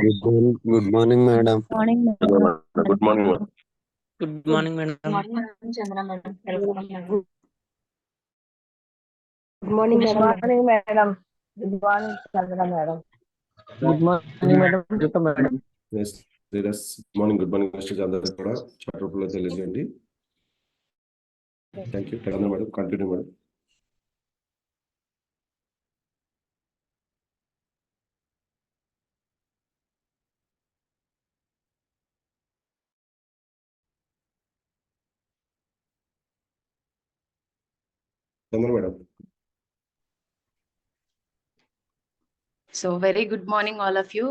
Good morning madam. Morning good morning madam. Good morning madam. Chandra madam. Good morning madam. Good morning Chandra madam. Good morning madam. Madam good morning mister అందరికీ కూడా chat రూపంలో తెలియజేయండి. Thank you madam. Continue madam. Madam. So very good morning all of you.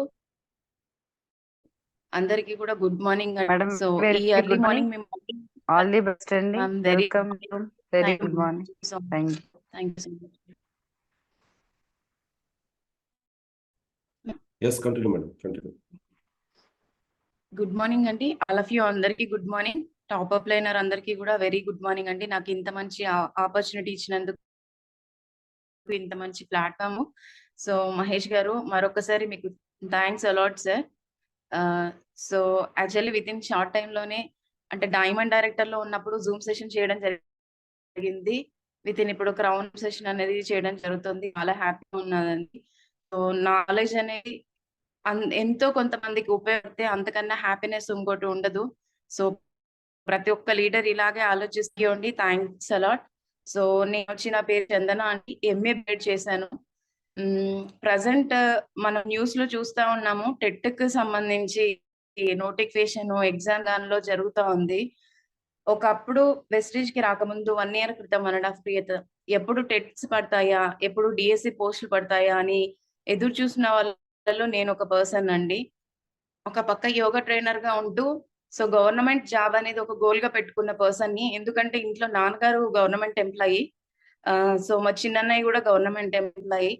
అందరికి కూడా good morning madam. So ఈ early morning మేము all the best అండి. Welcome to very good morning. Thank you so much. yes continue madam. Continue. Good morning అండి all of you. అందరికి good morning. Top up liner అందరికీ కూడా very good morning అండి. నాకు ఇంత మంచి ఆపర్చునిటీ ఇచ్చినందుకు, ఇంత మంచి ప్లాట్ఫామ్. సో మహేష్ గారు మరొకసారి మీకు thanks a lot sir. So actually with in short time లోనే, అంటే డైమండ్ డైరెక్టర్ లో ఉన్నప్పుడు జూమ్ సెషన్ చేయడం జరిగింది. విత్ ఇన్ ఇప్పుడు క్రౌన్ సెషన్ అనేది చేయడం జరుగుతుంది. చాలా హ్యాపీగా ఉన్నదండి. సో నాలెడ్జ్ అనేది ఎంతో కొంతమందికి ఉపయోగపడితే అంతకన్నా హ్యాపీనెస్ ఇంకోటి ఉండదు. సో ప్రతి ఒక్క లీడర్ ఇలాగే ఆలోచిస్తూ థ్యాంక్స్ అలాట్. సో నేను వచ్చిన పేరు చందన అండి. ఎంఏ బీఎడ్ చేశాను. ప్రజెంట్ మనం న్యూస్ లో చూస్తా ఉన్నాము, టెట్ కి సంబంధించి నోటిఫికేషన్ ఎగ్జామ్ దానిలో జరుగుతూ ఉంది. ఒకప్పుడు వెస్టేజ్ కి రాకముందు 1 year క్రితం 1.5 years ఎప్పుడు టెట్స్ పడతాయా, ఎప్పుడు డిఎస్సి పోస్టులు పడతాయా అని ఎదురు చూసిన వాళ్ళలో నేను ఒక పర్సన్ అండి. ఒక పక్క యోగా ట్రైనర్ గా ఉంటూ సో గవర్నమెంట్ జాబ్ అనేది ఒక గోల్ గా పెట్టుకున్న పర్సన్ ని. ఎందుకంటే ఇంట్లో నాన్నగారు గవర్నమెంట్ ఎంప్లాయీ, సో మా చిన్నన్నయ్య కూడా గవర్నమెంట్ ఎంప్లాయీ.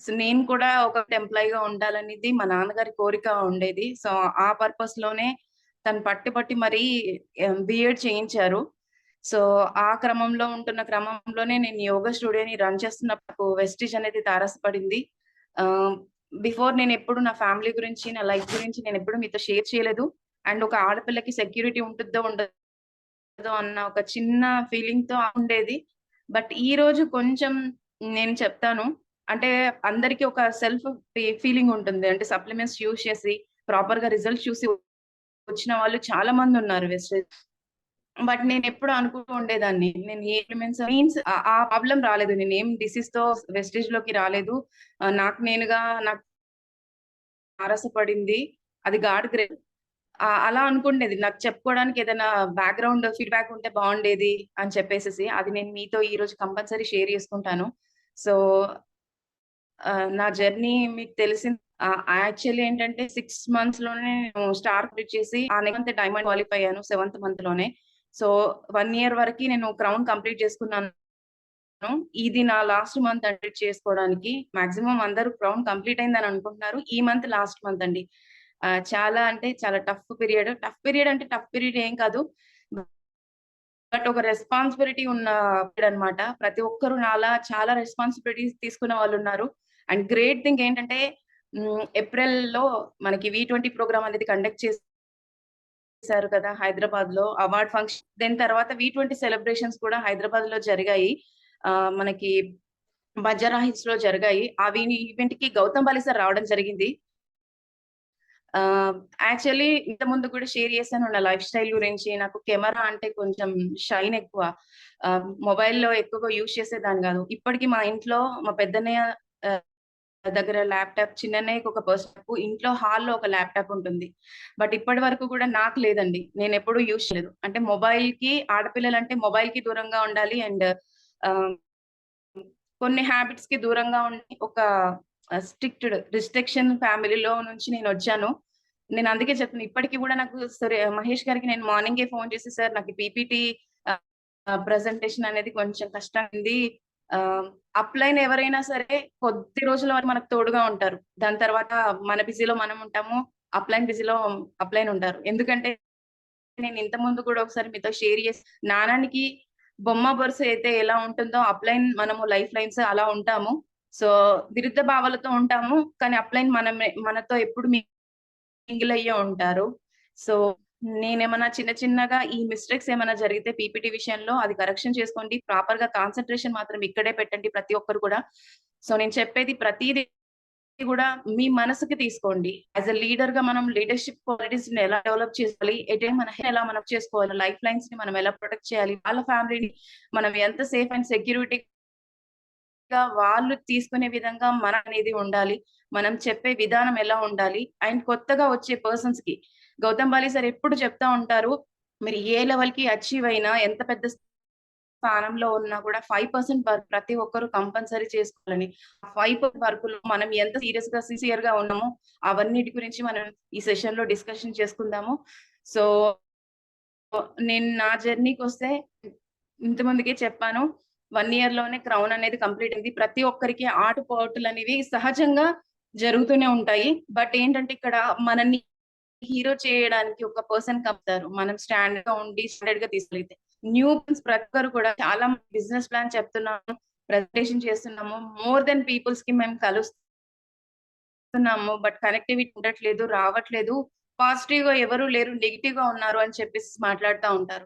సో నేను కూడా ఒక ఎంప్లాయీగా ఉండాలనేది మా నాన్నగారి కోరిక ఉండేది. సో ఆ పర్పస్ లోనే తను పట్టి మరీ బిఎడ్ చేయించారు. సో ఆ క్రమంలో ఉంటున్న క్రమంలోనే నేను యోగా స్టూడియోని రన్ చేస్తున్నప్పుడు వెస్టిజ్ అనేది తారసపడింది. బిఫోర్ నేను ఎప్పుడు నా ఫ్యామిలీ గురించి, నా లైఫ్ గురించి నేను ఎప్పుడు మీతో షేర్ చేయలేదు. అండ్ ఒక ఆడపిల్లకి సెక్యూరిటీ ఉంటుందో ఉండదో అన్న ఒక చిన్న ఫీలింగ్ తో ఉండేది. బట్ ఈ రోజు కొంచెం నేను చెప్తాను, అంటే అందరికి ఒక సెల్ఫ్ ఫీలింగ్ ఉంటుంది. అంటే సప్లిమెంట్స్ యూజ్ చేసి ప్రాపర్ గా రిజల్ట్ చూసి వచ్చిన వాళ్ళు చాలా మంది ఉన్నారు వెస్టేజ్. బట్ నేను ఎప్పుడు అనుకుంటూ ఉండేదాన్ని, నేను ఏ మీన్స్ ఆ ప్రాబ్లం రాలేదు. నేను ఏం డిసీజ్ తో వెస్టేజ్ లోకి రాలేదు. నాకు నేనుగా నాకు ఆరసపడింది, అది గాడ్ గ్రేస్. అలా అనుకుండేది. నాకు చెప్పుకోవడానికి ఏదైనా బ్యాక్గ్రౌండ్ ఫీడ్బ్యాక్ ఉంటే బాగుండేది అని చెప్పేసి అది నేను మీతో ఈ రోజు కంపల్సరీ షేర్ చేసుకుంటాను. సో నా జర్నీ మీకు తెలిసింది. యాక్చువల్లీ ఏంటంటే 6 months లోనే నేను స్టార్ కంప్లీట్ చేసి ఆ నెక్స్ట్ డైమండ్ క్వాలిఫై అయ్యాను 7th month లోనే. సో 1 year వరకు నేను క్రౌన్ కంప్లీట్ చేసుకున్నాను. ఇది నా లాస్ట్ మంత్ అంటే చేసుకోవడానికి. మాక్సిమం అందరూ క్రౌన్ కంప్లీట్ అయిందని అనుకుంటున్నారు. ఈ మంత్ లాస్ట్ మంత్ అండి. చాలా అంటే చాలా టఫ్ పీరియడ్. టఫ్ పీరియడ్ అంటే టఫ్ పీరియడ్ ఏం కాదు, బట్ ఒక రెస్పాన్సిబిలిటీ ఉన్న పీరియడ్ అనమాట. ప్రతి ఒక్కరు నాలా చాలా రెస్పాన్సిబిలిటీస్ తీసుకున్న వాళ్ళు ఉన్నారు. అండ్ గ్రేట్ థింగ్ ఏంటంటే ఏప్రిల్ లో మనకి V20 ప్రోగ్రామ్ అనేది కండక్ట్ చేశారు కదా హైదరాబాద్ లో, అవార్డ్ ఫంక్షన్. దాని తర్వాత V20 సెలబ్రేషన్స్ కూడా హైదరాబాద్ లో జరిగాయి. మనకి బంజారా హిల్స్ లో జరిగాయి. ఆ ఈవెంట్ కి గౌతమ్ బాలి సార్ రావడం జరిగింది. యాక్చువల్లీ ఇంత ముందు కూడా షేర్ చేశాను నా లైఫ్ స్టైల్ గురించి. నాకు కెమెరా అంటే కొంచెం షైన్ ఎక్కువ. మొబైల్లో ఎక్కువగా యూజ్ చేసేదాన్ని కాదు. ఇప్పటికి మా ఇంట్లో మా పెద్దన్నయ్య దగ్గర ల్యాప్టాప్, చిన్నన్నయ్యకి ఒక పర్సన్, ఇంట్లో హాల్లో ఒక ల్యాప్టాప్ ఉంటుంది. బట్ ఇప్పటి వరకు కూడా నాకు లేదండి. నేను ఎప్పుడు యూజ్ చేయలేదు. అంటే మొబైల్ కి, ఆడపిల్లలు అంటే మొబైల్ కి దూరంగా ఉండాలి. అండ్ కొన్ని హ్యాబిట్స్ కి దూరంగా ఉండి ఒక స్ట్రిక్టెడ్ రిస్ట్రిక్షన్ ఫ్యామిలీలో నుంచి నేను వచ్చాను. నేను అందుకే చెప్తాను, ఇప్పటికీ కూడా నాకు సరే మహేష్ గారికి నేను మార్నింగే ఫోన్ చేసి, సార్ నాకు పీపీటీ ప్రెజెంటేషన్ అనేది కొంచెం కష్టంగా, అప్లైన్ ఎవరైనా సరే కొద్ది రోజుల వరకు మనకు తోడుగా ఉంటారు. దాని తర్వాత మన బిజీలో మనం ఉంటాము, అప్లైన్ బిజీలో అప్లైన్ ఉంటారు. ఎందుకంటే నేను ఇంత ముందు కూడా ఒకసారి మీతో షేర్ చేసి, నాణానికి బొమ్మ బొరుసు అయితే ఎలా ఉంటుందో అప్లైన్ మనము లైఫ్ లైన్స్ అలా ఉంటాము. సో విరుద్ధ భావాలతో ఉంటాము, కానీ అప్లైన్ మనతో ఎప్పుడు మింగిల్ అయ్యే ఉంటారు. సో నేనేమన్నా చిన్న చిన్నగా ఈ మిస్టేక్స్ ఏమైనా జరిగితే పీపీటీ విషయంలో అది కరెక్షన్ చేసుకోండి. ప్రాపర్ గా కాన్సంట్రేషన్ మాత్రం ఇక్కడే పెట్టండి ప్రతి ఒక్కరు కూడా. సో నేను చెప్పేది ప్రతిదీ కూడా మీ మనసుకి తీసుకోండి. యాజ్ ఎ లీడర్ గా మనం లీడర్షిప్ క్వాలిటీస్ ని ఎలా డెవలప్ చేసుకోవాలి, మన ఎలా మనం చేసుకోవాలి, లైఫ్ లైన్స్ ని మనం ఎలా ప్రొటెక్ట్ చేయాలి, వాళ్ళ ఫ్యామిలీని మనం ఎంత సేఫ్ అండ్ సెక్యూరిటీగా వాళ్ళు తీసుకునే విధంగా మన అనేది ఉండాలి. మనం చెప్పే విధానం ఎలా ఉండాలి. అండ్ కొత్తగా వచ్చే పర్సన్స్ కి గౌతమ్ బాలి సార్ ఎప్పుడు చెప్తా ఉంటారు, మీరు ఏ లెవెల్ కి అచీవ్ అయినా ఎంత పెద్ద స్థానంలో ఉన్నా కూడా 5% వర్క్ ప్రతి ఒక్కరు కంపల్సరీ చేసుకోవాలని. 5% వర్క్ లో మనం ఎంత సీరియస్ గా సిన్సియర్ గా ఉన్నామో అవన్నిటి గురించి మనం ఈ సెషన్ లో డిస్కషన్ చేసుకుందాము. సో నేను నా జర్నీకి వస్తే ఇంతమందికే చెప్పాను, 1 year లోనే క్రౌన్ అనేది కంప్లీట్ అయింది. ప్రతి ఒక్కరికి ఆటుపోటులు అనేవి సహజంగా జరుగుతూనే ఉంటాయి. బట్ ఏంటంటే ఇక్కడ మనల్ని హీరో చేయడానికి ఒక పర్సన్ కప్తారు. మనం స్టాండర్డ్ గా ఉండి స్టాండర్డ్ గా తీసుకెళ్తే న్యూ ప్రతి ఒక్కరు కూడా చాలా బిజినెస్ ప్లాన్ చెప్తున్నాము, ప్రెజెంటేషన్ చేస్తున్నాము, మోర్ దెన్ పీపుల్స్ కి మేము కలుస్తున్నాము. బట్ కనెక్టివిటీ ఉండట్లేదు, రావట్లేదు, పాజిటివ్ గా ఎవరు లేరు, నెగిటివ్ గా ఉన్నారు అని చెప్పేసి మాట్లాడుతూ ఉంటారు.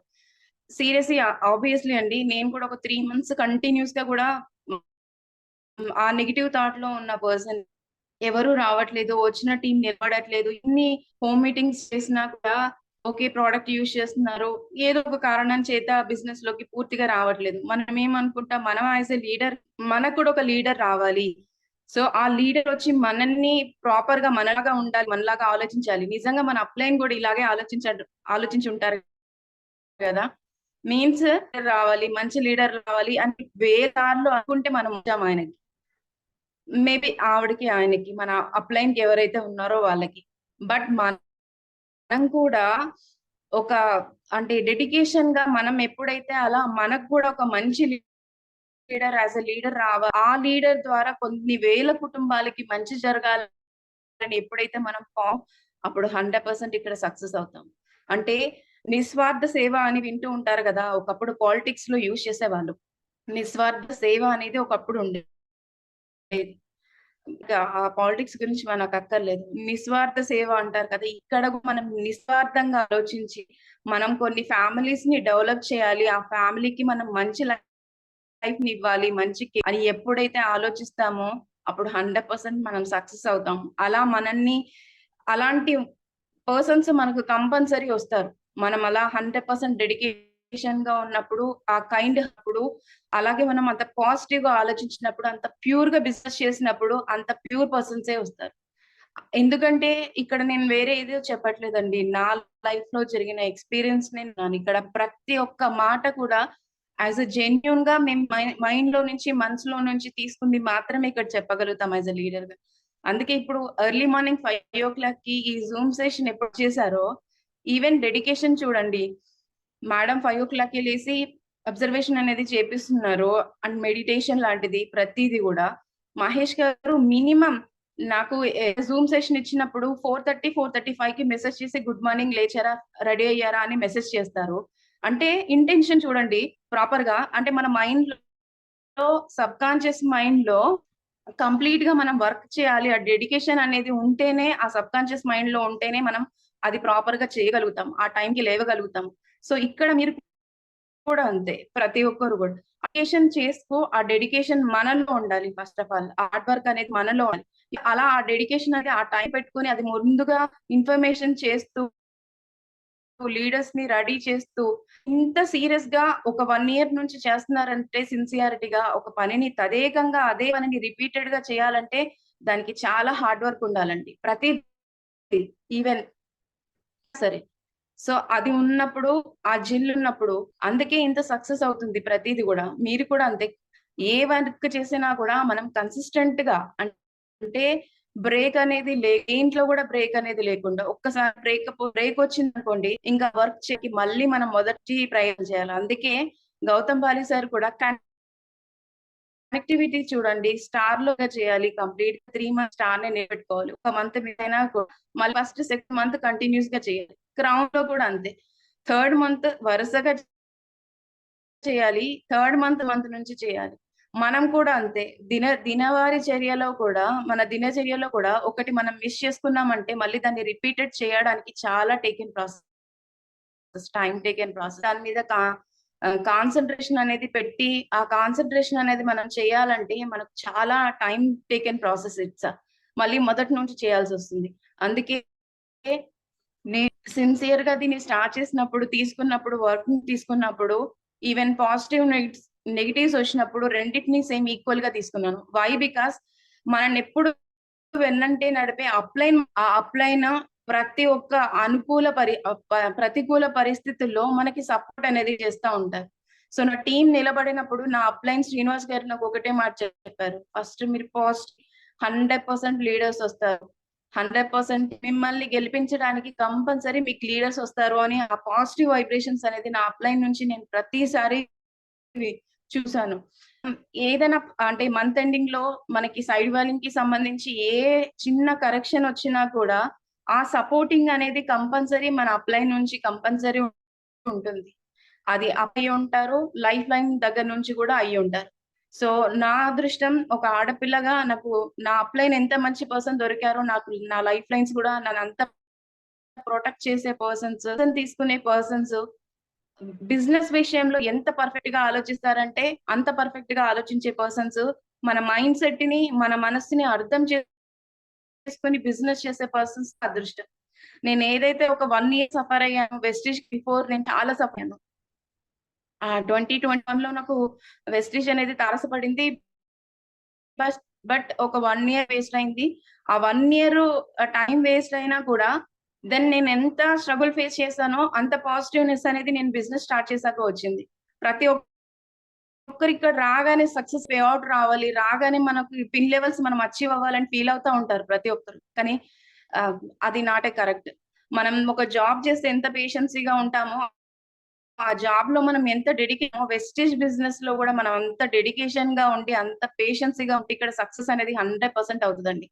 సీరియస్లీ ఆబ్వియస్లీ అండి, నేను కూడా ఒక 3 months కంటిన్యూస్ గా కూడా ఆ నెగిటివ్ థాట్ లో ఉన్న పర్సన్. ఎవరు రావట్లేదు, వచ్చిన టీం నిలబడట్లేదు, ఇన్ని హోమ్ మీటింగ్స్ చేసినా కూడా ఓకే ప్రోడక్ట్ యూజ్ చేస్తున్నారు, ఏదో ఒక కారణం చేత బిజినెస్ లోకి పూర్తిగా రావట్లేదు. మనం ఏమనుకుంటాం, మనం యాజ్ ఎ లీడర్ మనకు కూడా ఒక లీడర్ రావాలి. సో ఆ లీడర్ వచ్చి మనల్ని ప్రాపర్ గా మనలాగా ఉండాలి, మనలాగా ఆలోచించాలి. నిజంగా మన అప్లైన్ కూడా ఇలాగే ఆలోచించి ఉంటారు కదా. మీన్స్ రావాలి, మంచి లీడర్ రావాలి అని వేరే దారిలో అనుకుంటే మనం వచ్చాం ఆయనకి. మేబీ ఆవిడకి ఆయనకి మన అప్లైన్ కి ఎవరైతే ఉన్నారో వాళ్ళకి. బట్ మనం కూడా ఒక అంటే డెడికేషన్ గా మనం ఎప్పుడైతే అలా మనకు కూడా ఒక మంచి లీడర్ యాజ్ ఎ లీడర్ రావాలి, ఆ లీడర్ ద్వారా కొన్ని వేల కుటుంబాలకి మంచి జరగాలని ఎప్పుడైతే మనం అప్పుడు 100% ఇక్కడ సక్సెస్ అవుతాం. అంటే నిస్వార్థ సేవ అని వింటూ ఉంటారు కదా, ఒకప్పుడు పాలిటిక్స్ లో యూజ్ చేసేవాళ్ళు. నిస్వార్థ సేవ అనేది ఒకప్పుడు ఉండేది. ఇంకా ఆ పాలిటిక్స్ గురించి మనకు అక్కర్లేదు. నిస్వార్థ సేవ అంటారు కదా, ఇక్కడ మనం నిస్వార్థంగా ఆలోచించి మనం కొన్ని ఫ్యామిలీస్ ని డెవలప్ చేయాలి, ఆ ఫ్యామిలీకి మనం మంచి లైఫ్ ని ఇవ్వాలి, మంచి అని ఎప్పుడైతే ఆలోచిస్తామో అప్పుడు 100% మనం సక్సెస్ అవుతాం. అలా మనల్ని అలాంటి పర్సన్స్ మనకు కంపల్సరీ వస్తారు. మనం అలా 100% డెడికేషన్ గా ఉన్నప్పుడు, ఆ కైండ్ అప్పుడు, అలాగే మనం అంత పాజిటివ్ గా ఆలోచించినప్పుడు, అంత ప్యూర్ గా బిజినెస్ చేసినప్పుడు అంత ప్యూర్ పర్సన్సే వస్తారు. ఎందుకంటే ఇక్కడ నేను వేరే ఏదో చెప్పట్లేదండి, నా లైఫ్ లో జరిగిన ఎక్స్పీరియన్స్ నేను ఇక్కడ ప్రతి ఒక్క మాట కూడా యాజ్ ఎ జెన్యూన్ గా మేము మైండ్ లో నుంచి మనసులో నుంచి తీసుకుంది మాత్రమే ఇక్కడ చెప్పగలుగుతాం యాజ్ ఎ లీడర్ గా. అందుకే ఇప్పుడు ఎర్లీ మార్నింగ్ 5 o'clock కి ఈ జూమ్ సెషన్ ఎప్పుడు చేశారో, ఈవెన్ డెడికేషన్ చూడండి. మేడం 5 o'clock కి లేసి అబ్జర్వేషన్ అనేది చేపిస్తున్నారు అండ్ మెడిటేషన్ లాంటిది ప్రతిదీ కూడా. మహేష్ గారు మినిమం నాకు జూమ్ సెషన్ ఇచ్చినప్పుడు 4:30, 4:35 కి మెసేజ్ చేసి గుడ్ మార్నింగ్, లేచారా, రెడీ అయ్యారా అని మెసేజ్ చేస్తారు. అంటే ఇంటెన్షన్ చూడండి ప్రాపర్ గా. అంటే మన మైండ్ లో, సబ్ కాన్షియస్ మైండ్ లో కంప్లీట్ గా మనం వర్క్ చేయాలి. ఆ డెడికేషన్ అనేది ఉంటేనే, ఆ సబ్ కాన్షియస్ మైండ్ లో ఉంటేనే మనం అది ప్రాపర్ గా చేయగలుగుతాం, ఆ టైంకి లేవగలుగుతాం. సో ఇక్కడ మీరు కూడా అంతే, ప్రతి ఒక్కరు కూడా డెడికేషన్ చేసుకో. ఆ డెడికేషన్ మనలో ఉండాలి. First of all hard work అనేది మనలో ఉండాలి. అలా ఆ డెడికేషన్ అనేది ఆ టైం పెట్టుకుని అది ముందుగా ఇన్ఫర్మేషన్ చేస్తూ, లీడర్స్ ని రెడీ చేస్తూ, ఇంత సీరియస్ గా ఒక 1 year నుంచి చేస్తున్నారంటే సిన్సియారిటీగా ఒక పనిని తదేకంగా అదే పనిని రిపీటెడ్ గా చేయాలంటే దానికి చాలా హార్డ్ వర్క్ ఉండాలండి. ప్రతి ఈవెన్ సరే. సో అది ఉన్నప్పుడు, ఆ జిల్ ఉన్నప్పుడు అందుకే ఇంత సక్సెస్ అవుతుంది ప్రతిది కూడా. మీరు కూడా అంతే, ఏ వర్క్ చేసినా కూడా మనం కన్సిస్టెంట్ గా, అంటే బ్రేక్ అనేది ఇంట్లో కూడా బ్రేక్ అనేది లేకుండా, ఒక్కసారి బ్రేక్ వచ్చింది అనుకోండి, ఇంకా వర్క్ చేసి మళ్ళీ మనం మొదటి ప్రయత్నం చేయాలి. అందుకే గౌతమ్ బాలి సార్ కూడా కనెక్టివిటీ చూడండి, స్టార్ లోగా చేయాలి. కంప్లీట్ 3 months స్టార్ ని నిలబెట్టుకోవాలి. ఒక మంత్ అయినా మళ్ళీ ఫస్ట్ 6th month కంటిన్యూస్ గా చేయాలి. క్రౌన్ లో కూడా అంతే, 3rd month వరుసగా చేయాలి, 3rd month నుంచి చేయాలి. మనం కూడా అంతే. దినవారీ చర్యలో కూడా మన దినచర్యలో కూడా ఒకటి మనం మిస్ చేసుకున్నామంటే మళ్ళీ దాన్ని రిపీటెడ్ చేయడానికి చాలా టైమ్ టేకెన్ ప్రాసెస్. దాని మీద కాన్సంట్రేషన్ అనేది పెట్టి, ఆ కాన్సంట్రేషన్ అనేది మనం చేయాలంటే మనకు చాలా టైమ్ టేకెన్ ప్రాసెస్ మళ్ళీ మొదటి నుంచి చేయాల్సొస్తుంది. అందుకే నేను సిన్సియర్‌గా దీన్ని స్టార్ట్ చేసినప్పుడు, వర్క్‌ని తీసుకున్నప్పుడు ఈవెన్ పాజిటివ్ నెగెటివ్స్ వచ్చినప్పుడు రెండిటిని సేమ్ ఈక్వల్‌గా తీసుకున్నాను. వై? బికాస్ మనల్నెప్పుడు వెన్నంటే నడిపే అప్‌లైన్ ప్రతి ఒక్క ప్రతికూల పరిస్థితుల్లో మనకి సపోర్ట్ అనేది చేస్తా ఉంటారు. సో, నా టీమ్ నిలబడినప్పుడు నా అప్‌లైన్ శ్రీనివాస్ గారు నాకు ఒకటే మాట చెప్పారు. ఫస్ట్ మీరు 100% లీడర్స్ వస్తారు. 100% మిమ్మల్ని గెలిపించడానికి కంపల్సరీ మీకు లీడర్స్ వస్తారు అని ఆ పాజిటివ్ వైబ్రేషన్స్ అనేది నా అప్‌లైన్ నుంచి నేను ప్రతిసారి చూసాను. ఏదైనా అంటే మంత్ ఎండింగ్ లో మనకి సైడ్ వాల్యూమ్ కి సంబంధించి ఏ చిన్న కరెక్షన్ వచ్చినా కూడా ఆ సపోర్టింగ్ అనేది కంపల్సరీ మన అప్‌లైన్ నుంచి కంపల్సరీ ఉంటుంది. అది అయ్యి ఉంటారు. లైఫ్ లైన్ దగ్గర నుంచి కూడా అయ్యి ఉంటారు. సో, నా అదృష్టం ఒక ఆడపిల్లగా నాకు నా అప్‌లైన్ ఎంత మంచి పర్సన్ దొరికారో, నాకు నా లైఫ్ లైన్స్ కూడా నన్నంత ప్రొటెక్ట్ చేసే పర్సన్స్, తీసుకునే పర్సన్స్, బిజినెస్ విషయంలో ఎంత పర్ఫెక్ట్ గా ఆలోచిస్తారంటే అంత పర్ఫెక్ట్ గా ఆలోచించే పర్సన్స్, మన మైండ్ సెట్ ని, మన మనస్సుని అర్థం చేసుకొని బిజినెస్ చేసే పర్సన్స్ అదృష్టం. నేను ఏదైతే ఒక 1 ఇయర్ సఫర్ అయ్యాను, వెస్టీజ్ బిఫోర్ నేను చాలా సఫర్ అయ్యాను. 2021లో నాకు వెస్టీజ్ అనేది తారసపడింది. బట్ ఒక 1 ఇయర్ వేస్ట్ అయింది. ఆ 1 ఇయర్ టైం వేస్ట్ అయినా కూడా దెన్ నేను ఎంత స్ట్రగుల్ ఫేస్ చేశానో అంత పాజిటివ్‌నెస్ అనేది నేను బిజినెస్ స్టార్ట్ చేశాక వచ్చింది. ప్రతి ఒక్కరు ఇక్కడ రాగానే సక్సెస్ పే అవుట్ రావాలి, రాగానే మనకు పిన్ లెవెల్స్ మనం అచీవ్ అవ్వాలని ఫీల్ అవుతా ఉంటారు ప్రతి ఒక్కరు. కానీ అది నాట్ ఏ కరెక్ట్. మనం ఒక జాబ్ చేస్తే ఎంత పేషెన్సీగా ఉంటామో, ఆ జాబ్ లో మనం ఎంత వెస్టేజ్ బిజినెస్ లో కూడా మనం అంత డెడికేషన్ గా ఉండి, అంత పేషెన్సీగా ఉంటే ఇక్కడ సక్సెస్ అనేది 100% అవుతుందండి.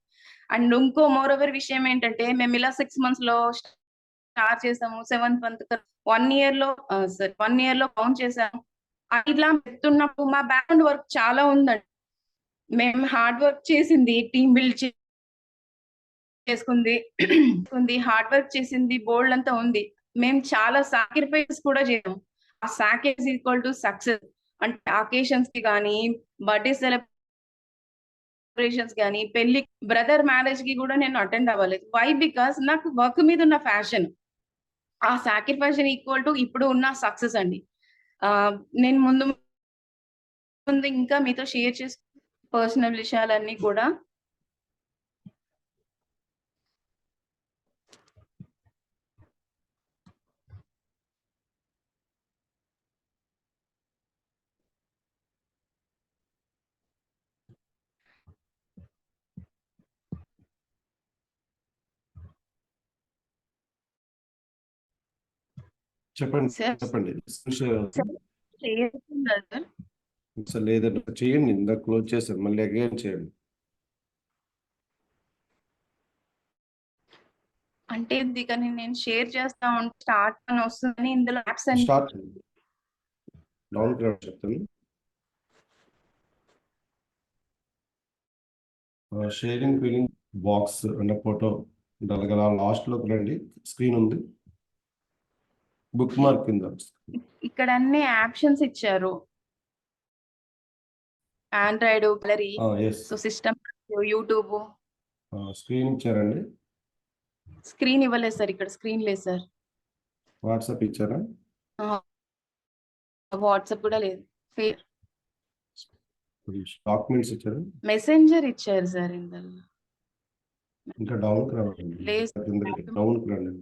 అండ్ ఇంకో మోర్ ఓవర్ విషయం ఏంటంటే, మేము ఇలా 6 మంత్స్ లో స్టార్ట్ చేసాము. 7th మంత్ 1 ఇయర్ లో 1 ఇయర్ లో కౌంట్ చేసాము. ఇట్లా చెప్తున్నప్పుడు మా బ్యాక్‌గ్రౌండ్ వర్క్ చాలా ఉందండి. మేము హార్డ్ వర్క్ చేసింది, టీమ్ బిల్డ్ చేసుకుంది, హార్డ్ వర్క్ చేసింది బోల్డ్ అంతా ఉంది. మేము చాలా సాక్రిఫైస్ కూడా చేసాము. ఆ సాక్రిఫైస్ ఈక్వల్ టు సక్సెస్. అంటే అకేషన్స్ కి గానీ, బర్త్‌డే సెలబ్రేషన్స్ గానీ, పెళ్లి, బ్రదర్ మ్యారేజ్ కి కూడా నేను అటెండ్ అవ్వలేదు. వై? బికాస్ నాకు వర్క్ మీద ఉన్న ప్యాషన్. ఆ సాక్రిఫైస్ ఈక్వల్ టు ఇప్పుడు ఉన్న సక్సెస్ అండి. నేను ముందు ఇంకా మీతో షేర్ చేసు పర్సనల్ విషయాలన్నీ కూడా. చెప్పండి సార్ చెప్పండి. చేస్తుందా సార్? సార్ లేదండి, చేయండి. ఇందాక క్లోజ్ చేశారు, మళ్ళీ అగైన్ చేయండి. అంటే ఇది కానీ నేను షేర్ చేస్తా ఉంటే స్టార్ట్ అని వస్తుంది. ఇందులో యాప్స్ అన్ని స్టార్ట్ డౌన్ చెప్తాను. షేరింగ్ ఫీలింగ్ బాక్స్ అన్న ఫోటో డలగల లాస్ట్ లోకి రండి. స్క్రీన్ ఉంది, బుక్ మార్క్ కింద. ఇక్కడ అన్ని ఆప్షన్స్ ఇచ్చారు. Android, gallery, so system, YouTube. Screen ఇచ్చారండి. స్క్రీన్ ఇవ్వలేదు సార్, ఇక్కడ స్క్రీన్ లేదు సార్. వాట్సాప్ ఇచ్చారా? వాట్సాప్ కూడా లేదు. డాక్యుమెంట్స్ ఇచ్చారు. మెసెంజర్ ఇచ్చారు సార్ ఇందులో. ఇంకా డౌన్ కి రావండి, డౌన్ కి రండి.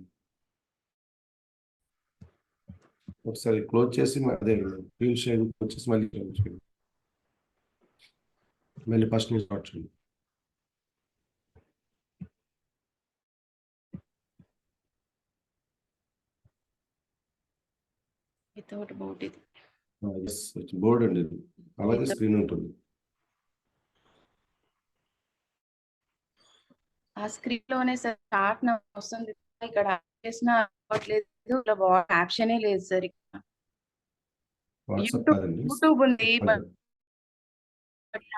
ఒకసారి క్లోజ్ చేసి అదే స్క్రీన్ షేర్ వచ్చేసి మళ్ళీ ఫస్ట్ నుంచి స్టార్ట్ చేయండి. వితౌట్ బోర్డ్ ఇది. బోర్డ్ అండి ఇది, అలాగే స్క్రీన్ ఉంటుంది. ఆ స్క్రీన్ లోనే సార్ స్టార్ట్ వస్తుంది. ఇక్కడ చేసిన అవ్వట్లేదు, ఆప్షనే లేదు సార్. ఇక్కడ వాట్సాప్ కాదండి, యూట్యూబ్ ఉంది,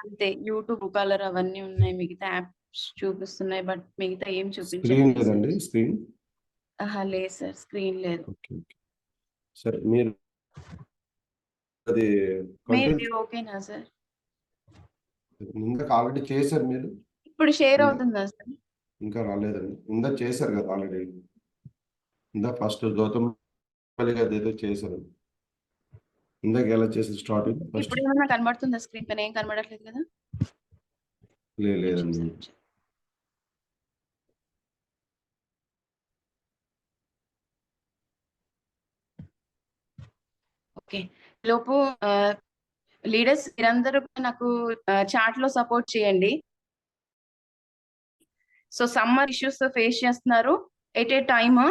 అంతే యూట్యూబ్ కలర్ అవన్నీ ఉన్నాయి, మిగతా యాప్స్ చూపిస్తున్నాయి, బట్ మిగతా ఏం స్క్రీన్ చూపించట్లేదు సార్. లేదండి, స్క్రీన్. లేదు సార్, స్క్రీన్ లేదు. Okay okay. సరే మీరు అది కంటెంట్ మీరు ఓకేనా సార్? ఇంకా ఆల్రెడీ చేశారు మీరు? ఇప్పుడు షేర్ ఇంకా అవుతుందా సార్? ఇంకా రాలేదండి. ఇందాక చేశారు కదా ఆల్రెడీ. ఇందాక ఫస్ట్ గౌతమ్ గారు ఏదో చేశారు. ఇందాక ఎలా చేశారు స్టార్టింగ్ ఫస్ట్? ఇప్పుడు ఏమన్నా కనబడుతుందా స్క్రీన్ పైన? ఏం కనబడట్లేదు కదా? లేదండి. ఓకే. లోపు లీడర్స్ మీరందరూ నాకు చాట్ లో సపోర్ట్ చేయండి. సో సమ్మర్ ఇష్యూస్ ఫేస్ చేస్తున్నారు ఎట్ ఏ టైమ్.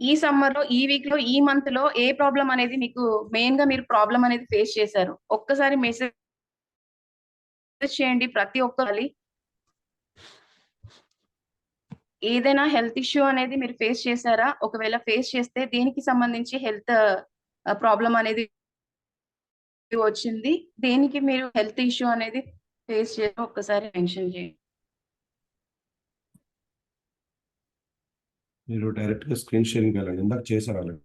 ఈ సమ్మర్ లో, ఈ వీక్ లో, ఈ మంత్ లో ఏ ప్రాబ్లం అనేది మీకు మెయిన్ గా మీరు ప్రాబ్లం అనేది ఫేస్ చేశారు, ఒక్కసారి మెసేజ్ చేయండి ప్రతి ఒక్కరి. ఏదైనా హెల్త్ ఇష్యూ అనేది మీరు ఫేస్ చేశారా? ఒకవేళ ఫేస్ చేస్తే దేనికి సంబంధించి హెల్త్ ప్రాబ్లం అనేది వచ్చింది, దేనికి మీరు హెల్త్ ఇష్యూ అనేది ఫేస్ చేయాలో ఒక్కసారి మెన్షన్ చేయండి. మీరు డైరెక్ట్ గా స్క్రీన్ షేరింగ్ వెళ్ళండి. ఇందాక చేశారు ఆల్రెడీ.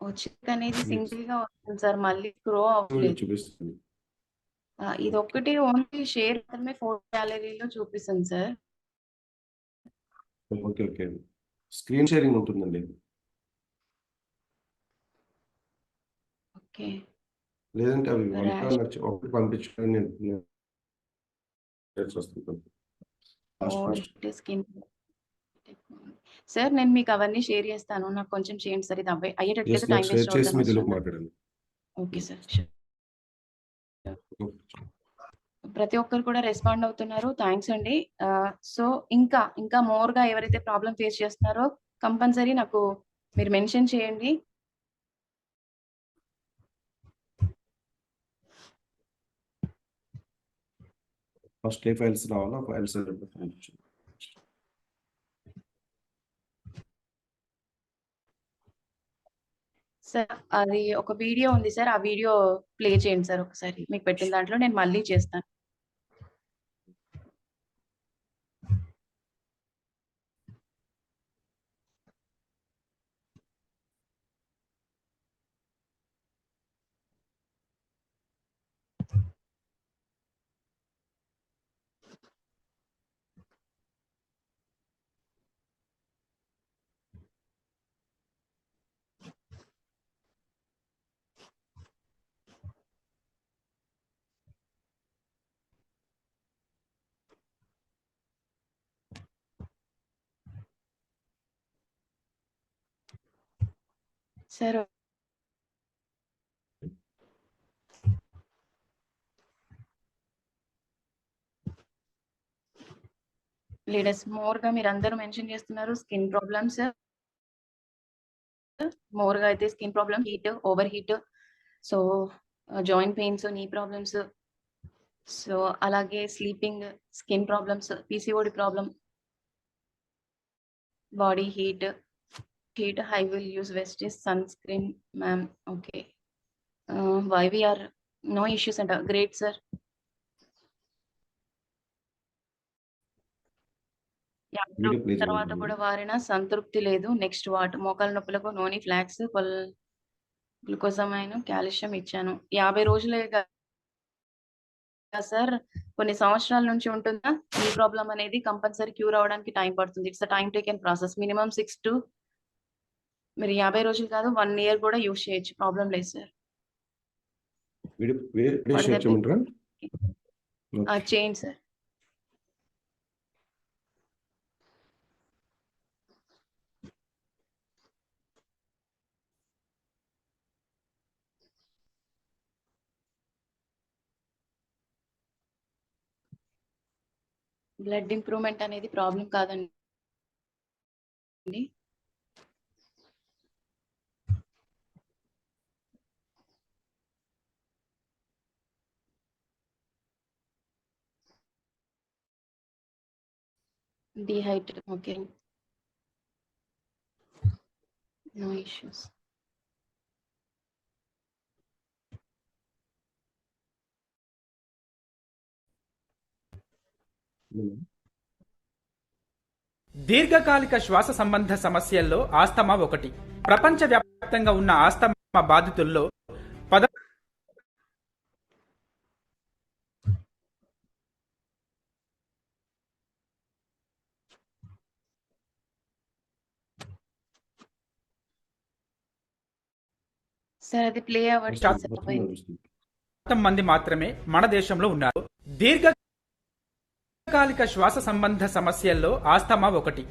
వచ్చింది అనేది సింగిల్ గా వస్తుంది సార్, మళ్ళీ గ్రో అవ్వలేదు. చూపిస్తుంది. ఇది ఒక్కటి ఓన్లీ షేర్ మాత్రమే ఫోటో గ్యాలరీలో చూపిస్తుంది sir. Okay okay. Screen sharing ఉంటుందండి. ఓకే. లేదంటే అవి Rash. ఒకటి పంపించుకొని నేను వస్తుంది. స్కిన్ సార్, నేను మీకు అవన్నీ షేర్ చేస్తాను. నాకు కొంచెం చేయండి సార్, ఇది అయ్యేటట్లేదు, టైం షేర్ వేస్ట్ చేసి మీ తెలుగు అవుతుంది. మాట్లాడండి. Okay sir. ప్రతి ఒక్కరు కూడా రెస్పాండ్ అవుతున్నారు, థ్యాంక్స్ అండి. సో ఇంకా మోర్ గా ఎవరైతే ప్రాబ్లం ఫేస్ చేస్తున్నారో కంపల్సరీ నాకు మీరు మెన్షన్ చేయండి. ఫస్ట్ ఏ ఫైల్స్ రావాలో ఫైల్స్ సార్, అది ఒక వీడియో ఉంది సార్, ఆ వీడియో ప్లే చేయండి సార్ ఒకసారి. మీకు పెట్టిన దాంట్లో నేను మళ్ళీ చేస్తాను. సార్, లీడర్స్ మోర్ గా మీరు అందరూ మెన్షన్ చేస్తున్నారు స్కిన్ ప్రాబ్లమ్స్. మోర్ గా అయితే skin problem, heat, over heat, so joint pains, నీ ప్రాబ్లమ్స్, సో అలాగే sleeping, skin problems, PCOD problem, body heat, I will use Vestige sunscreen, ma'am. Okay. Why we are no issues and great, sir. తర్వాత కూడా వారిన సంతృప్తి లేదు. Next what మోకాల నొప్పులకు నోని flax, glucosamine, calcium ఇచ్చాను. 50 రోజులే sir, కొన్ని సంవత్సరాల నుంచి ఉంటుందా ఈ ప్రాబ్లం అనేది? కంపల్సరీ క్యూర్ అవడానికి టైం పడుతుంది. It's time taken process. Minimum 6 to మీరు 50 రోజులు కాదు 1 year కూడా యూజ్ చేయొచ్చు, ప్రాబ్లం లేదు సార్. చేయండి సార్. బ్లడ్ ఇంప్రూవ్మెంట్ అనేది ప్రాబ్లం కాదండి. Dehydrated, okay. No issues. దీర్ఘకాలిక శ్వాస సంబంధ సమస్యల్లో ఆస్తమా ఒకటి. ప్రపంచవ్యాప్తంగా ఉన్న ఆస్తమా బాధితుల్లో సార్ అది ప్లే అవ్వట్లేదు సార్. శాతం మంది మాత్రమే మన దేశంలో ఉన్నారు. దీర్ఘకాలిక శ్వాస సంబంధ సమస్యల్లో ఆస్తమా ఒకటి.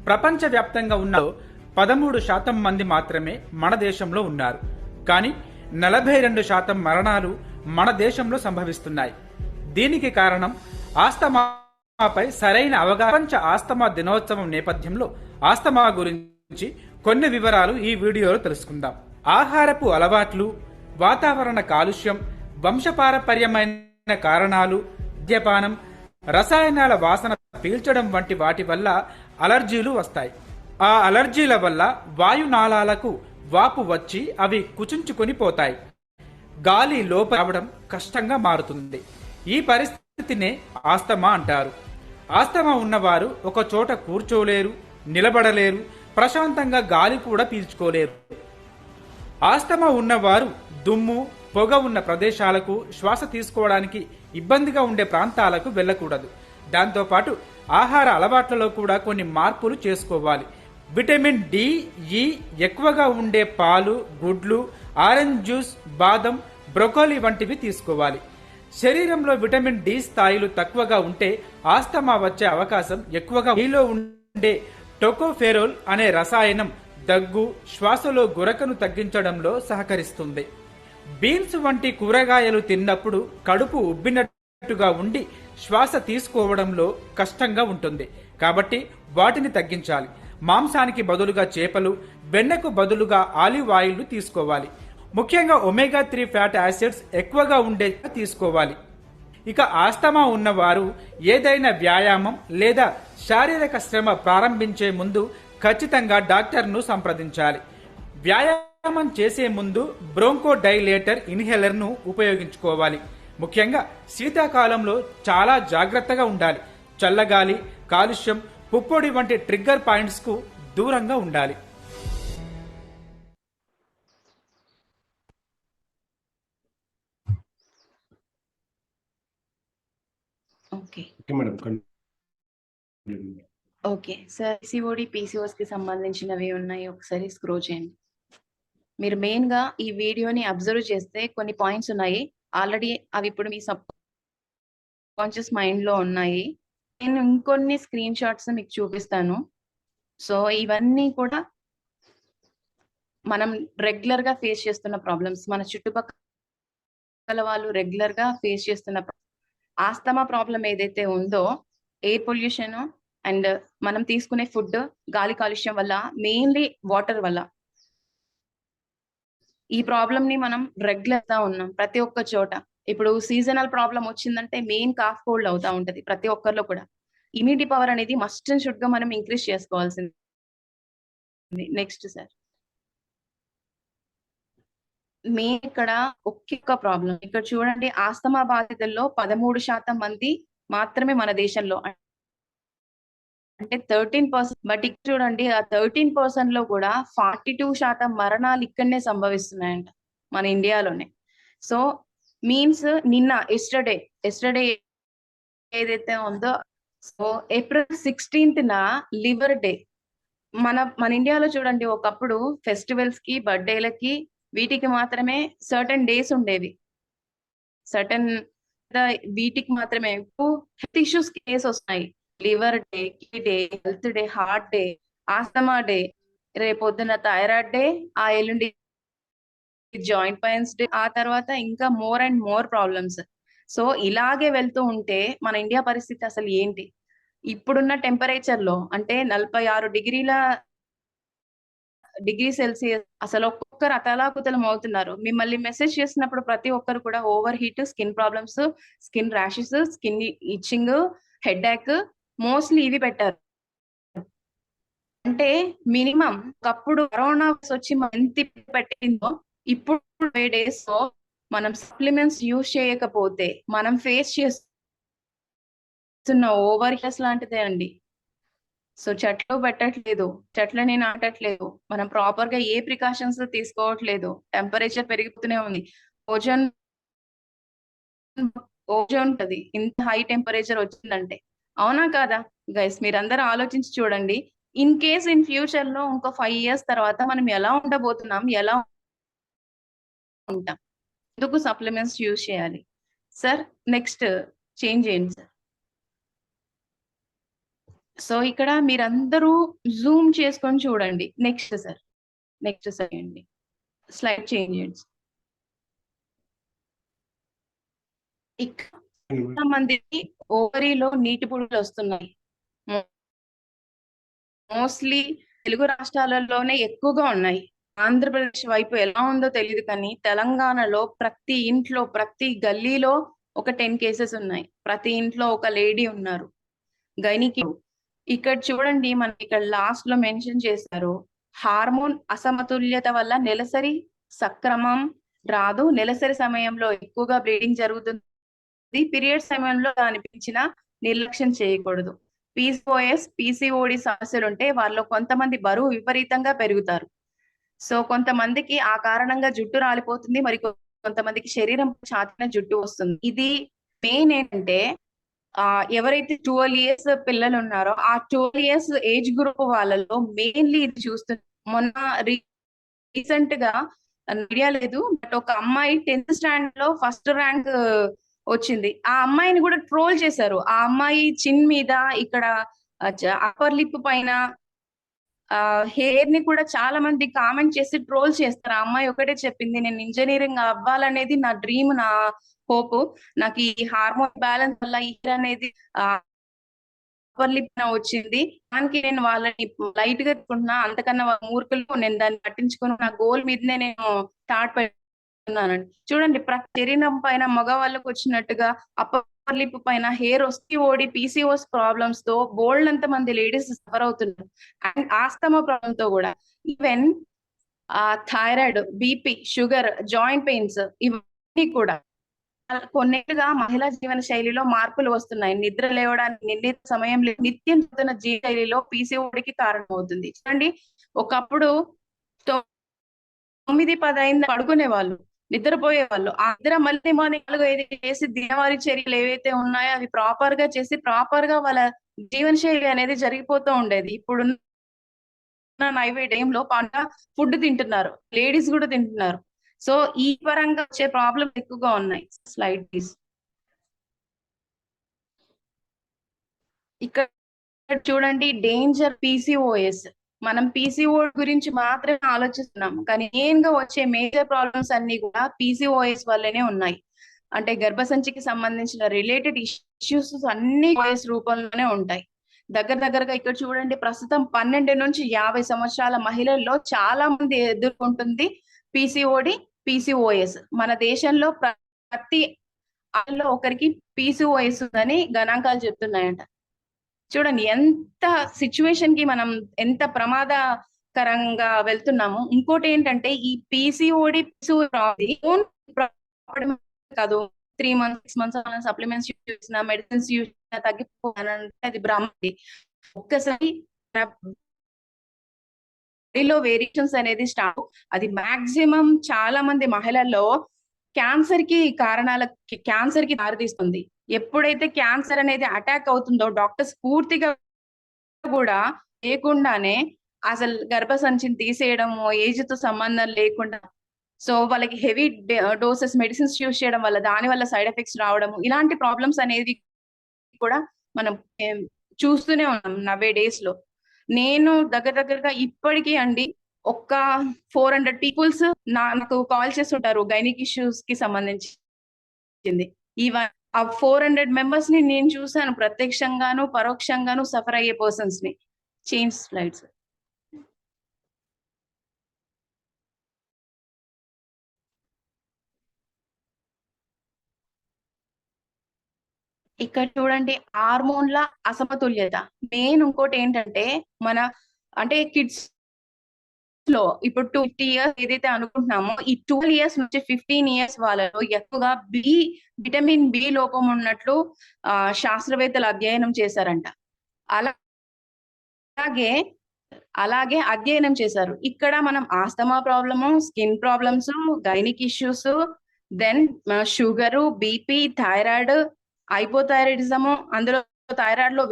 ప్రపంచవ్యాప్తంగా ఉన్న 13% మంది మాత్రమే మన దేశంలో ఉన్నారు. కానీ 42% మరణాలు మన దేశంలో సంభవిస్తున్నాయి. దీనికి కారణం ఆస్తమాపై సరైన అవగాహన. ప్రపంచ ఆస్తమా దినోత్సవం నేపథ్యంలో ఆస్తమా గురించి కొన్ని వివరాలు ఈ వీడియోలో తెలుసుకుందాం. ఆహారపు అలవాట్లు, వాతావరణ కాలుష్యం, వంశపారపర్యమైన కారణాలు, మద్యపానం, రసాయనాల వాసన పీల్చడం వంటి వాటి వల్ల అలర్జీలు వస్తాయి. ఆ అలర్జీల వల్ల వాయునాళాలకు వాపు వచ్చి అవి కుచించుకొని పోతాయి. గాలి లోపల రావడం కష్టంగా మారుతుంది. ఈ పరిస్థితినే ఆస్తమా అంటారు. ఆస్తమా ఉన్నవారు ఒక చోట కూర్చోలేరు, నిలబడలేరు, ప్రశాంతంగా గాలి కూడా పీల్చుకోలేరు. ఆస్తమా ఉన్నవారు దుమ్ము, పొగ ఉన్న ప్రదేశాలకు, శ్వాస తీసుకోవడానికి ఇబ్బందిగా ఉండే ప్రాంతాలకు వెళ్ళకూడదు. దాంతోపాటు ఆహార అలవాట్లలో కూడా కొన్ని మార్పులు చేసుకోవాలి. విటమిన్ డి, ఈ ఎక్కువగా ఉండే పాలు, గుడ్లు, ఆరెంజ్ జ్యూస్, బాదం, బ్రొకోలీ వంటివి తీసుకోవాలి. శరీరంలో విటమిన్ డి స్థాయిలు తక్కువగా ఉంటే ఆస్తమా వచ్చే అవకాశం ఎక్కువగా. ఈలో ఉండే టోకోఫెరోల్ అనే రసాయనం దగ్గు, శ్వాసలో గురకను తగ్గించడంలో సహకరిస్తుంది. బీన్స్ వంటి కూరగాయలు తిన్నప్పుడు కడుపు ఉబ్బినట్టుగా ఉండి శ్వాస తీసుకోవడంలో కష్టంగా ఉంటుంది. కాబట్టి వాటిని తగ్గించాలి. మాంసానికి బదులుగా చేపలు, వెన్నకు బదులుగా ఆలివ్ ఆయిల్ తీసుకోవాలి. ముఖ్యంగా ఒమేగా 3 ఫ్యాట్ యాసిడ్స్ ఎక్కువగా ఉండే తీసుకోవాలి. ఇక ఆస్తమా ఉన్నవారు ఏదైనా వ్యాయామం లేదా శారీరక శ్రమ ప్రారంభించే ముందు ఖచ్చితంగా డాక్టర్ను సంప్రదించాలి. వ్యాయామం చేసే ముందు బ్రోంకోడైలేటర్ ఇన్హేలర్ను ఉపయోగించుకోవాలి. ముఖ్యంగా శీతాకాలంలో చాలా జాగ్రత్తగా ఉండాలి. చల్లగాలి, కాలుష్యం, పుప్పొడి వంటి ట్రిగ్గర్ పాయింట్స్కు దూరంగా ఉండాలి. Okay madam. Okay sir, COD PCOS కి సంబంధించినవి ఉన్నాయి, ఒకసారి స్క్రోల్ చేయండి. మీరు మెయిన్ గా ఈ వీడియోని అబ్జర్వ్ చేస్తే కొన్ని పాయింట్స్ ఉన్నాయి ఆల్రెడీ, అవి ఇప్పుడు మీ సబ్ కాన్షియస్ మైండ్ లో ఉన్నాయి. నేను ఇంకొన్ని స్క్రీన్ షాట్స్ మీకు చూపిస్తాను. సో ఇవన్నీ కూడా మనం రెగ్యులర్ గా ఫేస్ చేస్తున్న ప్రాబ్లమ్స్, మన చుట్టుపక్కల వాళ్ళు రెగ్యులర్ గా ఫేస్ చేస్తున్న ఆస్తమా ప్రాబ్లం ఏదైతే ఉందో, ఎయిర్ పొల్యూషన్ అండ్ మనం తీసుకునే ఫుడ్, గాలి కాలుష్యం వల్ల, మెయిన్లీ వాటర్ వల్ల ఈ ప్రాబ్లమ్ ని మనం రెగ్యులర్ గా ఉన్నాం ప్రతి ఒక్క చోట. ఇప్పుడు సీజనల్ ప్రాబ్లం వచ్చిందంటే మెయిన్ కాఫ్ కోల్డ్ అవుతా ఉంటది ప్రతి ఒక్కరిలో కూడా. ఇమ్యూనిటీ పవర్ అనేది మస్ట్ అండ్ షుడ్ గా మనం ఇంక్రీజ్ చేసుకోవాల్సింది. నెక్స్ట్ సార్, మెయిన్ ఇక్కడ ఒక్క ప్రాబ్లం ఇక్కడ చూడండి, ఆస్తమా బాధితుల్లో 13% మంది మాత్రమే మన దేశంలో, అంటే 13%. బట్ ఇక్కడ చూడండి, ఆ 13% లో కూడా 42% మరణాలు ఇక్కడనే సంభవిస్తున్నాయంట మన ఇండియాలోనే. సో మీన్స్ నిన్న ఎస్టర్డే ఏదైతే ఉందో, so April 16th liver day. మన ఇండియాలో చూడండి, ఒకప్పుడు ఫెస్టివల్స్ కి, బర్త్డేలకి, వీటికి మాత్రమే సర్టన్ డేస్ ఉండేవి, సర్టన్ వీటికి మాత్రమే. హెల్త్ ఇష్యూస్ కేసు వస్తున్నాయి. Liver day, kidney day, health day, heart day, asthma day, రేపొద్దున థైరాయిడ్ డే, ఆ ఎల్లుండి జాయింట్ పెయిన్స్ డే, ఆ తర్వాత ఇంకా more and more problems. So ఇలాగే వెళ్తూ ఉంటే మన ఇండియా పరిస్థితి అసలు ఏంటి? ఇప్పుడున్న టెంపరేచర్ లో అంటే 46 డిగ్రీ సెల్సియస్, అసలు ఒక్కొక్కరు అతలాకుతలం అవుతున్నారు. మిమ్మల్ని మెసేజ్ చేసినప్పుడు ప్రతి ఒక్కరు కూడా over heat, skin problems, skin rashes, skin itching, headache, mostly ఇవి పెట్టారు. అంటే మినిమం ఒకప్పుడు కరోనా వచ్చి ఎంత పెట్టిందో, ఇప్పుడు days లో మనం సప్లిమెంట్స్ యూజ్ చేయకపోతే మనం ఫేస్ ఓవర్ హియర్స్ లాంటిదే అండి. సో చెట్లు పెట్టట్లేదు, చెట్లని నాటట్లేదు, మనం ప్రాపర్ గా ఏ ప్రికాషన్స్ తీసుకోవట్లేదు, టెంపరేచర్ పెరిగిపోతూనే ఉంది. ఓజోన్ ఓజోన్ ఉంటది ఇంత హై టెంపరేచర్ వచ్చిందంటే. అవునా కాదా గైస్? మీరందరూ ఆలోచించి చూడండి. ఇన్ కేస్ ఇన్ ఫ్యూచర్ లో ఇంకో 5 years తర్వాత మనం ఎలా ఉండబోతున్నాం, ఎలా ఉంటాం? ఎందుకు సప్లిమెంట్స్ యూజ్ చేయాలి? సార్ నెక్స్ట్ చేంజ్ చేయండి సార్. సో ఇక్కడ మీరందరూ జూమ్ చేసుకొని చూడండి. నెక్స్ట్ సార్, నెక్స్ట్ సార్ అండి, స్లైడ్ చేంజ్ చేయండి. ఇక్కడ మందికి ఓవరీలో నీటి పురుగులు వస్తున్నాయి. మోస్ట్లీ తెలుగు రాష్ట్రాలలోనే ఎక్కువగా ఉన్నాయి. ఆంధ్రప్రదేశ్ వైపు ఎలా ఉందో తెలియదు, కానీ తెలంగాణలో ప్రతి ఇంట్లో, ప్రతి గల్లీలో ఒక 10 cases ఉన్నాయి. ప్రతి ఇంట్లో ఒక లేడీ ఉన్నారు గైనికి. ఇక్కడ చూడండి, మనం ఇక్కడ లాస్ట్ లో మెన్షన్ చేశారు, హార్మోన్ అసమతుల్యత వల్ల నెలసరి సక్రమం రాదు, నెలసరి సమయంలో ఎక్కువగా బ్లీడింగ్ జరుగుతుంది, పీరియడ్ సమయంలో అనిపించిన నిర్లక్ష్యం చేయకూడదు. పీసీఓఎస్, పీసీఓడి సమస్యలు ఉంటే వాళ్ళలో కొంతమంది బరువు విపరీతంగా పెరుగుతారు. సో కొంతమందికి ఆ కారణంగా జుట్టు రాలిపోతుంది, మరి కొంతమందికి శరీరం చాతిన జుట్టు వస్తుంది. ఇది మెయిన్ ఏంటంటే ఎవరైతే 12 years పిల్లలు ఉన్నారో ఆ 12 years ఏజ్ గ్రూప్ వాళ్ళలో మెయిన్లీ ఇది చూస్తుంది. మొన్న రీసెంట్ గా ఐడియా లేదు, బట్ ఒక అమ్మాయి 10th standard లో ఫస్ట్ ర్యాంక్ వచ్చింది. ఆ అమ్మాయిని కూడా ట్రోల్ చేశారు. ఆ అమ్మాయి చిన్ మీద, ఇక్కడ అప్పర్ లిప్ పైన, హెయిర్ ని కూడా చాలా మంది కామెంట్ చేసి ట్రోల్ చేస్తారు. ఆ అమ్మాయి ఒకటే చెప్పింది, నేను ఇంజనీరింగ్ అవ్వాలనేది నా డ్రీమ్, నా హోప్. నాకు ఈ హార్మోన్ బ్యాలెన్స్ వల్ల హెయిర్ అనేది అప్పర్ లిప్ వచ్చింది, దానికి నేను వాళ్ళని లైట్ గా తీసుకుంటున్నా, అంతకన్నా మూర్ఖులు, నేను దాన్ని పట్టించుకుని నా గోల్ మీదనే నేను స్టార్ట్ పెడుతున్నానండి. చూడండి, ప్రతి శరీరం పైన మగవాళ్ళకు వచ్చినట్టుగా అప్పర్ లిప్ పైన హెయిర్ ఓడి పీసీఓఎస్ ప్రాబ్లమ్స్ తో బోల్డ్ అంత మంది లేడీస్ సఫర్ అవుతున్నారు. అండ్ ఆస్తమా ప్రాబ్లమ్ తో కూడా, even thyroid, BP, sugar, joint pains, ఇవన్నీ కూడా కొన్నేళ్లుగా మహిళా జీవన శైలిలో మార్పులు వస్తున్నాయి. నిద్ర లేవడానికి నిర్ణీత సమయంలో నిత్యం జీవన శైలిలో పీసీఓడికి కారణం అవుతుంది. చూడండి, ఒకప్పుడు 9-10 అయింది పడుకునే వాళ్ళు, నిద్రపోయే వాళ్ళు. ఆ నిద్ర మళ్ళీ మార్నింగ్ 4-5 చేసి దినవారీ చర్యలు ఏవైతే ఉన్నాయో అవి ప్రాపర్ గా చేసి ప్రాపర్ గా వాళ్ళ జీవన శైలి అనేది జరిగిపోతూ ఉండేది. ఇప్పుడు నైవే టైంలో ఫుడ్ తింటున్నారు, లేడీస్ కూడా తింటున్నారు. సో ఈ పరంగా వచ్చే ప్రాబ్లం ఎక్కువగా ఉన్నాయి. Slide please. ఇక్కడ చూడండి, డేంజర్ పీసీఓఎస్. మనం పీసీఓడి గురించి మాత్రమే ఆలోచిస్తున్నాం, కానీ మెయిన్ గా వచ్చే మేజర్ ప్రాబ్లమ్స్ అన్ని కూడా పీసీఓఎస్ వల్లనే ఉన్నాయి. అంటే గర్భసంచికి సంబంధించిన రిలేటెడ్ ఇష్యూస్ అన్ని ఓఎస్ రూపంలోనే ఉంటాయి. దగ్గరగా ఇక్కడ చూడండి, ప్రస్తుతం 12 నుంచి 50 సంవత్సరాల మహిళల్లో చాలా మంది ఎదుర్కొంటుంది పీసీఓడి, పీసీఓఎస్. మన దేశంలో ప్రతి ఒకరికి పీసీఓఎస్ ఉందని గణాంకాలు చెప్తున్నాయంట. చూడండి ఎంత సిచ్యువేషన్ కి మనం ఎంత ప్రమాదకరంగా వెళ్తున్నాము. ఇంకోటి ఏంటంటే, ఈ పీసీఓడి కాదు, 3 months 6 months సప్లిమెంట్స్ యూజ్ చేసిన, మెడిసిన్స్ యూజ్ చేసిన తగ్గిపోవాలంటే అది భ్రమ. ఒక్కసారి బాడీలో వేరియేషన్స్ అనేది స్టార్ట్, అది మాక్సిమం చాలా మంది మహిళల్లో క్యాన్సర్ కి దారితీస్తుంది. ఎప్పుడైతే క్యాన్సర్ అనేది అటాక్ అవుతుందో డాక్టర్స్ పూర్తిగా కూడా లేకుండానే అసలు గర్భసంచిని తీసేయడము, ఏజ్ తో సంబంధం లేకుండా, సో వాళ్ళకి హెవీ డోసెస్ మెడిసిన్స్ యూజ్ చేయడం వల్ల దాని వల్ల సైడ్ ఎఫెక్ట్స్ రావడము, ఇలాంటి ప్రాబ్లమ్స్ అనేది కూడా మనం చూస్తూనే ఉన్నాం నవే డేస్ లో. నేను దగ్గరగా ఇప్పటికీ అండి ఒక 400 పీపుల్స్ నాకు కాల్ చేస్తుంటారు గైనిక్ ఇష్యూస్ కి సంబంధించింది. ఆ 400 మెంబర్స్ ని నేను చూసాను, ప్రత్యక్షంగాను పరోక్షంగాను సఫర్ అయ్యే పర్సన్స్ ని. Change slides. ఇక్కడ చూడండి, హార్మోన్ల అసమతుల్యత మెయిన్. ఇంకోటి ఏంటంటే, మన అంటే కిడ్స్ లో ఇప్పుడు 250 ఇయర్స్ ఏదైతే అనుకుంటున్నామో ఈ 12 ఇయర్స్ నుంచి 15 ఇయర్స్ వాళ్ళలో ఎక్కువగా విటమిన్ బి లోపం ఉన్నట్లు శాస్త్రవేత్తలు అధ్యయనం చేశారంట. అలాగే అలాగే అధ్యయనం చేశారు. ఇక్కడ మనం asthma problem, skin problems, gynaec issues, then sugar, BP, thyroid, hypothyroidism, అందులో థైరాయిడ్ లో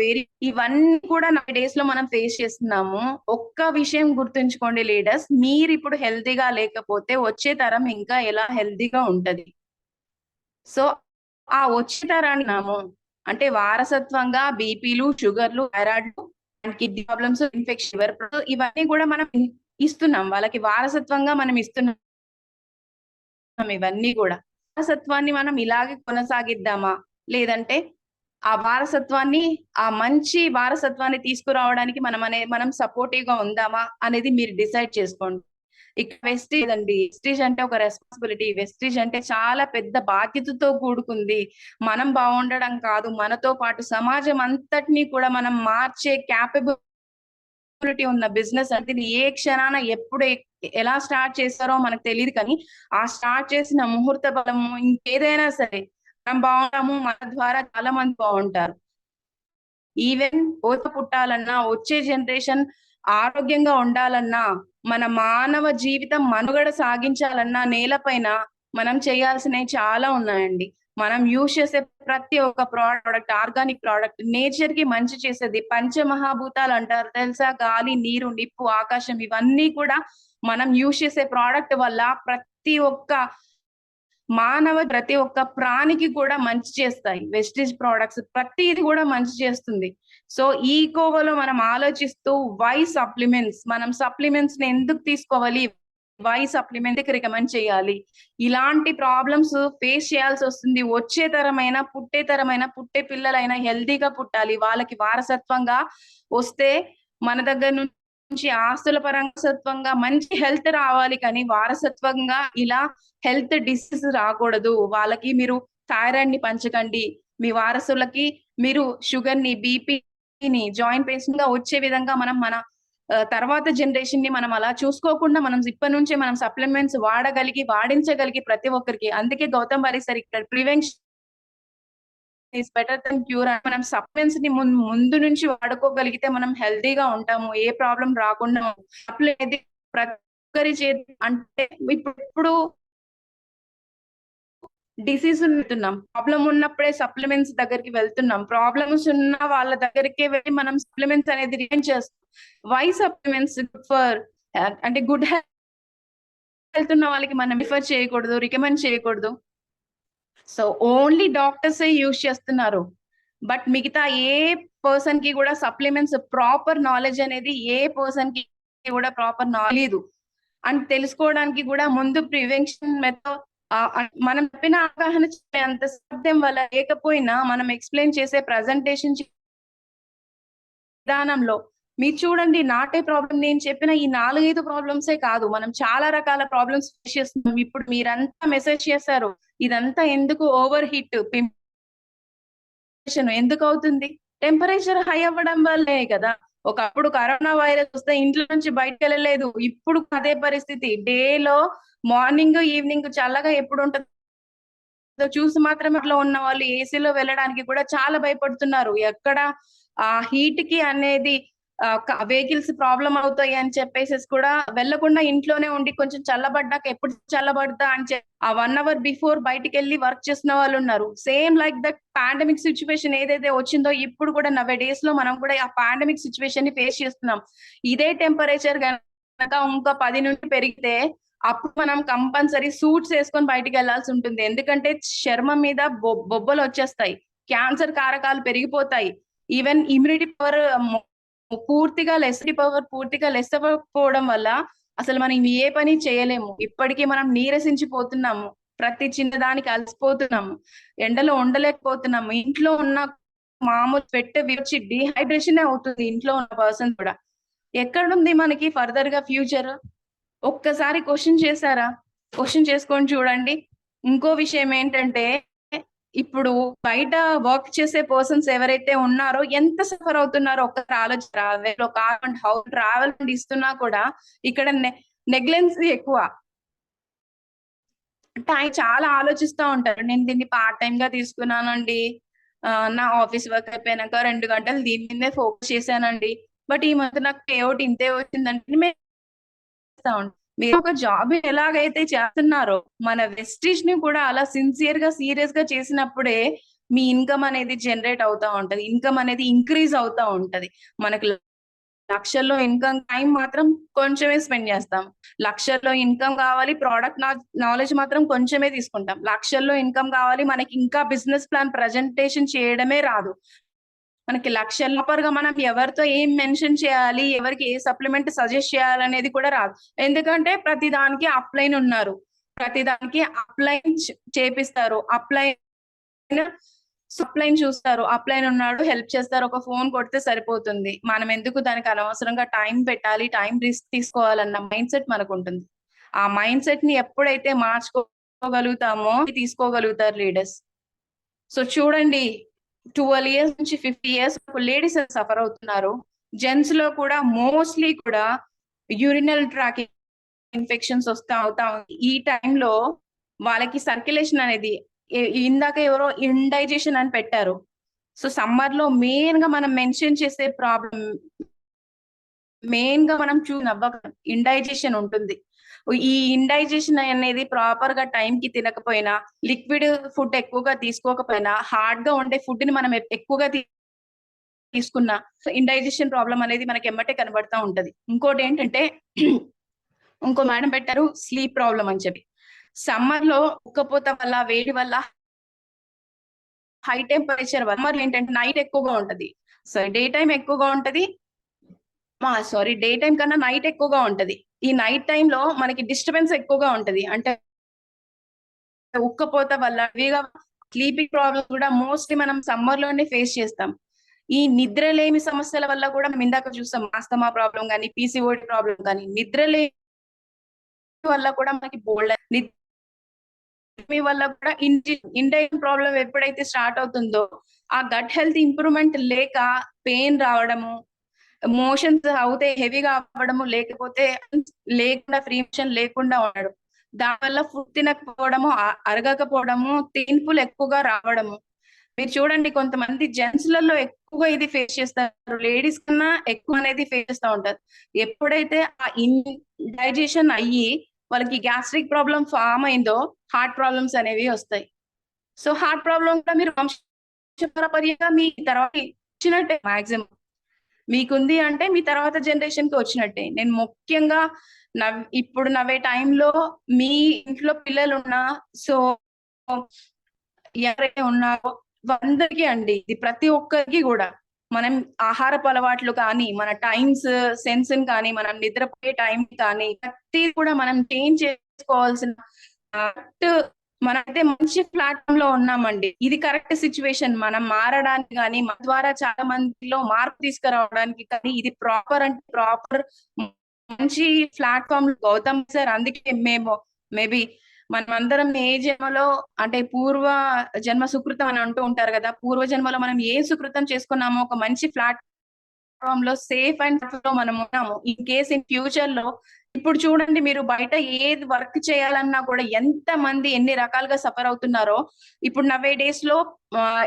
ఇవన్నీ కూడా డేస్ లో మనం ఫేస్ చేస్తున్నాము. ఒక్క విషయం గుర్తుంచుకోండి లీడర్స్, మీరు ఇప్పుడు హెల్తీగా లేకపోతే వచ్చే తరం ఇంకా ఎలా హెల్తీగా ఉంటది. సో ఆ వచ్చే తరాన్ని అంటే వారసత్వంగా బీపీలు, షుగర్లు, థైరాయిడ్, కిడ్నీ ప్రాబ్లమ్స్, ఇన్ఫెక్షన్, ఇవన్నీ కూడా మనం ఇస్తున్నాం వాళ్ళకి, వారసత్వంగా మనం ఇస్తున్నాం. ఇవన్నీ కూడా వారసత్వాన్ని మనం ఇలాగే కొనసాగిద్దామా, లేదంటే ఆ వారసత్వాన్ని, ఆ మంచి వారసత్వాన్ని తీసుకురావడానికి మనం సపోర్టివ్ గా ఉందామా అనేది మీరు డిసైడ్ చేసుకోండి. ఇక వెస్టీజ్ అండి, వెస్టీజ్ అంటే ఒక రెస్పాన్సిబిలిటీ, వెస్టీజ్ అంటే చాలా పెద్ద బాధ్యతతో కూడుకుంది. మనం బాగుండడం కాదు, మనతో పాటు సమాజం అంతటినీ కూడా మనం మార్చే క్యాపబిలిటీ ఉన్న బిజినెస్ అంటే ఇది ఏ క్షణాన ఎప్పుడు ఎలా స్టార్ట్ చేస్తారో మనకు తెలియదు, కానీ ఆ స్టార్ట్ చేసిన ముహూర్త బలము ఇంకేదైనా సరే మనం బాగుంటాము, మన ద్వారా చాలా మంది బాగుంటారు. ఈవెన్ పుట్టాలన్నా, వచ్చే జనరేషన్ ఆరోగ్యంగా ఉండాలన్నా, మన మానవ జీవితం మనుగడ సాగించాలన్నా నేలపైన మనం చేయాల్సినవి చాలా ఉన్నాయండి. మనం యూజ్ చేసే ప్రతి ఒక్క ప్రోడక్ట్, ఆర్గానిక్ ప్రోడక్ట్, నేచర్ కి మంచి చేసేది. పంచమహాభూతాలు అంటారు తెలుసా, గాలి, నీరు, నిప్పు, ఆకాశం, ఇవన్నీ కూడా మనం యూజ్ చేసే ప్రోడక్ట్ వల్ల ప్రతి ఒక్క ప్రాణికి కూడా మంచి చేస్తాయి. వెస్టేజ్ ప్రోడక్ట్స్ ప్రతిది కూడా మంచి చేస్తుంది. సో ఈ కోవలో మనం ఆలోచిస్తూ వై సప్లిమెంట్స్, మనం సప్లిమెంట్స్ ని ఎందుకు తీసుకోవాలి, వై సప్లిమెంట్ కి రికమెండ్ చేయాలి, ఇలాంటి ప్రాబ్లమ్స్ ఫేస్ చేయాల్సి వస్తుంది. వచ్చే తరమైన, పుట్టే పిల్లలైనా హెల్తీగా పుట్టాలి. వాళ్ళకి వారసత్వంగా వస్తే మన దగ్గర నుంచి ఆస్తుల పరంగా మంచి హెల్త్ రావాలి, కానీ వారసత్వంగా ఇలా హెల్త్ డిసీజ్ రాకూడదు. వాళ్ళకి మీరు థైరాయిడ్ ని పంచకండి, మీ వారసులకి మీరు షుగర్ ని, బీపీని, జాయింట్ పెయిన్స్ గా వచ్చే విధంగా మనం మన తర్వాత జనరేషన్ ని మనం అలా చూసుకోకుండా మనం ఇప్పటి నుంచే మనం సప్లిమెంట్స్ వాడించగలిగి ప్రతి ఒక్కరికి. అందుకే గౌతమ్ వారి సార్ ఇక్కడ prevention is better than cure. మనం సప్లిమెంట్స్ ని ముందు నుంచి వాడుకోగలిగితే మనం హెల్తీగా ఉంటాము, ఏ ప్రాబ్లం రాకుండా. ప్రతి ఒక్కరి చేతి అంటే ఇప్పుడు డిసీజ్ ఉంటున్నాం, ప్రాబ్లం ఉన్నప్పుడే సప్లిమెంట్స్ దగ్గరికి వెళ్తున్నాం, ప్రాబ్లమ్స్ ఉన్న వాళ్ళ దగ్గరికే వెళ్ళి మనం సప్లిమెంట్స్ అనేది రికమెండ్ చేస్తాం. వై సప్లిమెంట్స్ ఫర్ అంటే గుడ్ హెల్త్ ఉన్న వాళ్ళకి మనం రిఫర్ చేయకూడదు, రికమెండ్ చేయకూడదు. సో ఓన్లీ డాక్టర్స్ యూజ్ చేస్తున్నారు, బట్ మిగతా ఏ పర్సన్ కి కూడా సప్లిమెంట్స్ ప్రాపర్ నాలెడ్జ్ అనేది ఏ పర్సన్ కి కూడా ప్రాపర్ నాలెడ్జ్ అని తెలుసుకోవడానికి కూడా ముందు ప్రివెన్షన్ మెథడ్ మనం చెప్పిన అవగాహన అంత సాధ్యం వల్ల లేకపోయినా మనం ఎక్స్ప్లెయిన్ చేసే ప్రజెంటేషన్ విధానంలో మీరు చూడండి, నాటే ప్రాబ్లం నేను చెప్పిన ఈ 4-5 ప్రాబ్లమ్సే కాదు, మనం చాలా రకాల ప్రాబ్లమ్స్ ఫేస్ చేస్తున్నాం. ఇప్పుడు మీరంతా మెసేజ్ చేశారు, ఇదంతా ఎందుకు, ఓవర్ హీట్ ఎందుకు అవుతుంది, టెంపరేచర్ హై అవ్వడం వల్లే కదా. ఒకప్పుడు కరోనా వైరస్ వస్తే ఇంట్లో నుంచి బయటకు వెళ్ళలేదు, ఇప్పుడు అదే పరిస్థితి. డేలో మార్నింగ్, ఈవినింగ్ చల్లగా ఎప్పుడు ఉంటుందో చూసి మాత్రమే అట్లా ఉన్న వాళ్ళు ఏసీలో వెళ్ళడానికి కూడా చాలా భయపడుతున్నారు. ఎక్కడ ఆ హీట్ కి అనేది వెహికల్స్ ప్రాబ్లం అవుతాయి అని చెప్పేసి కూడా వెళ్లకుండా ఇంట్లోనే ఉండి కొంచెం చల్లబడ్డాక ఎప్పుడు చల్లబడతా అని ఆ 1 hour బిఫోర్ బయటికి వెళ్ళి వర్క్ చేసిన వాళ్ళు ఉన్నారు. Same like that pandemic situation ఏదైతే వచ్చిందో ఇప్పుడు కూడా నవే డేస్ లో మనం కూడా ఆ పాండమిక్ సిచ్యువేషన్ ని ఫేస్ చేస్తున్నాం. ఇదే టెంపరేచర్ కనుక ఇంకా 10 నుంచి పెరిగితే అప్పుడు మనం కంపల్సరీ సూట్స్ వేసుకొని బయటికి వెళ్లాల్సి ఉంటుంది. ఎందుకంటే చర్మం మీద బొబ్బలు వచ్చేస్తాయి, క్యాన్సర్ కారకాలు పెరిగిపోతాయి, ఈవెన్ ఇమ్యూనిటీ పవర్ పూర్తిగా లెస్ అవ్వకపోవడం వల్ల అసలు మనం ఏ పని చేయలేము. ఇప్పటికీ మనం నీరసించిపోతున్నాము, ప్రతి చిన్నదానికి అలసిపోతున్నాము, ఎండలో ఉండలేకపోతున్నాము. ఇంట్లో ఉన్న మామూలు వచ్చి డిహైడ్రేషన్ అవుతుంది ఇంట్లో ఉన్న పర్సన్ కూడా. ఎక్కడుంది మనకి ఫర్దర్ గా ఫ్యూచర్? ఒక్కసారి క్వశ్చన్ చేసుకొని చూడండి. ఇంకో విషయం ఏంటంటే ఇప్పుడు బయట వర్క్ చేసే పర్సన్స్ ఎవరైతే ఉన్నారో ఎంత సఫర్ అవుతున్నారో ఒక్కసారి ఆలోచన. హౌ ట్రావెల్ ఇస్తున్నా కూడా ఇక్కడ నెగ్లెన్సీ ఎక్కువ. టైం చాలా ఆలోచిస్తూ ఉంటారు. నేను దీన్ని పార్ట్ టైం గా తీసుకున్నానండి, నా ఆఫీస్ వర్క్ అయిపోయినాక 2 గంటలు దీని మీదే ఫోకస్ చేశానండి, బట్ ఈ మధ్య నాకు పేఅవుట్ ఇంతే వచ్చిందంటే మీరు ఒక జాబ్ ఎలాగైతే చేస్తున్నారో మన వెస్టీజ్ ని కూడా అలా సిన్సియర్ గా సీరియస్ గా చేసినప్పుడే మీ ఇన్కమ్ అనేది జనరేట్ అవుతా ఉంటది, ఇన్కమ్ అనేది ఇంక్రీజ్ అవుతా ఉంటది. మనకు లక్షల్లో ఇన్కమ్, టైం మాత్రం కొంచెమే స్పెండ్ చేస్తాం. లక్షల్లో ఇన్కమ్ కావాలి, ప్రోడక్ట్ నాలెడ్జ్ మాత్రం కొంచెమే తీసుకుంటాం. లక్షల్లో ఇన్కమ్ కావాలి, మనకి ఇంకా బిజినెస్ ప్లాన్ ప్రజెంటేషన్ చేయడమే రాదు. మనకి లక్షల్లోపరుగా మనం ఎవరితో ఏం మెన్షన్ చేయాలి, ఎవరికి ఏ సప్లిమెంట్ సజెస్ట్ చేయాలనేది కూడా రాదు. ఎందుకంటే ప్రతి దానికి అప్లైన్ ఉన్నారు, ప్రతి దానికి అప్లైన్ చేపిస్తారు, అప్లైన్ చూస్తారు, అప్లైన్ ఉన్నాడు హెల్ప్ చేస్తారు, ఒక ఫోన్ కొడితే సరిపోతుంది. మనం ఎందుకు దానికి అనవసరంగా టైం పెట్టాలి, టైం రిస్క్ తీసుకోవాలన్న మైండ్ సెట్ మనకు ఉంటుంది. ఆ మైండ్ సెట్ ని ఎప్పుడైతే మార్చుకోగలుగుతామో తీసుకోగలుగుతారు లీడర్స్. సో చూడండి, 12 years నుంచి 50 years లేడీస్ సఫర్ అవుతున్నారు. జెంట్స్ లో కూడా మోస్ట్లీ కూడా యూరినల్ ట్రాక్ ఇన్ఫెక్షన్స్ అవుతా ఉంది. ఈ టైంలో వాళ్ళకి సర్క్యులేషన్ అనేది, ఇందాక ఎవరో ఇండైజెషన్ అని పెట్టారు. సో సమ్మర్ లో మెయిన్ గా మనం మెన్షన్ చేసే ప్రాబ్లం, మెయిన్ గా మనం ఇండైజెషన్ ఉంటుంది. ఈ ఇండైజెషన్ అనేది ప్రాపర్ గా టైం కి తినకపోయినా, లిక్విడ్ ఫుడ్ ఎక్కువగా తీసుకోకపోయినా, హార్డ్ గా ఉండే ఫుడ్ ని మనం ఎక్కువగా తీసుకున్నా ఇండైజెషన్ ప్రాబ్లం అనేది మనకి ఎమ్మటే కనబడతా ఉంటది. ఇంకోటి ఏంటంటే ఇంకో మేడం పెట్టారు స్లీప్ ప్రాబ్లం అని చెప్పి. సమ్మర్ లో ఉక్కపోత వల్ల, వేడి వల్ల, హై టెంపరేచర్ వల్ల సమ్మర్ ఏంటంటే నైట్ ఎక్కువగా ఉంటది, డే టైం ఎక్కువగా ఉంటది, డే టైం కన్నా నైట్ ఎక్కువగా ఉంటది. ఈ నైట్ టైం లో మనకి డిస్టర్బెన్స్ ఎక్కువగా ఉంటది. అంటే ఉక్కపోత వల్ల స్లీపింగ్ ప్రాబ్లమ్ కూడా మోస్ట్లీ మనం సమ్మర్ లోనే ఫేస్ చేస్తాం. ఈ నిద్రలేమి సమస్యల వల్ల కూడా మనం ఇందాక చూస్తాం, ఆస్తమా ప్రాబ్లం కానీ, పీసీఓడి ప్రాబ్లం కానీ, నిద్రలేమి వల్ల కూడా మనకి వల్ల కూడా ఇండైజెషన్ ప్రాబ్లం ఎప్పుడైతే స్టార్ట్ అవుతుందో, ఆ గట్ హెల్త్ ఇంప్రూవ్మెంట్ లేక పెయిన్ రావడము, మోషన్స్ అవుతే హెవీగా అవ్వడము, లేకుండా ఫ్రీ మోషన్ లేకుండా ఉండడం, దానివల్ల ఫుడ్ తినకపోవడము, అరగకపోవడము, పెయిన్ఫుల్ ఎక్కువగా రావడము. మీరు చూడండి కొంతమంది జెంట్స్ లలో ఎక్కువగా ఇది ఫేస్ చేస్తారు, లేడీస్ కన్నా ఎక్కువ అనేది ఫేస్ చేస్తూ ఉంటారు. ఎప్పుడైతే ఆ ఇండైజెషన్ అయ్యి వాళ్ళకి గ్యాస్ట్రిక్ ప్రాబ్లం ఫామ్ అయిందో, హార్ట్ ప్రాబ్లమ్స్ అనేవి వస్తాయి. సో హార్ట్ ప్రాబ్లం కూడా మీరు వంశపారంపర్యంగా మీ తర్వాత వచ్చినట్టే, మాక్సిమం మీకుంది అంటే మీ తర్వాత జనరేషన్ కి వచ్చినట్టే. నేను ముఖ్యంగా ఇప్పుడు నవ్వే టైంలో మీ ఇంట్లో పిల్లలు ఉన్నా, సో ఎవరైతే ఉన్నారో అందరికీ అండి, ఇది ప్రతి ఒక్కరికి కూడా మనం ఆహారపు అలవాట్లు కానీ, మన టైమ్స్ సెన్స్ కానీ, మనం నిద్రపోయే టైం కానీ, ప్రతి కూడా మనం చేంజ్ చేసుకోవాల్సిన మనమైతే మంచి ప్లాట్ఫామ్ లో ఉన్నామండి. ఇది కరెక్ట్ సిచ్యువేషన్ మనం మారడానికి కానీ, మన ద్వారా చాలా మందిలో మార్పు తీసుకురావడానికి కానీ, ఇది ప్రాపర్ అంటే ప్రాపర్ మంచి ప్లాట్ఫామ్. గౌతమ్ సార్ అందుకే మేము మేబీ మనమందరం ఏ జన్మలో అంటే పూర్వ జన్మ సుకృతం అని అంటూ ఉంటారు కదా, పూర్వ జన్మలో మనం ఏ సుకృతం చేసుకున్నామో ఒక మంచి ప్లాట్ఫామ్ లో సేఫ్ అండ్ లో మనం ఉన్నాము. ఇన్ కేస్ ఇన్ ఫ్యూచర్ లో ఇప్పుడు చూడండి, మీరు బయట ఏది వర్క్ చేయాలన్నా కూడా ఎంత మంది ఎన్ని రకాలుగా సఫర్ అవుతున్నారో. ఇప్పుడు నవే డేస్ లో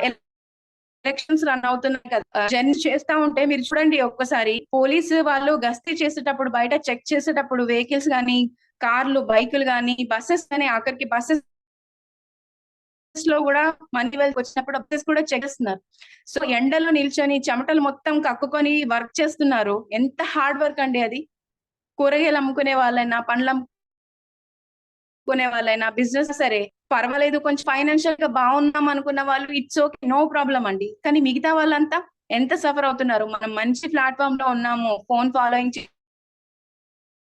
ఎలక్షన్స్ రన్ అవుతున్నాయి కదా, జర్నీ చేస్తా ఉంటే మీరు చూడండి, ఒక్కసారి పోలీసు వాళ్ళు గస్తీ చేసేటప్పుడు, బయట చెక్ చేసేటప్పుడు వెహికల్స్ కానీ, కార్లు, బైకులు కానీ, బస్సెస్ కానీ, ఆఖరికి బస్సెస్ లో కూడా మంది వాళ్ళకి వచ్చినప్పుడు బస్సెస్ కూడా చెక్ చేస్తున్నారు. సో ఎండలో నిల్చొని చెమటలు మొత్తం కక్కుకొని వర్క్ చేస్తున్నారు. ఎంత హార్డ్ వర్క్ అండి అది. కూరగాయలు అమ్ముకునే వాళ్ళైనా, పండ్లు అమ్ముకునే వాళ్ళైనా, బిజినెస్ సరే పర్వాలేదు, కొంచెం ఫైనాన్షియల్ గా బాగున్నాం అనుకున్న వాళ్ళు ఇట్స్ ఓకే, నో ప్రాబ్లం అండి. కానీ మిగతా వాళ్ళంతా ఎంత సఫర్ అవుతున్నారు. మనం మంచి ప్లాట్ఫామ్ లో ఉన్నాము, ఫోన్ ఫాలోయింగ్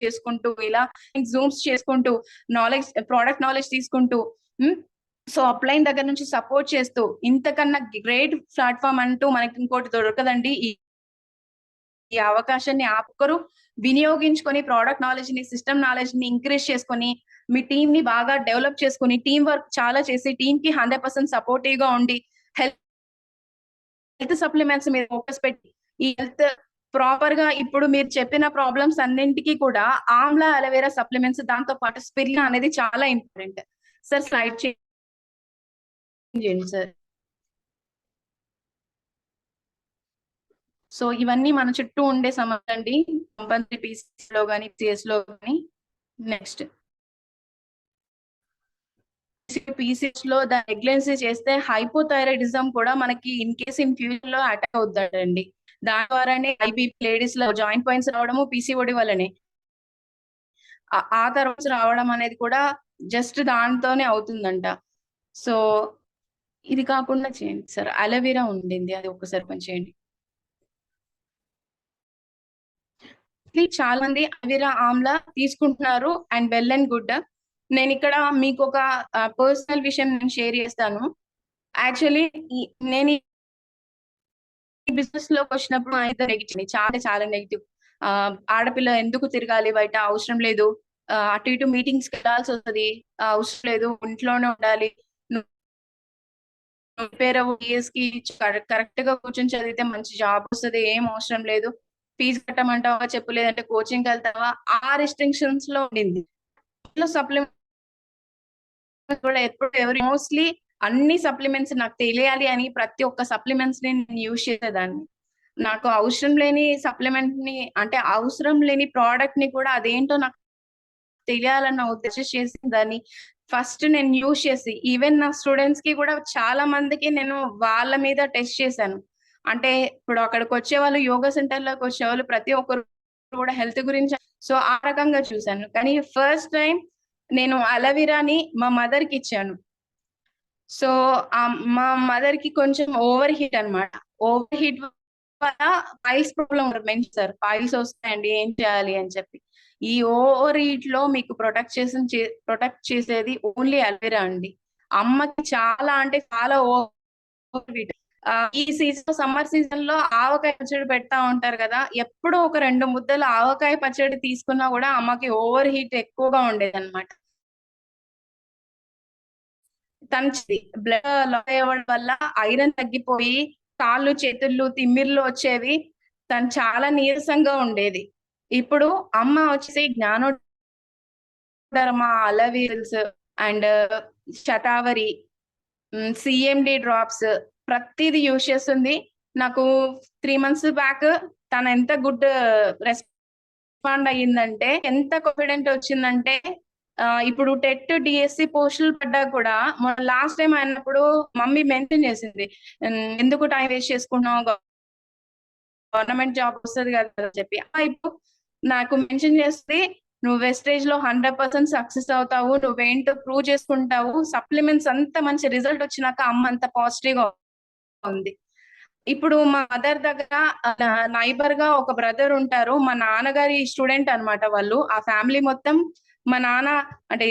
చేసుకుంటూ, ఇలా జూమ్స్ చేసుకుంటూ, ప్రోడక్ట్ నాలెడ్జ్ తీసుకుంటూ, సో అప్లైన్ దగ్గర నుంచి సపోర్ట్ చేస్తూ, ఇంతకన్నా గ్రేట్ ప్లాట్ఫామ్ అంటూ మనకి ఇంకోటి దొరకదండి. ఈ అవకాశాన్ని ఒక్కరు వినియోగించుకొని ప్రోడక్ట్ నాలెడ్జ్ ని, సిస్టమ్ నాలెడ్జ్ ని ఇంక్రీజ్ చేసుకొని మీ టీమ్ ని బాగా డెవలప్ చేసుకుని టీం వర్క్ చాలా చేసి టీమ్ కి 100% సపోర్టివ్ గా ఉండి హెల్త్ సప్లిమెంట్స్ మీద ఫోకస్ పెట్టి ఈ హెల్త్ ప్రాపర్ గా ఇప్పుడు మీరు చెప్పిన ప్రాబ్లమ్స్ అన్నింటికి కూడా ఆమ్లా అలోవెరా సప్లిమెంట్స్ దాంతో పాటు స్పిరిలినా అనేది చాలా ఇంపార్టెంట్. సార్ స్లైడ్ చేయండి సార్. సో ఇవన్నీ మన చుట్టూ ఉండే సమస్య అండి, కంపల్సరీ పీసీఎస్ లో కానీ పిసిఎస్ లో కానీ. నెక్స్ట్ పీసీఎస్ లో దాన్ని నెగ్లెన్సీ చేస్తే హైపోథైరాయిడిజం కూడా మనకి ఇన్ కేస్ ఇన్ ఫ్యూచర్ లో అటాక్ అవుతాడండి. దాని ద్వారానే ఐబీపీ లేడీస్ లో జాయింట్ పాయింట్స్ రావడము పీసీఓడి వల్లనే. ఆ తర్వాత రావడం అనేది కూడా జస్ట్ దాంతోనే అవుతుందంట. సో ఇది కాకుండా చేయండి సార్, అలోవెరా ఉండింది అది ఒక్కసారి పని చేయండి. చాలా మంది అలోవెరా ఆమ్లా తీసుకుంటున్నారు అండ్ వెల్ అండ్ గుడ్. నేను ఇక్కడ మీకు ఒక పర్సనల్ విషయం నేను షేర్ చేస్తాను. యాక్చువల్లీ నేను ఈ బిజినెస్ లోకి వచ్చినప్పుడు నెగిటివ్, చాలా నెగిటివ్. ఆడపిల్ల ఎందుకు తిరగాలి బయట, అవసరం లేదు, అటు ఇటు మీటింగ్స్ కి వెళ్ళాల్సి వస్తుంది, అవసరం లేదు, ఇంట్లోనే ఉండాలి, ప్రిపేర్ అవ్వస్ కి కరెక్ట్ గా కూర్చొని చదివితే మంచి జాబ్ వస్తుంది, ఏం అవసరం లేదు, ఫీజు కట్టమంటావా చెప్పు, లేదంటే కోచింగ్ వెళ్తావా, ఆ రెస్ట్రిక్షన్స్ లో ఉండింది. సప్లిమెంట్ కూడా ఎప్పుడు మోస్ట్లీ అన్ని సప్లిమెంట్స్ నాకు తెలియాలి అని ప్రతి ఒక్క సప్లిమెంట్స్ ని నేను యూజ్ చేసేదాన్ని. నాకు అవసరం లేని సప్లిమెంట్ ని, అంటే అవసరం లేని ప్రోడక్ట్ ని కూడా అదేంటో నాకు తెలియాలన్న ఉద్దేశం చేసి దాన్ని ఫస్ట్ నేను యూజ్ చేసి ఈవెన్ నా స్టూడెంట్స్ కి కూడా చాలా మందికి నేను వాళ్ళ మీద టెస్ట్ చేశాను. అంటే ఇప్పుడు అక్కడికి వచ్చే వాళ్ళు, యోగా సెంటర్ లోకి వచ్చే వాళ్ళు ప్రతి ఒక్కరు కూడా హెల్త్ గురించి, సో ఆ రకంగా చూశాను. కానీ ఫస్ట్ టైం నేను అలోవెరాని మా మదర్ కి ఇచ్చాను. సో మా మదర్ కి కొంచెం ఓవర్ హీట్ అనమాట. ఓవర్ హీట్ వల్ల పైల్స్ ప్రాబ్లం సార్, పైల్స్ వస్తాయండి, ఏం చేయాలి అని చెప్పి. ఈ ఓవర్ హీట్ లో మీకు ప్రొటెక్ట్ చేసేది ఓన్లీ అలోవెరా అండి. అమ్మకి చాలా అంటే చాలా ఓవర్ హీట్. ఈ సీజన్, సమ్మర్ సీజన్ లో ఆవకాయ పచ్చడి పెడతా ఉంటారు కదా, ఎప్పుడో ఒక 2 ముద్దలు ఆవకాయ పచ్చడి తీసుకున్నా కూడా అమ్మకి ఓవర్ హీట్ ఎక్కువగా ఉండేది అనమాట. తనది బ్లడ్ లాస్ అవ్వడం వల్ల ఐరన్ తగ్గిపోయి కాళ్ళు చేతులు తిమ్మిర్లు వచ్చేవి, తను చాలా నీరసంగా ఉండేది. ఇప్పుడు అమ్మ వచ్చేసి జ్ఞానోదరమ, అలోవెరాస్ అండ్ శతావరి, సిఎండి డ్రాప్స్ ప్రతిది యూజ్ చేస్తుంది. నాకు 3 months బ్యాక్ తను ఎంత గుడ్ రెస్పాండ్ అయ్యిందంటే, ఎంత కాన్ఫిడెంట్ వచ్చిందంటే, ఇప్పుడు టెట్ డిఎస్సి పోస్టులు పడ్డా కూడా లాస్ట్ టైం అయినప్పుడు మమ్మీ మెన్షన్ చేసింది, ఎందుకు టైం వేస్ట్ చేసుకున్నావు, గవర్నమెంట్ జాబ్ వస్తుంది కదా అని చెప్పి. ఇప్పుడు నాకు మెన్షన్ చేస్తే, నువ్వు వెస్టేజ్ లో 100% సక్సెస్ అవుతావు, నువ్వేంటో ప్రూవ్ చేసుకుంటావు, సప్లిమెంట్స్ అంత మంచి రిజల్ట్ వచ్చినాక అమ్మ అంత పాజిటివ్ గా ఉంది. ఇప్పుడు మా మదర్ దగ్గర నైబర్ గా ఒక బ్రదర్ ఉంటారు, మా నాన్నగారి స్టూడెంట్ అన్నమాట వాళ్ళు. ఆ ఫ్యామిలీ మొత్తం మా నాన్న అంటే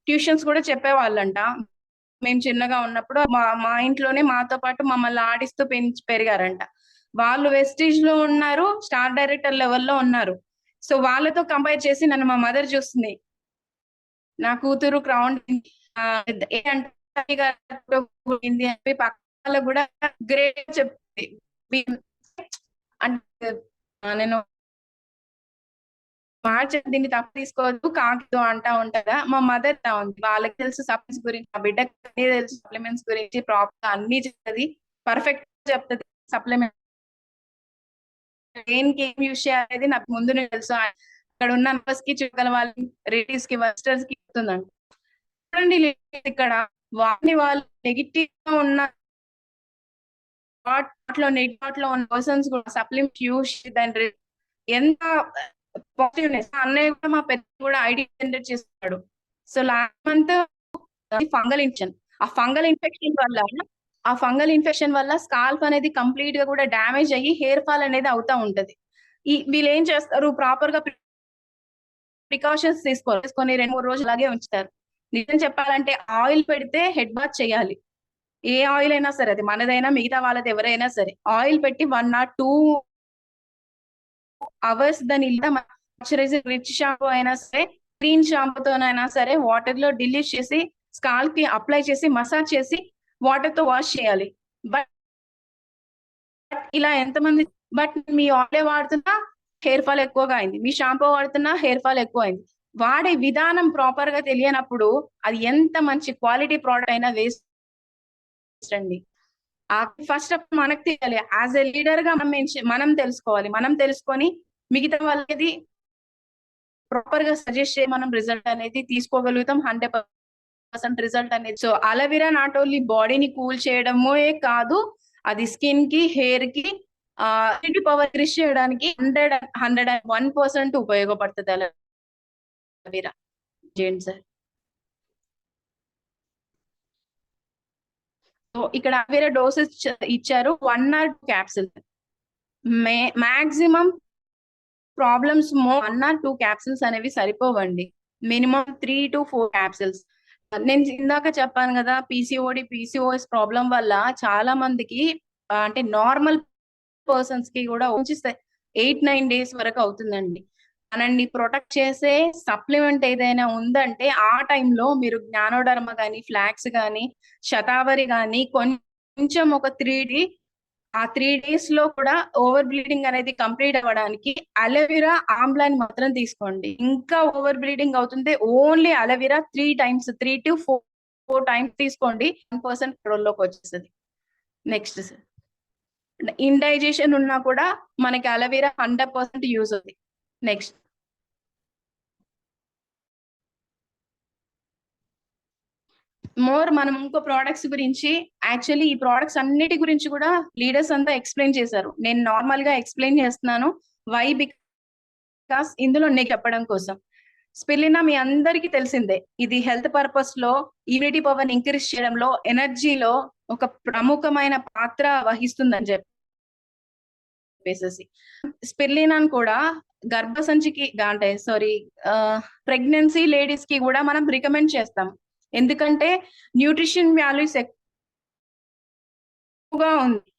ట్యూషన్స్ కూడా చెప్పేవాళ్ళంట. మేము చిన్నగా ఉన్నప్పుడు మా ఇంట్లోనే మాతో పాటు మమ్మల్ని ఆడిస్తూ పెరిగారంట. వాళ్ళు వెస్టీజ్ లో ఉన్నారు, స్టార్ డైరెక్టర్ లెవెల్లో ఉన్నారు. సో వాళ్ళతో కంపేర్ చేసి నన్ను మా మదర్ చూస్తుంది, నా కూతురు క్రౌన్ అంటే పక్కన కూడా గ్రేట్ చెప్తుంది. అంటే నేను దీన్ని తప్పు తీసుకోవద్దు, కాకితో అంటా ఉంటారా, మా మదర్ ఉంది, వాళ్ళకి తెలుసు సప్లిమెంట్స్ గురించి, ఆ బిడ్డకి అన్ని తెలుసు సప్లిమెంట్స్ గురించి, ప్రాపర్ అన్ని చెప్తుంది, పర్ఫెక్ట్ చెప్తుంది. సప్లిమెంట్ దేనికి ఏం యూజ్ చేయాలనేది నాకు ముందునే తెలుసు. అక్కడ ఉన్న నంబర్స్ కి, చుట్టల వాళ్ళ రిలేటివ్స్ కి, వర్స్టర్స్ కి చెప్తుందండి. చూడండి ఇక్కడ వాళ్ళు నెగిటివ్ గా ఉన్న నెగిటివ్ లో ఉన్న పర్సన్స్ కూడా సప్లిమెంట్ యూజ్ దాని ఎంత పాజిటివ్నెస్. అన్నయ్య కూడా మా పెద్ద కూడా ఐడి జనరేట్ చేస్తున్నాడు. So last month fungal infection, ఆ ఫంగల్ ఇన్ఫెక్షన్ వల్ల స్కాల్ప్ అనేది కంప్లీట్ గా కూడా డ్యామేజ్ అయ్యి హెయిర్ ఫాల్ అనేది అవుతా ఉంటది. వీళ్ళు ఏం చేస్తారు, ప్రాపర్ గా ప్రికాషన్స్ తీసుకొని 2-3 రోజులు అలాగే ఉంచుతారు. నిజం చెప్పాలంటే ఆయిల్ పెడితే హెడ్ బాత్ చేయాలి. ఏ ఆయిల్ అయినా సరే, అది మనదైనా మిగతా వాళ్ళది ఎవరైనా సరే, ఆయిల్ పెట్టి 1 or 2 hours దాని మాయిశ్చరైజింగ్ రిచ్ షాంపూ అయినా సరే గ్రీన్ షాంపూతోనైనా సరే వాటర్ లో డిలీట్ చేసి స్కాల్ప్ కి అప్లై చేసి మసాజ్ చేసి వాటర్ తో వాష్ చేయాలి. బట్ ఇలా ఎంతమంది మీ ఆయిల్ వాడుతున్నా హెయిర్ ఫాల్ ఎక్కువగా అయింది, మీ షాంపూ వాడుతున్నా హెయిర్ ఫాల్ ఎక్కువ అయింది. వాడే విధానం ప్రాపర్ గా తెలియనప్పుడు అది ఎంత మంచి క్వాలిటీ ప్రోడక్ట్ అయినా వేస్ట్ అండి. ఫస్ట్ ఆఫ్ మనకు తెలియాలి, యాజ్ ఎ లీడర్ గా మనం తెలుసుకోవాలి. మనం తెలుసుకొని మిగతా వాళ్ళకి ప్రాపర్ గా సజెస్ట్ చేసి మనం రిజల్ట్ అనేది తీసుకోగలుగుతాం. 100% రిజల్ట్ అనేది. సో అలోవెరా నాట్ ఓన్లీ బాడీని కూల్ చేయడమే కాదు, అది స్కిన్ కి, హెయిర్ కి పవర్ ఇంక్రీజ్ చేయడానికి 101% ఉపయోగపడుతుంది అలోవెరా. చేయండి సార్. సో ఇక్కడ అలోవెరా డోసెస్ ఇచ్చారు 1 or 2 capsules. Maximum problems 1 or 2 capsules అనేవి సరిపోవండి, మినిమం 3 to 4 క్యాప్సిల్స్. నేను ఇందాక చెప్పాను కదా, PCOS ప్రాబ్లం వల్ల చాలా మందికి అంటే నార్మల్ పర్సన్స్ కి కూడా 8-9 days వరకు అవుతుందండి. మనల్ని ప్రొటెక్ట్ చేసే సప్లిమెంట్ ఏదైనా ఉందంటే ఆ టైంలో మీరు జ్ఞానోడర్మ కానీ, ఫ్లాక్స్ కానీ, శతావరి కానీ కొంచెం ఒక 3 days లో కూడా ఓవర్ బ్లీడింగ్ అనేది కంప్లీట్ అవ్వడానికి అలోవెరా ఆమ్లాన్ని మాత్రం తీసుకోండి. ఇంకా ఓవర్ బ్లీడింగ్ అవుతుంది, ఓన్లీ అలోవెరా 3 to 4 times తీసుకోండి, 1% కంట్రోల్లోకి వచ్చేస్తుంది. నెక్స్ట్ సార్, ఇండైజెషన్ ఉన్నా కూడా మనకి అలోవెరా 100% యూజ్ అవుతుంది. నెక్స్ట్ మనం ఇంకో ప్రోడక్ట్స్ గురించి, యాక్చువల్లీ ఈ ప్రోడక్ట్స్ అన్నిటి గురించి కూడా లీడర్స్ అంతా ఎక్స్ప్లెయిన్ చేశారు. నేను నార్మల్ గా ఎక్స్ప్లెయిన్ చేస్తున్నాను. వై? బికాస్ ఇందులో నేను చెప్పడం కోసం. స్పిరులినా మీ అందరికీ తెలిసిందే, ఇది హెల్త్ పర్పస్ లో ఇమ్యూనిటీ పవర్ ఇంక్రీజ్ చేయడంలో, ఎనర్జీలో ఒక ప్రముఖమైన పాత్ర వహిస్తుందని చెప్పేసి స్పిరులినాను కూడా గర్భసంచికి అంటే ప్రెగ్నెన్సీ లేడీస్ కి కూడా మనం రికమెండ్ చేస్తాం. ఎందుకంటే న్యూట్రిషన్ వాల్యూస్ ఎక్కువగా ఉంది.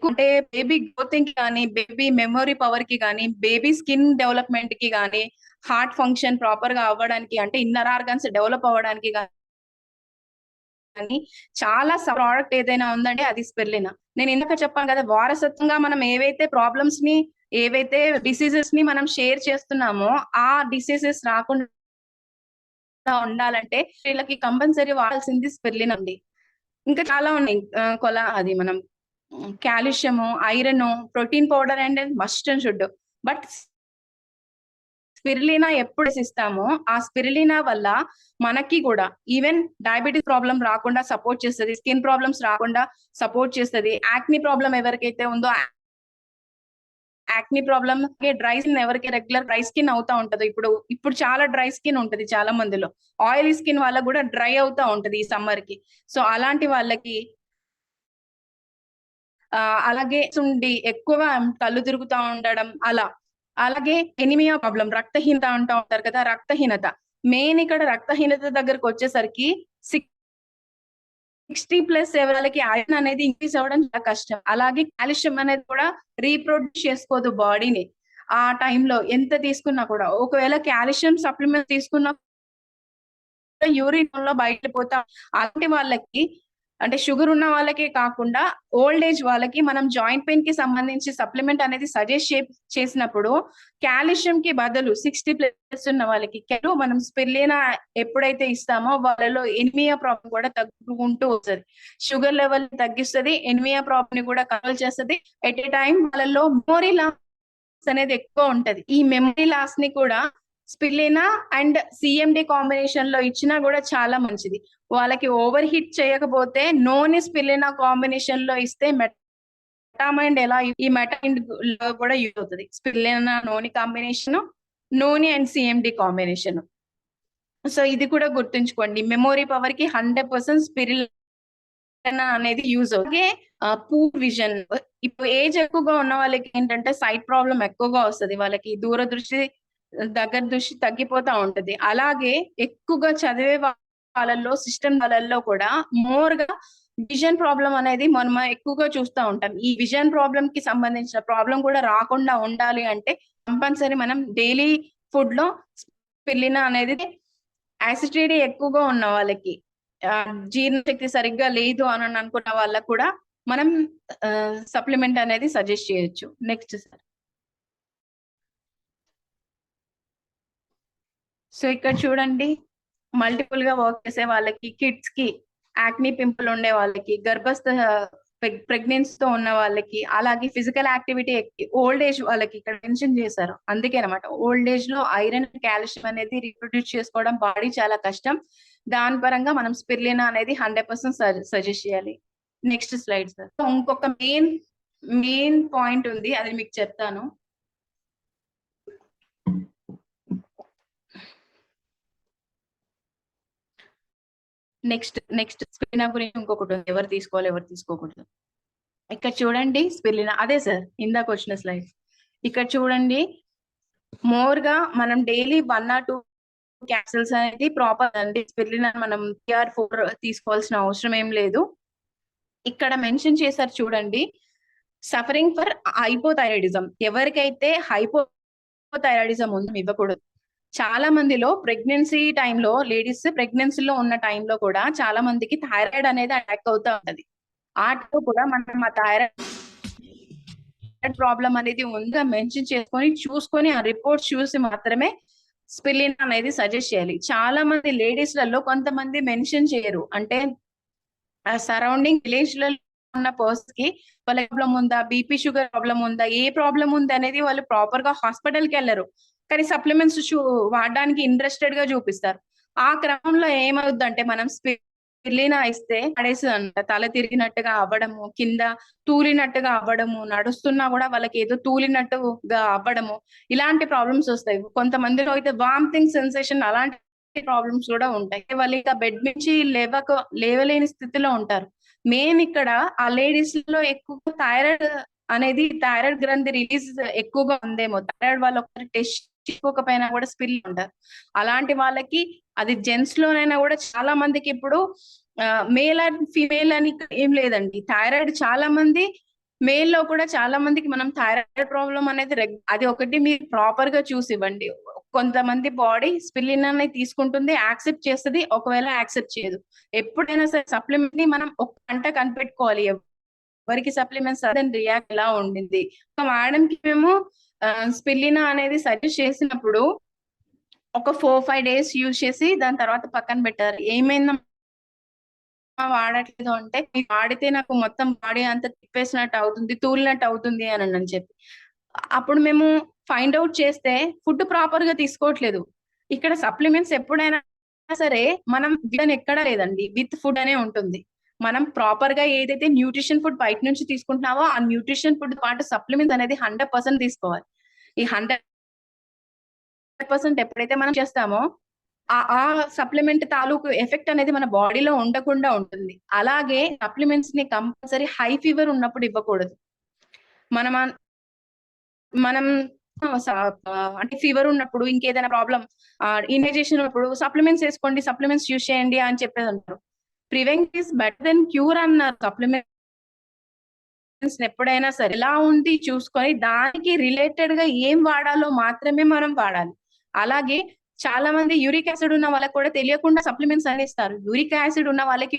అంటే బేబీ గ్రోతింగ్ కి కానీ, బేబీ మెమొరీ పవర్ కి కానీ, బేబీ స్కిన్ డెవలప్మెంట్ కి కానీ, హార్ట్ ఫంక్షన్ ప్రాపర్ గా అవ్వడానికి, అంటే ఇన్నర్ ఆర్గన్స్ డెవలప్ అవ్వడానికి కానీ చాలా ప్రోడక్ట్ ఏదైనా ఉందంటే అది స్పిరులినా. నేను ఇందాక చెప్పాను కదా, వారసత్వంగా మనం ఏవైతే ప్రాబ్లమ్స్ ని, ఏవైతే డిసీజెస్ ని మనం షేర్ చేస్తున్నామో ఆ డిసీజెస్ రాకుండా ఉండాలంటే వీళ్ళకి కంపల్సరీ వాడాల్సింది స్పిరులినా అండి. ఇంకా చాలా ఉన్నాయి, అది మనం calcium, iron, protein powder and must and should. But spirulina ఎప్పుడు ఇస్తామో ఆ స్పిరులినా వల్ల మనకి కూడా ఈవెన్ డయాబెటీస్ ప్రాబ్లం రాకుండా సపోర్ట్ చేస్తుంది, స్కిన్ ప్రాబ్లమ్స్ రాకుండా సపోర్ట్ చేస్తుంది. యాక్ని ప్రాబ్లం ఎవరికైతే ఉందో, యాక్ని ప్రాబ్లమ్, డ్రై స్కిన్ ఎవరికి రెగ్యులర్ డ్రై స్కిన్ అవుతా ఉంటది, ఇప్పుడు చాలా డ్రై స్కిన్ ఉంటది చాలా మందిలో, ఆయిలీ స్కిన్ వల్ల కూడా డ్రై అవుతా ఉంటది ఈ సమ్మర్ కి. సో అలాంటి వాళ్ళకి అలాగే ఎక్కువ కళ్ళు తిరుగుతూ ఉండడం, అలాగే ఎనిమియా ప్రాబ్లం, రక్తహీనత అంటూ ఉంటారు కదా, రక్తహీనత మెయిన్. ఇక్కడ రక్తహీనత దగ్గరకు వచ్చేసరికి 60+ వాళ్ళకి ఐరన్ అనేది ఇంక్రీజ్ అవ్వడం చాలా కష్టం. అలాగే కాల్షియం అనేది కూడా రీప్రొడ్యూస్ చేసుకోదు బాడీని. ఆ టైంలో ఎంత తీసుకున్నా కూడా, ఒకవేళ కాల్షియం సప్లిమెంట్ తీసుకున్నా యూరిన్ లో బయటకు పోతా. అలాంటి వాళ్ళకి, అంటే షుగర్ ఉన్న వాళ్ళకే కాకుండా ఓల్డ్ ఏజ్ వాళ్ళకి మనం జాయింట్ పెయిన్ కి సంబంధించి సప్లిమెంట్ అనేది సజెస్ట్ చేసినప్పుడు కాల్షియం కి బదులు 60+ ఉన్న వాళ్ళకి మనం స్పిరులినా ఎప్పుడైతే ఇస్తామో వాళ్ళలో ఎనిమియా ప్రాబ్లం కూడా తగ్గుకుంటూ వస్తుంది. షుగర్ లెవెల్ తగ్గిస్తుంది, ఎనిమియా ప్రాబ్లం ని కూడా కంట్రోల్ చేస్తుంది. ఎట్ ఏ టైం వాళ్ళలో మెమొరీ లాస్ అనేది ఎక్కువ ఉంటది. ఈ మెమొరీ లాస్ ని కూడా స్పిరులినా అండ్ CMD కాంబినేషన్ లో ఇచ్చినా కూడా చాలా మంచిది. వాళ్ళకి ఓవర్ హిట్ చేయకపోతే నోని స్పిరులినా కాంబినేషన్ లో ఇస్తే మెటామైండ్ ఎలా ఈ మెటామైండ్ లో కూడా యూజ్ అవుతుంది. Spirulina noni combination, noni and CMD combination. So ఇది కూడా గుర్తుంచుకోండి, మెమొరీ పవర్ కి 100% స్పిరులినా అనేది యూజ్ అవుతుంది. పూర్ విజన్, ఇప్పుడు ఏజ్ ఎక్కువగా ఉన్న వాళ్ళకి ఏంటంటే సైట్ ప్రాబ్లం ఎక్కువగా వస్తుంది, వాళ్ళకి దూరదృష్టి దగ్గర దృష్టి తగ్గిపోతా ఉంటది. అలాగే ఎక్కువగా చదివే వాళ్ళల్లో, సిస్టమ్ వాళ్ళల్లో కూడా మోర్ గా విజన్ ప్రాబ్లం అనేది మనం ఎక్కువగా చూస్తూ ఉంటాం. ఈ విజన్ ప్రాబ్లం కి సంబంధించిన ప్రాబ్లం కూడా రాకుండా ఉండాలి అంటే కంపల్సరీ మనం డైలీ ఫుడ్ లో స్పిరులినా అనేది యాసిడిటీ ఎక్కువగా ఉన్న వాళ్ళకి, జీర్ణశక్తి సరిగ్గా లేదు అని అనుకున్న వాళ్ళకు కూడా మనం సప్లిమెంట్ అనేది సజెస్ట్ చేయొచ్చు. Next sir. సో ఇక్కడ చూడండి, మల్టిపుల్ గా వర్క్ చేసే వాళ్ళకి, కిడ్స్ కి, యాక్నీ పింపుల్ ఉండే వాళ్ళకి, గర్భస్థ ప్రెగ్నెన్సీతో ఉన్న వాళ్ళకి, అలాగే ఫిజికల్ యాక్టివిటీ ఓల్డ్ ఏజ్ వాళ్ళకి ఇక్కడ మెన్షన్ చేశారు. అందుకే అనమాట, ఓల్డ్ ఏజ్ లో ఐరన్, కాల్షియం అనేది రీప్రొడ్యూస్ చేసుకోవడం బాడీ చాలా కష్టం. దాని పరంగా మనం స్పిరులినా అనేది 100% సజెస్ట్ చేయాలి. Next slide sir. ఇంకొక మెయిన్ పాయింట్ ఉంది, అది మీకు చెప్తాను. నెక్స్ట్ స్పిరులినా గురించి ఇంకొకటి ఉంది, ఎవరు తీసుకోవాలి ఎవరు తీసుకోకూడదు. ఇక్కడ చూడండి స్పిరులినా, అదే సార్ ఇందాక వచ్చిన స్లైడ్. ఇక్కడ చూడండి, మోర్ గా మనం డైలీ 1 or 2 క్యాప్సూల్స్ అనేది ప్రాపర్ అండి. స్పిరులినా మనం 3 or 4 తీసుకోవాల్సిన అవసరం ఏం లేదు. ఇక్కడ మెన్షన్ చేశారు చూడండి, సఫరింగ్ ఫర్ హైపోథైరాయిడిజం, ఎవరికైతే హైపోథైరాయిడిజం ఉందో ఇవ్వకూడదు. చాలా మందిలో ప్రెగ్నెన్సీ టైంలో, లేడీస్ ప్రెగ్నెన్సీలో ఉన్న టైంలో కూడా చాలా మందికి థైరాయిడ్ అనేది అటాక్ అవుతా ఉంటది. ఆ టైంలో కూడా మనం ఆ థైరాయిడ్ ప్రాబ్లం అనేది ఉందా మెన్షన్ చేసుకొని చూసుకొని ఆ రిపోర్ట్స్ చూసి మాత్రమే స్పిరులినా అనేది సజెస్ట్ చేయాలి. చాలా మంది లేడీస్ లలో కొంతమంది మెన్షన్ చేయరు, అంటే సరౌండింగ్ విలేజ్ లలో ఉన్న పర్సన్ కి వాళ్ళ ప్రాబ్లం ఉందా, బీపీ షుగర్ ప్రాబ్లం ఉందా, ఏ ప్రాబ్లం ఉంది అనేది వాళ్ళు ప్రాపర్ గా హాస్పిటల్ కి వెళ్ళరు, కానీ సప్లిమెంట్స్ వాడడానికి ఇంట్రెస్టెడ్ గా చూపిస్తారు. ఆ క్రమంలో ఏమవుద్దంటే, మనం స్పిరులినా ఇస్తే పడేస్తుందంట, తల తిరిగినట్టుగా అవ్వడము, కింద తూలినట్టుగా అవ్వడము, నడుస్తున్నా కూడా వాళ్ళకి ఏదో తూలినట్టుగా అవ్వడము, ఇలాంటి ప్రాబ్లమ్స్ వస్తాయి. కొంతమందిలో అయితే వామిటింగ్ సెన్సేషన్, అలాంటి ప్రాబ్లమ్స్ కూడా ఉంటాయి. వాళ్ళు ఇంకా బెడ్ నుంచి లేవలేని స్థితిలో ఉంటారు. మెయిన్ ఇక్కడ ఆ లేడీస్ లో ఎక్కువ థైరాయిడ్ గ్రంథి రిలీజ్ ఎక్కువగా ఉందేమో, థైరాయిడ్ వాళ్ళు ఒకసారి టెస్ట్ చేసుకోకపోయినా కూడా స్పిల్ ఉంటారు. అలాంటి వాళ్ళకి, అది జెంట్స్ లోనైనా కూడా చాలా మందికి ఇప్పుడు మేల్ అండ్ ఫీమేల్ అని ఏం లేదండి, థైరాయిడ్ చాలా మంది, మేల్ లో కూడా చాలా మందికి మనం థైరాయిడ్ ప్రాబ్లం అనేది అది ఒకటి మీరు ప్రాపర్ గా చూసి ఇవ్వండి. కొంతమంది బాడీ స్పిరులినాని తీసుకుంటుంది, యాక్సెప్ట్ చేస్తుంది, ఒకవేళ యాక్సెప్ట్ చేయదు. ఎప్పుడైనా సరే సప్లిమెంట్ ని మనం ఒక గంట కనిపెట్టుకోవాలి, ఎవరికి సప్లిమెంట్స్ రియాక్ట్ ఎలా ఉండింది. మేడం కి మేము స్పిరులినా అనేది సజెస్ట్ చేసినప్పుడు ఒక 4-5 days యూజ్ చేసి దాని తర్వాత పక్కన పెట్టారు. ఏమైందా వాడట్లేదు అంటే, వాడితే నాకు మొత్తం బాడీ అంతా తిప్పేసినట్టు అవుతుంది, తూలినట్టు అవుతుంది అని చెప్పి. అప్పుడు మేము ఫైండ్ అవుట్ చేస్తే ఫుడ్ ప్రాపర్ గా తీసుకోవట్లేదు. ఇక్కడ సప్లిమెంట్స్ ఎప్పుడైనా సరే మనం ఎక్కడా లేదండి, విత్ ఫుడ్ అనే ఉంటుంది. మనం ప్రాపర్ గా ఏదైతే న్యూట్రిషన్ ఫుడ్ బయట నుంచి తీసుకుంటున్నావో ఆ న్యూట్రిషన్ ఫుడ్ పాటు సప్లిమెంట్స్ అనేది 100% తీసుకోవాలి. ఈ 100% ఎప్పుడైతే మనం చేస్తామో ఆ సప్లిమెంట్ తాలూకు ఎఫెక్ట్ అనేది మన బాడీలో ఉండకుండా ఉంటుంది. అలాగే సప్లిమెంట్స్ ని కంపల్సరీ హై ఫీవర్ ఉన్నప్పుడు ఇవ్వకూడదు. మనం అంటే ఫీవర్ ఉన్నప్పుడు, ఇంకేదైనా ప్రాబ్లం, ఇన్హేజేషన్ ఉన్నప్పుడు సప్లిమెంట్స్ వేసుకోండి, సప్లిమెంట్స్ యూజ్ చేయండి అని చెప్పేది అంటారు. Prevent is better than cure అన్నారు. సప్లిమెంట్స్ ఎప్పుడైనా సరే ఎలా ఉంది చూసుకొని దానికి రిలేటెడ్ గా ఏం వాడాలో మాత్రమే మనం వాడాలి. అలాగే చాలా మంది యూరిక్ యాసిడ్ ఉన్న వాళ్ళకి కూడా తెలియకుండా సప్లిమెంట్స్ అనేస్తారు. యూరిక్ యాసిడ్ ఉన్న వాళ్ళకి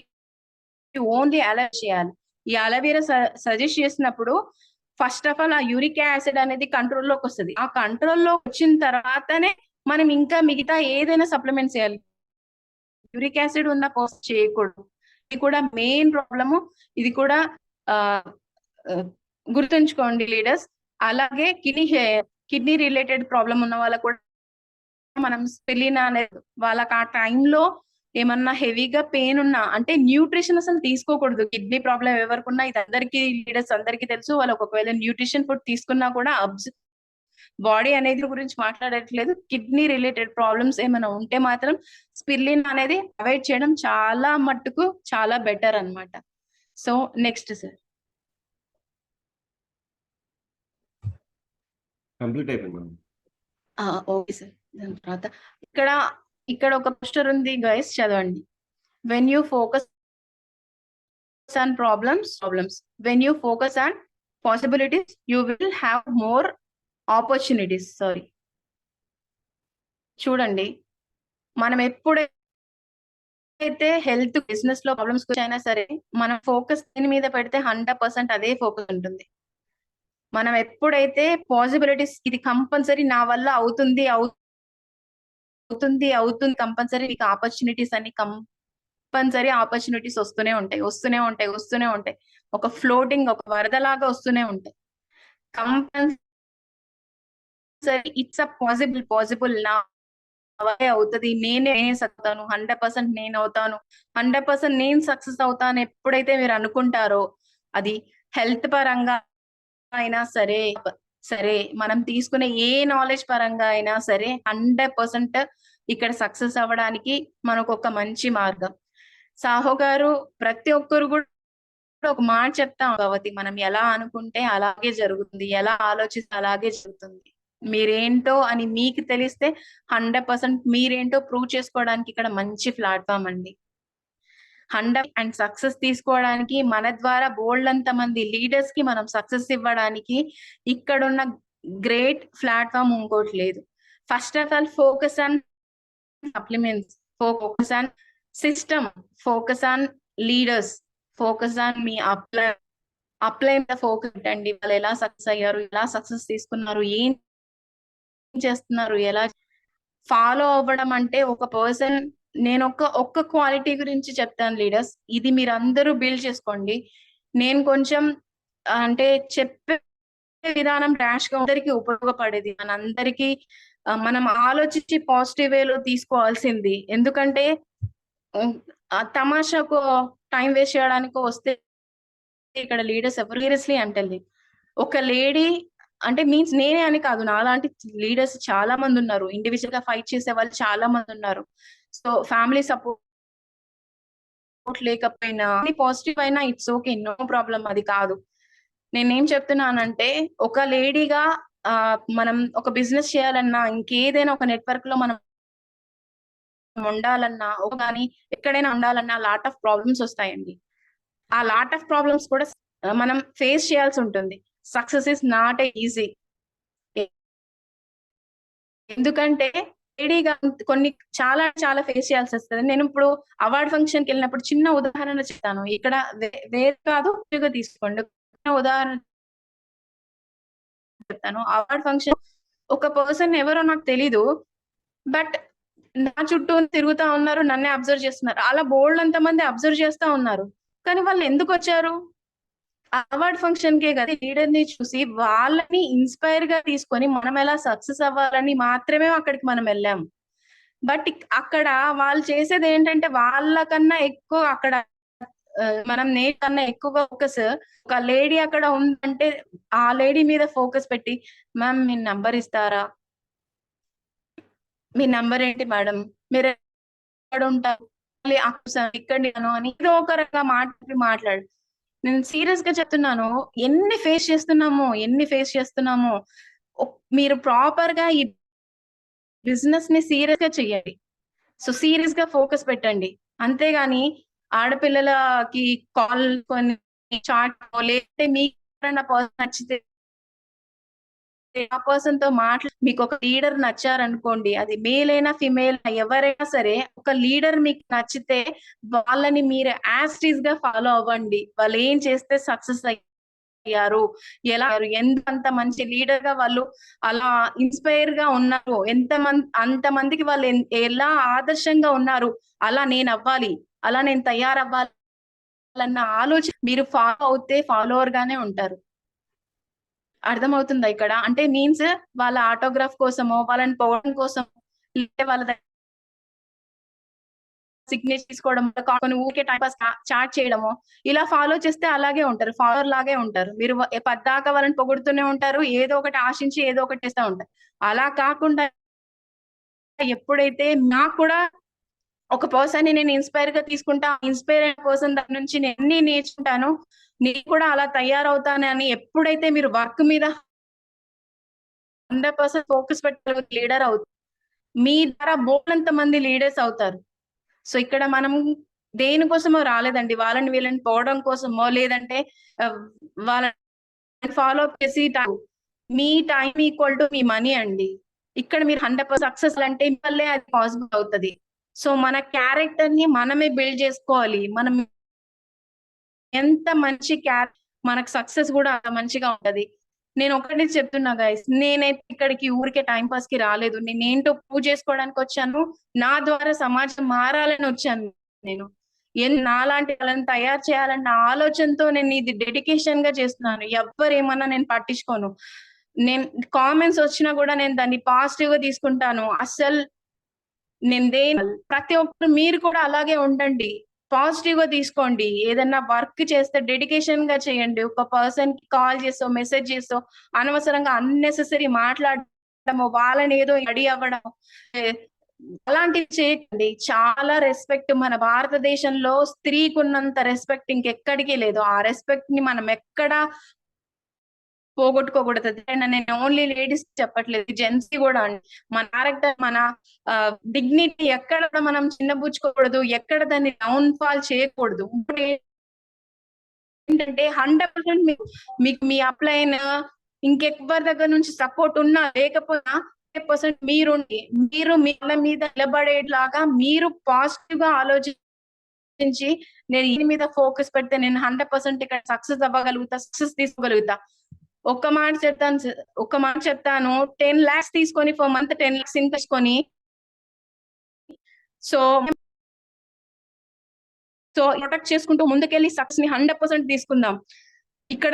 ఓన్లీ అలర్ట్ చేయాలి. ఈ అలోవెరా సజెస్ట్ చేసినప్పుడు ఫస్ట్ ఆఫ్ ఆల్ ఆ యూరిక్ యాసిడ్ అనేది కంట్రోల్లోకి వస్తుంది. ఆ కంట్రోల్లో వచ్చిన తర్వాతనే మనం ఇంకా మిగతా ఏదైనా సప్లిమెంట్స్ చేయాలి. యూరిక్ యాసిడ్ ఉన్న పోస్ట్ చేయకూడదు. ఇది కూడా మెయిన్ ప్రాబ్లము. ఇది కూడా గుర్తుంచుకోండి లీడర్స్. అలాగే కిడ్నీ రిలేటెడ్ ప్రాబ్లం ఉన్న వాళ్ళకు కూడా మనం స్పిరులినా అనేది, వాళ్ళకి ఆ టైంలో ఏమన్నా హెవీగా పెయిన్ ఉన్నా, అంటే న్యూట్రిషన్ అసలు తీసుకోకూడదు. కిడ్నీ ప్రాబ్లం ఎవరికున్నా, ఇది అందరికీ లీడర్స్ అందరికీ తెలుసు. వాళ్ళకి ఒకవేళ న్యూట్రిషన్ ఫుడ్ తీసుకున్నా కూడా బాడీ అనేది గురించి మాట్లాడట్లేదు. కిడ్నీ రిలేటెడ్ ప్రాబ్లమ్స్ ఏమైనా ఉంటే మాత్రం స్పిరులినా అనేది అవాయిడ్ చేయడం చాలా మట్టుకు చాలా బెటర్ అన్నమాట. So next sir. కంప్లీట్ అయిపోయింది. Okay sir. దాని తర్వాత ఇక్కడ ఒక పోస్టర్ ఉంది గైస్, చదవండి. When you focus on problems, when you focus on possibilities, you will have more opportunities. Sorry, చూడండి, మనం ఎప్పుడైతే హెల్త్ బిజినెస్ లో ప్రాబ్లమ్స్ అయినా సరే మనం ఫోకస్ దీని మీద పెడితే 100% అదే ఫోకస్ ఉంటుంది. మనం ఎప్పుడైతే పాసిబిలిటీస్ ఇది కంపల్సరీ నా వల్ల అవుతుంది కంపల్సరీ మీకు ఆపర్చునిటీస్ అన్ని కంపల్సరీ ఆపర్చునిటీస్ వస్తూనే ఉంటాయి. ఒక ఫ్లోటింగ్, ఒక వరదలాగా వస్తూనే ఉంటాయి. కంపల్సరీ ఇట్స్ అ పాసిబుల్ నా వల్లే అవుతుంది, నేనే సత్తాను, 100% నేను అవుతాను, 100% నేను సక్సెస్ అవుతాను ఎప్పుడైతే మీరు అనుకుంటారో, అది హెల్త్ పరంగా అయినా సరే మనం తీసుకునే ఏ నాలెడ్జ్ పరంగా అయినా సరే 100% ఇక్కడ సక్సెస్ అవ్వడానికి మనకు ఒక మంచి మార్గం. సాహో గారు ప్రతి ఒక్కరు కూడా ఒక మాట చెప్తాం, భవతి మనం ఎలా అనుకుంటే అలాగే జరుగుతుంది, ఎలా ఆలోచిస్తే అలాగే జరుగుతుంది. మీరేంటో అని మీకు తెలిస్తే 100% మీరేంటో ప్రూవ్ చేసుకోవడానికి ఇక్కడ మంచి ప్లాట్ఫామ్ అండి. 100 అండ్ సక్సెస్ తీసుకోవడానికి మన ద్వారా బోల్డ్ అంత మంది లీడర్స్ కి మనం సక్సెస్ ఇవ్వడానికి ఇక్కడున్న గ్రేట్ ప్లాట్ఫామ్ ఇంకోటి లేదు. First of all focus on supplements, focus on system, focus on leaders, focus on me apply మీద ఫోకస్ పెట్టండి. వాళ్ళు ఎలా సక్సెస్ అయ్యారు, ఎలా సక్సెస్ తీసుకున్నారు, ఏం చేస్తున్నారు, ఎలా ఫాలో అవ్వడం. అంటే ఒక పర్సన్, నేను ఒక్క క్వాలిటీ గురించి చెప్తాను లీడర్స్, ఇది మీరు అందరూ బిల్డ్ చేసుకోండి. నేను కొంచెం అంటే చెప్పే విధానం ర్యాష్ గా అందరికీ ఉపయోగపడేది, మనందరికీ మనం ఆలోచించి పాజిటివ్ వేలో తీసుకోవాల్సింది. ఎందుకంటే తమాషాకు టైం వేస్ట్ చేయడానికి వస్తే ఇక్కడ లీడర్స్ ఎవరు సీరియస్లీ అంటే ఒక లేడీ అంటే మీన్స్ నేనే అని కాదు, నాలాంటి లీడర్స్ చాలా మంది ఉన్నారు, ఇండివిజువల్ గా ఫైట్ చేసే వాళ్ళు చాలా మంది ఉన్నారు. సో ఫ్యామిలీ సపోర్ట్ లేకపోయినా పాజిటివ్ అయినా ఇట్స్ ఓకే, నో ప్రాబ్లం, అది కాదు. నేనేం చెప్తున్నానంటే ఒక లేడీగా మనం ఒక బిజినెస్ చేయాలన్నా, ఇంకేదైనా ఒక నెట్వర్క్ లో మనం ఉండాలన్నా, కానీ ఎక్కడైనా ఉండాలన్నా లాట్ ఆఫ్ ప్రాబ్లమ్స్ వస్తాయండి. ఆ లాట్ ఆఫ్ ప్రాబ్లమ్స్ కూడా మనం ఫేస్ చేయాల్సి ఉంటుంది. Success is not easy. ఎందుకంటే లేడీగా కొన్ని చాలా ఫేస్ చేయాల్సి వస్తుంది. నేను ఇప్పుడు అవార్డ్ ఫంక్షన్ కి వెళ్ళినప్పుడు చిన్న ఉదాహరణ చెప్తాను. ఇక్కడ వేరే కాదు, తీసుకోండి. ఉదాహరణ చెప్తాను. అవార్డ్ ఫంక్షన్ ఒక పర్సన్ ఎవరో నాకు తెలీదు, బట్ నా చుట్టూ తిరుగుతా ఉన్నారు, నన్నే అబ్జర్వ్ చేస్తున్నారు. అలా బోల్డ్ అంత మంది అబ్జర్వ్ చేస్తా ఉన్నారు, కానీ వాళ్ళు ఎందుకు వచ్చారు? అవార్డ్ ఫంక్షన్ కే కదా. లీడర్ ని చూసి వాళ్ళని ఇన్స్పైర్ గా తీసుకొని మనం ఎలా సక్సెస్ అవ్వాలని మాత్రమే అక్కడికి మనం వెళ్ళాం. బట్ అక్కడ వాళ్ళు చేసేది ఏంటంటే వాళ్ళకన్నా ఎక్కువ అక్కడ మనం కన్నా ఎక్కువ ఫోకస్ ఒక లేడీ అక్కడ ఉందంటే ఆ లేడీ మీద ఫోకస్ పెట్టి, మ్యామ్ మీ నంబర్ ఇస్తారా, మీ నంబర్ ఏంటి మేడం, మీరు ఎక్కడ ఉంటారు, ఇక్కడ అని ఏదో ఒక రకంగా మాట్లాడు. నేను సీరియస్ గా చెప్తున్నాను, ఎన్ని ఫేస్ చేస్తున్నామో. మీరు ప్రాపర్ గా ఈ బిజినెస్ ని సీరియస్ గా చెయ్యండి. సో సీరియస్ గా ఫోకస్ పెట్టండి. అంతేగాని ఆడపిల్లలకి కాల్ కొన్ని చాట్ లేకపోతే మీకు పర్సన్ నచ్చితే ఆ పర్సన్ తో మీకు ఒక లీడర్ నచ్చారనుకోండి, అది మేల్ అయినా ఫిమేల్ ఎవరైనా సరే, ఒక లీడర్ మీకు నచ్చితే వాళ్ళని మీరు యాస్టీస్ గా ఫాలో అవ్వండి. వాళ్ళు ఏం చేస్తే సక్సెస్ అయ్యారు, ఎంత మంచి లీడర్ గా వాళ్ళు అలా ఇన్స్పైర్ గా ఉన్నారు, అంతమందికి వాళ్ళు ఎలా ఆదర్శంగా ఉన్నారు, అలా నేను అవ్వాలి, అలా నేను తయారవ్వాలన్న ఆలోచన మీరు ఫాలో అవుతే ఫాలోవర్ గానే ఉంటారు. అర్థమవుతుందా ఇక్కడ? అంటే మీన్స్ వాళ్ళ ఆటోగ్రాఫ్ కోసమో, వాళ్ళని పోవడం కోసం, లేకపోతే వాళ్ళ సిగ్నేచర్ తీసుకోవడం, ఊరికే టైం పాస్ చాట్ చేయడమో, ఇలా ఫాలో చేస్తే అలాగే ఉంటారు, ఫాలోవర్ లాగే ఉంటారు. మీరు పద్దాకా వాళ్ళని పొగుడుతూనే ఉంటారు, ఏదో ఒకటి ఆశించి ఏదో ఒకటి చేస్తూ ఉంటారు. అలా కాకుండా ఎప్పుడైతే నాకు కూడా ఒక పర్సన్ ని నేను ఇన్స్పైర్ గా తీసుకుంటా, ఇన్స్పైర్ అయిన పర్సన్ దాని నుంచి నేను నేర్చుకుంటాను, నేను కూడా అలా తయారవుతానని ఎప్పుడైతే మీరు వర్క్ మీద 100% ఫోకస్ పెట్టే లీడర్ అవుతారు, మీ ద్వారా బోల్డంత మంది లీడర్స్ అవుతారు. సో ఇక్కడ మనం దేనికోసమో రాలేదండి, వాళ్ళని వీళ్ళని పోవడం కోసమో, లేదంటే వాళ్ళని ఫాలో అప్ చేసి మీ టైం ఈక్వల్ టు మీ మనీ అండి. ఇక్కడ మీరు 100% సక్సెస్ అంటే వల్లే అది పాసిబుల్ అవుతుంది. సో మన క్యారెక్టర్ ని మనమే బిల్డ్ చేసుకోవాలి. మనం ఎంత మంచి మనకు సక్సెస్ కూడా అంత మంచిగా ఉంటది. నేను ఒకటి చెప్తున్నా గైస్, నేనైతే ఇక్కడికి ఊరికే టైం పాస్ కి రాలేదు. నేనేంటో ప్రూవ్ చేసుకోవడానికి వచ్చాను. నా ద్వారా సమాజం మారాలని వచ్చాను. నేను నాలాంటి వాళ్ళని తయారు చేయాలన్న ఆలోచనతో నేను ఇది డెడికేషన్ గా చేస్తున్నాను. ఎవ్వరేమన్నా నేను పట్టించుకోను. నేను కామెంట్స్ వచ్చినా కూడా నేను దాన్ని పాజిటివ్ గా తీసుకుంటాను. అసలు ప్రతి ఒక్కరు మీరు కూడా అలాగే ఉండండి. పాజిటివ్ గా తీసుకోండి. ఏదన్నా వర్క్ చేస్తే డెడికేషన్ గా చేయండి. ఒక పర్సన్ కి కాల్ చేసో మెసేజ్ చేసో అనవసరంగా అన్నెసెసరీ మాట్లాడటము, వాళ్ళని ఏదో రెడీ అవ్వడం అలాంటివి చేయకండి. చాలా రెస్పెక్ట్ మన భారతదేశంలో స్త్రీకి ఉన్నంత రెస్పెక్ట్ ఇంకెక్కడికి లేదు. ఆ రెస్పెక్ట్ ని మనం ఎక్కడా పోగొట్టుకోకూడదు. నేను ఓన్లీ లేడీస్ చెప్పట్లేదు, జెంట్స్ కూడా అండి. మన క్యారెక్టర్, మన డిగ్నిటీ ఎక్కడ మనం చిన్నబుచ్చుకోకూడదు, ఎక్కడ దాన్ని డౌన్ ఫాల్ చేయకూడదు. ఏంటంటే 100% మీకు మీ అప్లైన్ ఇంకెవరి దగ్గర నుంచి సపోర్ట్ ఉన్నా లేకపోయినా 100% మీరు మీల మీద నిలబడేలాగా మీరు పాజిటివ్ గా ఆలోచించి నేను దీని మీద ఫోకస్ పెడితే నేను 100% ఇక్కడ సక్సెస్ అవ్వగలుగుతా, సక్సెస్ తీసుకోగలుగుతా. ఒక్క మాట చెప్తాను 10 lakhs తీసుకొని ఫర్ మంత్ 10 lakhs ఇన్కమ్ తీసుకొని సో ప్రొటెక్ట్ చేసుకుంటూ ముందుకెళ్ళి సక్సెస్ ని 100% తీసుకుందాం. ఇక్కడ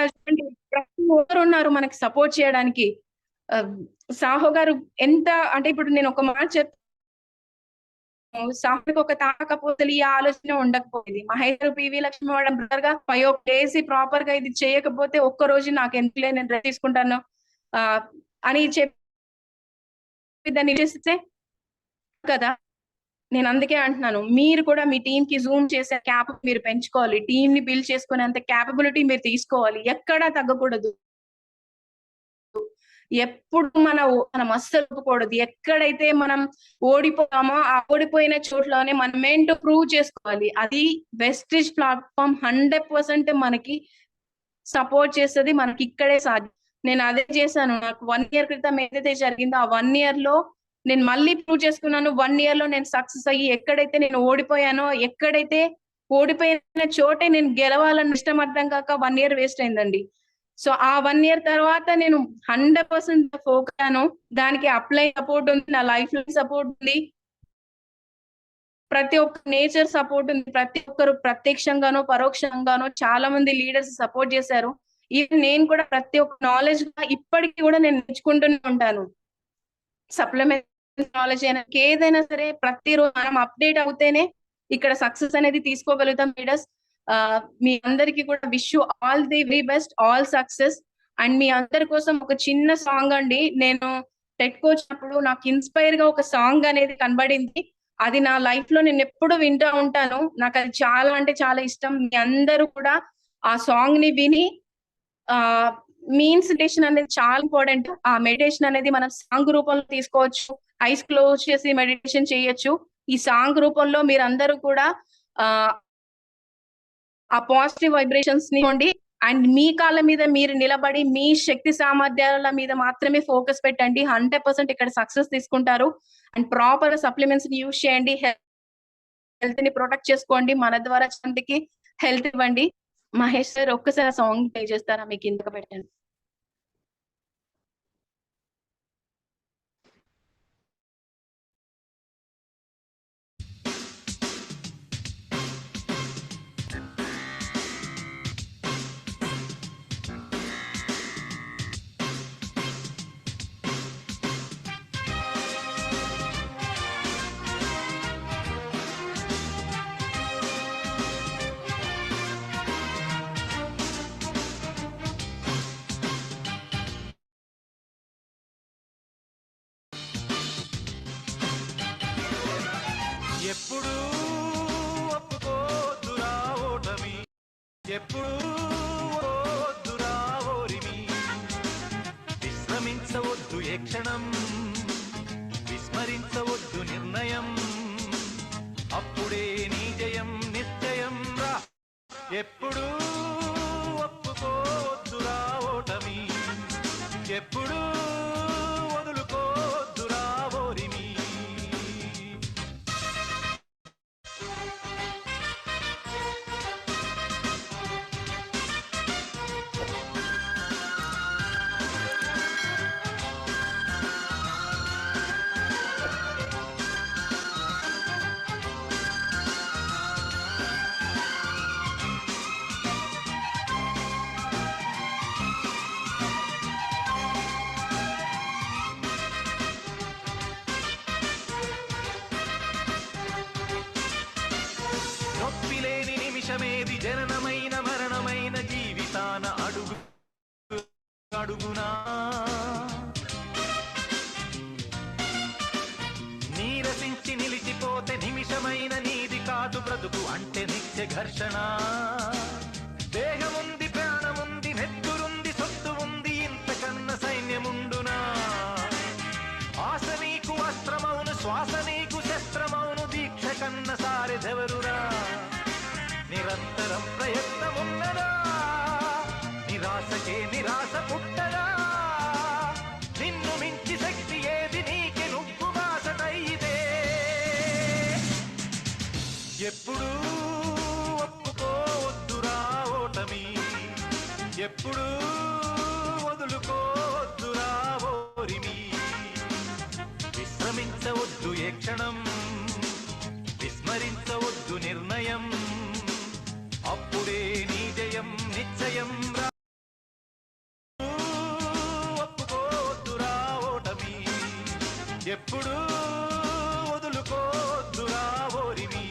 ప్రతి ఒక్కరు ఉన్నారు మనకి సపోర్ట్ చేయడానికి. సాహో గారు ఎంత అంటే ఇప్పుడు నేను ఒక మాట సాహోకి ఒక తాకపోతలు ఈ ఆలోచన ఉండకపోయేది. Mahendra PV Lakshmi madam brother గా చేసి ప్రాపర్ గా ఇది చేయకపోతే ఒక్క రోజు నాకు ఎందుకులే నేను రెస్ట్ తీసుకుంటాను అని చెప్పి దాన్ని చేస్తే కదా. నేను అందుకే అంటున్నాను, మీరు కూడా మీ టీమ్ కి జూమ్ చేసే క్యాప్ మీరు పెంచుకోవాలి. టీమ్ ని బిల్డ్ చేసుకునేంత క్యాపబిలిటీ మీరు తీసుకోవాలి. ఎక్కడా తగ్గకూడదు. ఎప్పుడు మనం అస్సలు ఒప్పుకూడదు. ఎక్కడైతే మనం ఓడిపోతామో ఆ ఓడిపోయిన చోట్లోనే మనం ఏంటో ప్రూవ్ చేసుకోవాలి. అది వెస్టిజ్ ప్లాట్ఫామ్ 100% మనకి సపోర్ట్ చేస్తుంది. మనకి ఇక్కడే సాధ్యం. నేను అదే చేశాను. నాకు 1 year క్రితం ఏదైతే జరిగిందో ఆ 1 year లో నేను మళ్ళీ ప్రూవ్ చేసుకున్నాను. 1 year లో నేను సక్సెస్ అయ్యి ఎక్కడైతే నేను ఓడిపోయానో, ఎక్కడైతే ఓడిపోయిన చోటే నేను గెలవాలని ఇష్టం అర్థం కాక 1 year వేస్ట్ అయిందండి. సో ఆ 1 year తర్వాత నేను 100% ఫోకస్ అయ్యాను. దానికి అప్లై సపోర్ట్ ఉంది, నా లైఫ్ లో సపోర్ట్ ఉంది, ప్రతి ఒక్క నేచర్ సపోర్ట్ ఉంది. ప్రతి ఒక్కరు ప్రత్యక్షంగానో పరోక్షంగానో చాలా మంది లీడర్స్ సపోర్ట్ చేశారు. ఈవెన్ నేను కూడా ప్రతి ఒక్క నాలెడ్జ్ ఇప్పటికీ కూడా నేను నేర్చుకుంటూనే ఉంటాను. సప్లిమెంట్ నాలెడ్జ్ అయినా ఏదైనా సరే ప్రతిరోజు మనం అప్డేట్ అవుతేనే ఇక్కడ సక్సెస్ అనేది తీసుకోగలుగుతాం లీడర్స్. మీ అందరికి కూడా wish you all the very best, all success. And మీ అందరి కోసం ఒక చిన్న సాంగ్ అండి. నేను టెట్కి వచ్చినప్పుడు నాకు ఇన్స్పైర్ గా ఒక సాంగ్ అనేది కనబడింది. అది నా లైఫ్ లో నేను ఎప్పుడు వింటూ ఉంటాను. నాకు అది చాలా అంటే చాలా ఇష్టం. మీ అందరూ కూడా ఆ సాంగ్ ని విని మెడిటేషన్ అనేది చాలా ఇంపార్టెంట్. ఆ మెడిటేషన్ అనేది మనం సాంగ్ రూపంలో తీసుకోవచ్చు. ఐస్ క్లోజ్ చేసి మెడిటేషన్ చేయొచ్చు. ఈ సాంగ్ రూపంలో మీరందరూ కూడా ఆ పాజిటివ్ వైబ్రేషన్స్ ని ఉండి అండ్ మీ కాళ్ళ మీద మీరు నిలబడి మీ శక్తి సామర్థ్యాల మీద మాత్రమే ఫోకస్ పెట్టండి. 100% ఇక్కడ సక్సెస్ తీసుకుంటారు. అండ్ ప్రాపర్ సప్లిమెంట్స్ ని యూజ్ చేయండి. హెల్త్ ని ప్రొటెక్ట్ చేసుకోండి. మన ద్వారా చంటికి హెల్త్ ఇవ్వండి. మహేష్ సార్ ఒక్కసారి సాంగ్ ప్లే చేస్తారా? మీకు ఇందుకు పెట్టండి. ఎప్పుడు ఒప్పుకోద్దురా ఓటమి, ఎప్పుడు ఓద్దురా ఓరిమి, విశ్రమించవద్దు ఏ క్షణం, విస్మరించవద్దు నిర్ణయం, అప్పుడే నీ జయం నిశ్చయం రా. ఎప్పుడు ఒప్పుకోద్దురా ఓటమి, ఎప్పుడు వదులుకోద్దురా జననమైన మరణమైన జీవితాన అడుగు అడుగునా నీరసించి నిలిచిపోతే నిమిషమైన నీది కాదు బ్రతుకు అంటే నిత్య ఘర్షణ. దేహముంది, ప్రాణముంది, నెత్తురుంది, సొత్తు ఉంది, ఇంతకన్న సైన్యముండునా? ఆశ నీకు అస్త్రమౌను, శ్వాస నీకు శస్త్రమౌను, దీక్ష కన్న సారెదెవరురా? నిరంతరం ప్రయత్నమున్నదా? నిరాశకే నిరాశ పుట్టదా? నిన్ను మించి శక్తి ఏది? నీకి నువ్వు బాసటైతే ఎప్పుడూ ఒప్పుకోవద్దురా ఓటమి, ఎప్పుడూ వదులుకోవద్దురా ఓరిమి. విశ్రమించవద్దు ఏ క్షణం, విస్మరించవద్దు నిర్ణయం, అప్పుడే నీ జయం నిశ్చయం రా. ఒప్పుకోవద్దురా ఓటమి, ఎప్పుడూ వదులుకోవద్దురా ఓరిమి.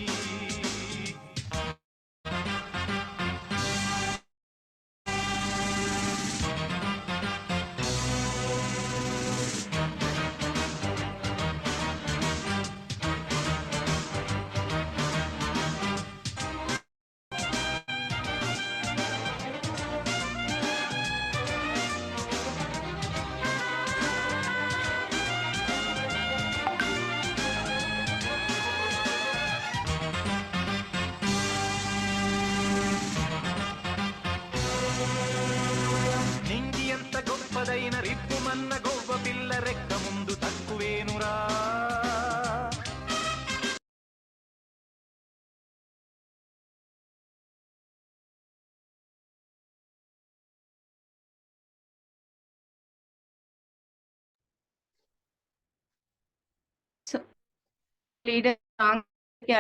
నింగి ఎంత గొప్పదైన రిప్పుమన్న గొవ్వ పిల్ల రెక్క ముందు తక్కువేనురా. సో లీడర్ సాంగ్ కి